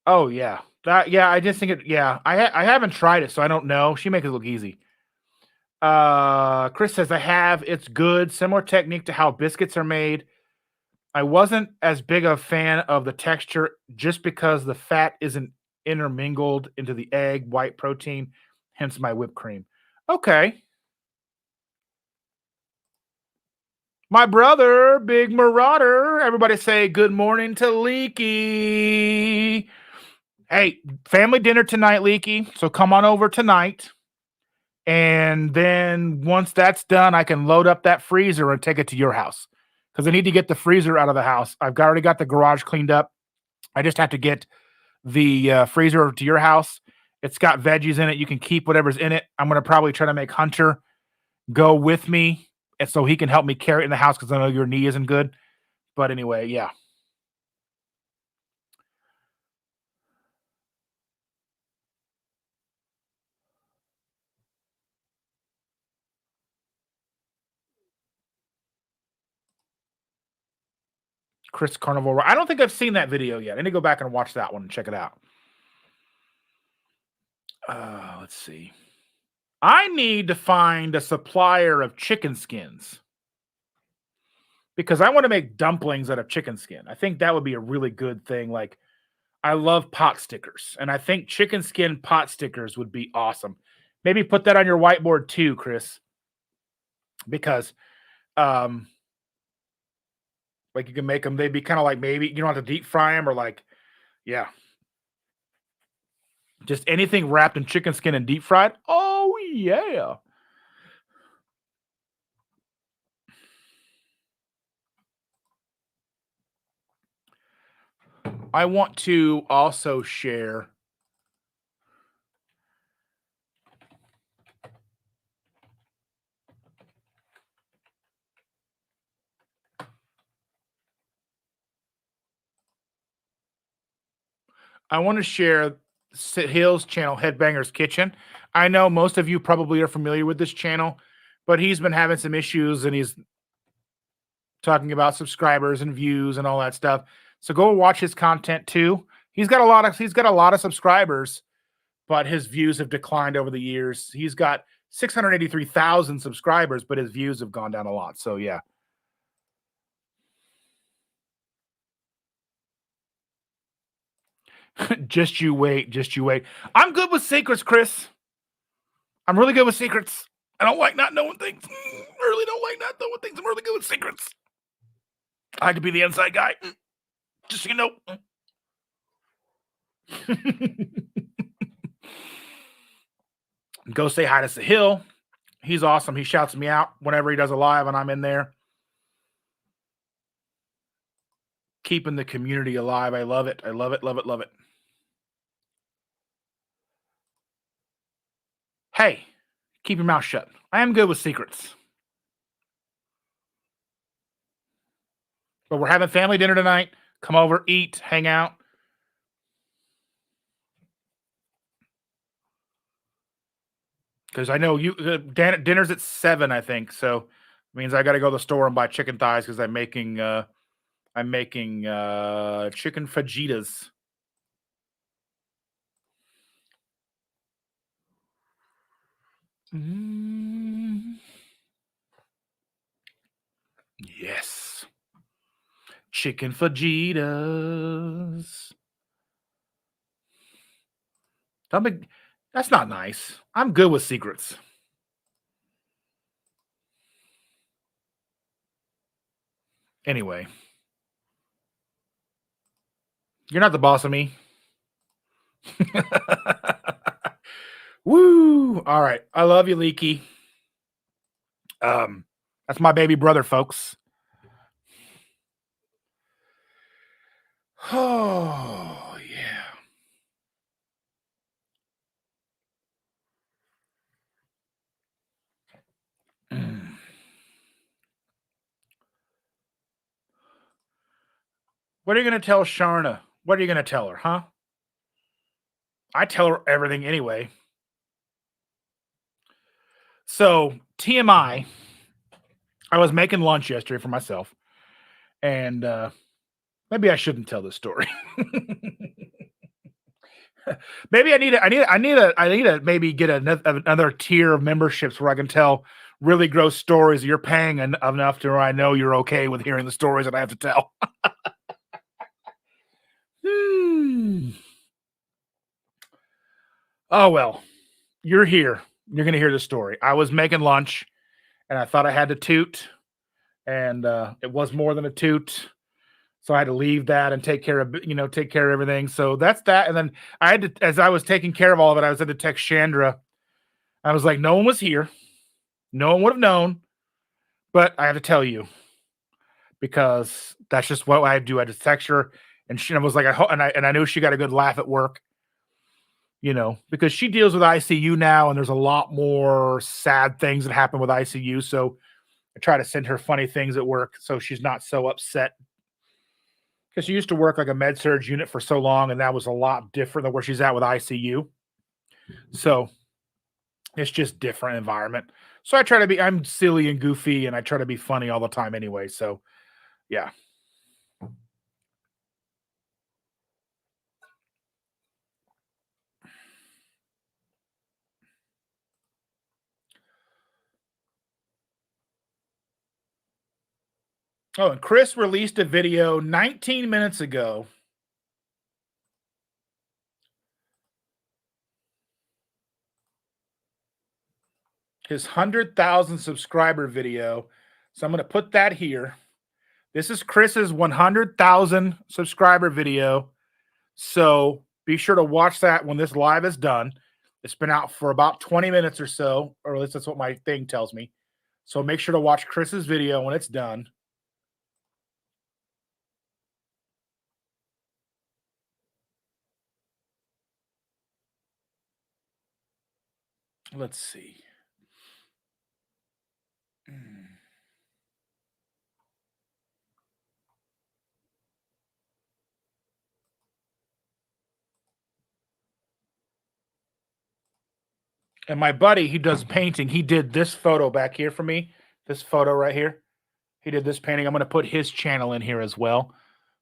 Speaker 1: Oh yeah, I just think it. Yeah, I haven't tried it, so I don't know. She makes it look easy. Chris says I have. It's good. Similar technique to how biscuits are made. I wasn't as big a fan of the texture just because the fat isn't intermingled into the egg white protein, hence my whipped cream. Okay. My brother, Big Marauder. Everybody say good morning to Leaky. Hey, family dinner tonight, Leaky. So come on over tonight. And then once that's done, I can load up that freezer and take it to your house. Because I need to get the freezer out of the house. I've already got the garage cleaned up. I just have to get the freezer to your house. It's got veggies in it. You can keep whatever's in it. I'm going to probably try to make Hunter go with me, and so he can help me carry it in the house because I know your knee isn't good. But anyway, yeah. Chris Carnival. I don't think I've seen that video yet. I need to go back and watch that one and check it out. Let's see. I need to find a supplier of chicken skins because I want to make dumplings out of chicken skin. I think that would be a really good thing. Like, I love pot stickers, and I think chicken skin pot stickers would be awesome. Maybe put that on your whiteboard too, Chris, because like you can make them. They'd be kind of like, maybe you don't have to deep fry them, or like, yeah, just anything wrapped in chicken skin and deep fried. Oh yeah. I want to also share Hill's channel, Headbangers Kitchen. I know most of you probably are familiar with this channel, but he's been having some issues and he's talking about subscribers and views and all that stuff. So go watch his content too. He's got a lot of subscribers, but his views have declined over the years. He's got 683,000 subscribers, but his views have gone down a lot. So yeah. Just you wait. I'm good with secrets, Chris. I'm really good with secrets. I don't like not knowing things. I really don't like not knowing things. I'm really good with secrets. I like to be the inside guy. Just so you know. Go say hi to Sahil. He's awesome. He shouts me out whenever he does a live and I'm in there. Keeping the community alive. I love it. I love it, love it, love it. Hey, keep your mouth shut. I am good with secrets. But we're having family dinner tonight. Come over, eat, hang out. Because I know you dinner's at 7, I think. So it means I got to go to the store and buy chicken thighs because I'm making chicken fajitas. Yes. Chicken fajitas. That's not nice. I'm good with secrets. Anyway. You're not the boss of me. Woo! All right. I love you, Leaky. That's my baby brother, folks. Oh, yeah. What are you going to tell Sharna? What are you going to tell her, huh? I tell her everything anyway. So, TMI, I was making lunch yesterday for myself, and maybe I shouldn't tell this story. Maybe I need to maybe get another tier of memberships where I can tell really gross stories. You're paying enough to where I know you're okay with hearing the stories that I have to tell. Oh well, you're here. You're gonna hear the story. I was making lunch, and I thought I had to toot, and it was more than a toot. So I had to leave that and take care of everything. So that's that. And then I had to, as I was taking care of all of it, I was had to text Chandra. I was like, no one was here. No one would have known, but I have to tell you because that's just what I do. I just text her, and she was like, I knew she got a good laugh at work, because she deals with ICU now, and there's a lot more sad things that happen with ICU. So I try to send her funny things at work so she's not so upset. Because she used to work like a med surge unit for so long, and that was a lot different than where she's at with ICU. So it's just different environment. So I'm silly and goofy, and I try to be funny all the time anyway. So yeah. Oh, and Chris released a video 19 minutes ago. His 100,000 subscriber video. So I'm going to put that here. This is Chris's 100,000 subscriber video. So be sure to watch that when this live is done. It's been out for about 20 minutes or so, or at least that's what my thing tells me. So make sure to watch Chris's video when it's done. Let's see. And my buddy, he does painting. He did this photo back here for me. This photo right here. He did this painting. I'm going to put his channel in here as well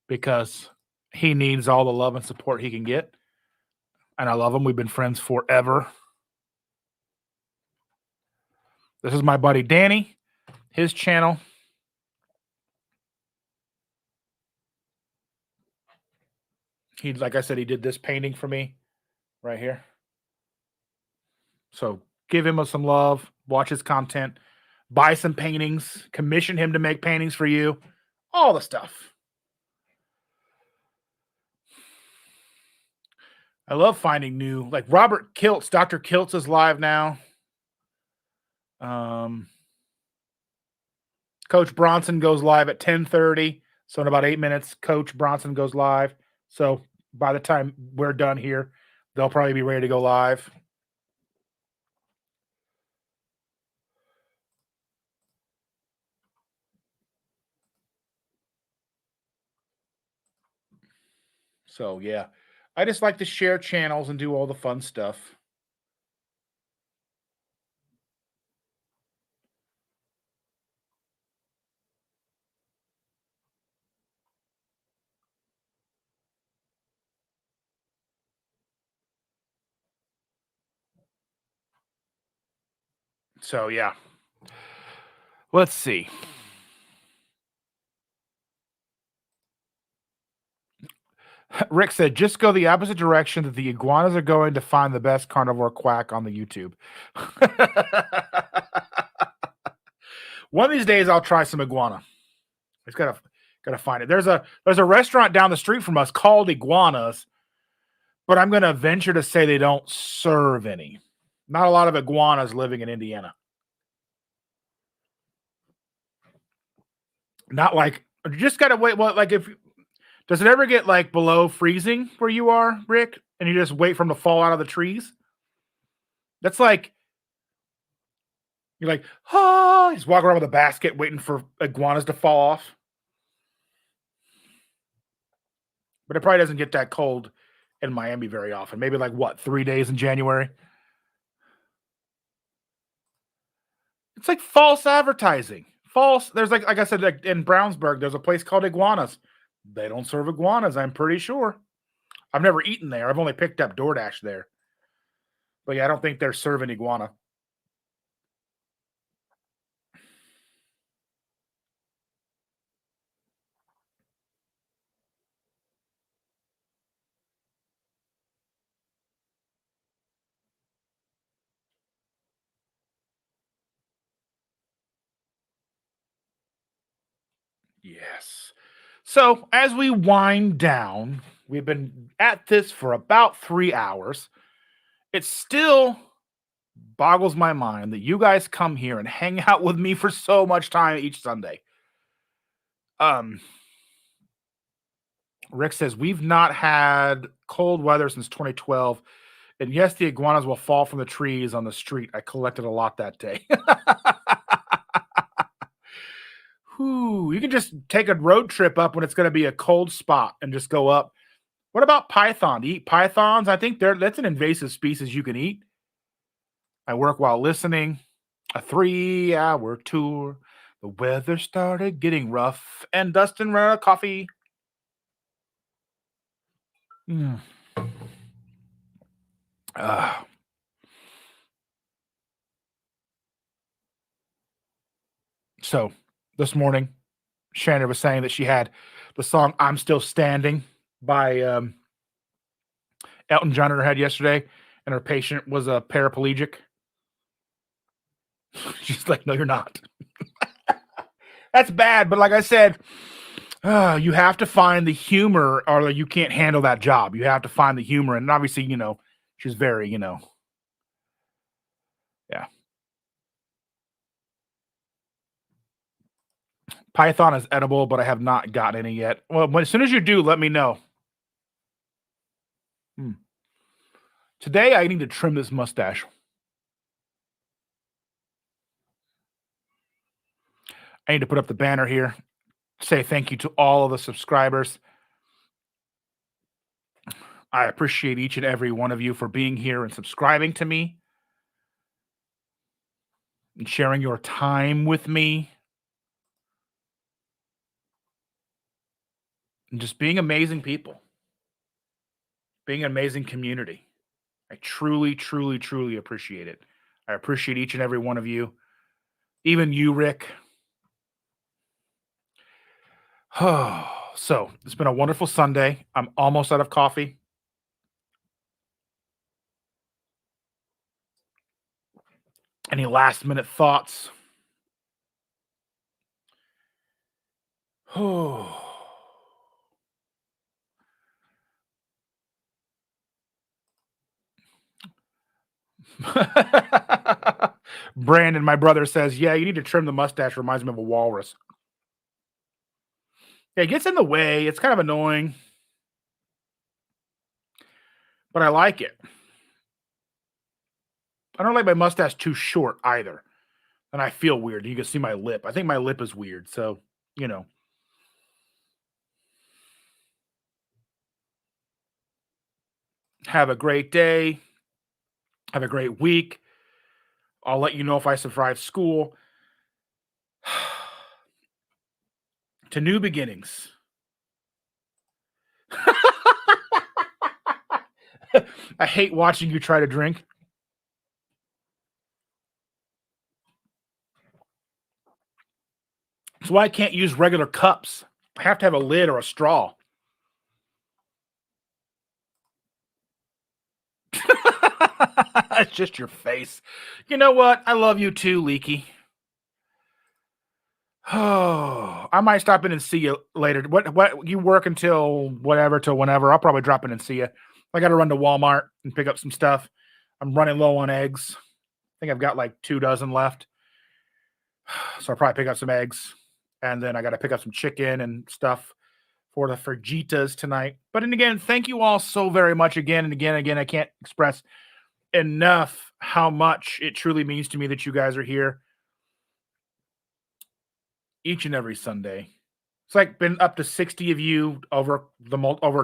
Speaker 1: because he needs all the love and support he can get. And I love him. We've been friends forever. This is my buddy Danny, his channel. Like I said, he did this painting for me right here. So give him some love, watch his content, buy some paintings, commission him to make paintings for you, all the stuff. I love finding new, like Robert Kiltz. Dr. Kiltz is live now. Um, Coach Bronson goes live at 10:30. So in about 8 minutes, Coach Bronson goes live. So by the time we're done here, they'll probably be ready to go live. So yeah, I just like to share channels and do all the fun stuff. So yeah, let's see. Rick said, just go the opposite direction that the iguanas are going to find the best carnivore quack on the YouTube. One of these days I'll try some iguana. It's gotta find it. There's a restaurant down the street from us called Iguanas, but I'm gonna venture to say they don't serve any. Not a lot of iguanas living in Indiana. Not like you just gotta wait. Well, like if does it ever get like below freezing where you are, Rick? And you just wait for them to fall out of the trees? That's like you're like, oh, just walk around with a basket waiting for iguanas to fall off. But it probably doesn't get that cold in Miami very often. Maybe like what, 3 days in January? It's like false advertising. False. There's like I said, like in Brownsburg, there's a place called Iguanas. They don't serve iguanas, I'm pretty sure. I've never eaten there. I've only picked up DoorDash there. But yeah, I don't think they're serving iguana. Yes. So as we wind down, we've been at this for about 3 hours. It still boggles my mind that you guys come here and hang out with me for so much time each Sunday. Um, Rick says we've not had cold weather since 2012. And yes, the iguanas will fall from the trees on the street. I collected a lot that day. Whew, you can just take a road trip up when it's going to be a cold spot and just go up. What about python? Do you eat pythons? I think that's an invasive species you can eat. I work while listening. A 3 hour tour. The weather started getting rough, and Dustin ran out of coffee. Mm. Ah. So this morning, Shannon was saying that she had the song "I'm Still Standing" by Elton John in her head yesterday, and her patient was a paraplegic. She's like, "No, you're not." That's bad, but like I said, you have to find the humor, or you can't handle that job. You have to find the humor, and obviously, she's very, yeah. Python is edible, but I have not gotten any yet. Well, as soon as you do, let me know. Hmm. Today, I need to trim this mustache. I need to put up the banner here. Say thank you to all of the subscribers. I appreciate each and every one of you for being here and subscribing to me and sharing your time with me and just being amazing people, being an amazing community. I truly, truly, truly appreciate it. I appreciate each and every one of you, even you, Rick. So it's been a wonderful Sunday. I'm almost out of coffee. Any last minute thoughts? Oh, Brandon, my brother, says, yeah, you need to trim the mustache. Reminds me of a walrus. Yeah, it gets in the way. It's kind of annoying, but I like it. I don't like my mustache too short either. And I feel weird. You can see my lip. I think my lip is weird. So, you know, have a great day. Have a great week. I'll let you know if I survive school. To new beginnings. I hate watching you try to drink. That's why I can't use regular cups. I have to have a lid or a straw. It's just your face. You know what? I love you too, Leaky. Oh, I might stop in and see you later. What you work until whatever till whenever. I'll probably drop in and see you. I got to run to Walmart and pick up some stuff. I'm running low on eggs. I think I've got like 2 dozen left. So I'll probably pick up some eggs. And then I got to pick up some chicken and stuff for the fajitas tonight. But then again, thank you all so very much again and again and again. I can't express enough how much it truly means to me that you guys are here each and every Sunday. It's like been up to 60 of you over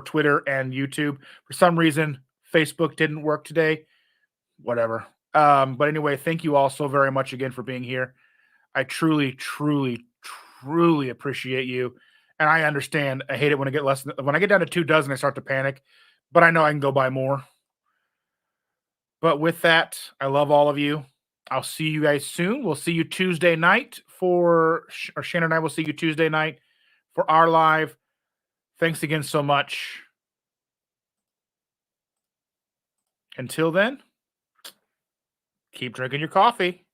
Speaker 1: Twitter and YouTube. For some reason, Facebook didn't work today. Whatever. But anyway, thank you all so very much again for being here. I truly, truly, truly appreciate you. And I understand. I hate it when I get when I get down to 2 dozen, I start to panic. But I know I can go buy more. But with that, I love all of you. I'll see you guys soon. We'll see you Tuesday night or Shannon and I will see you Tuesday night for our live. Thanks again so much. Until then, keep drinking your coffee.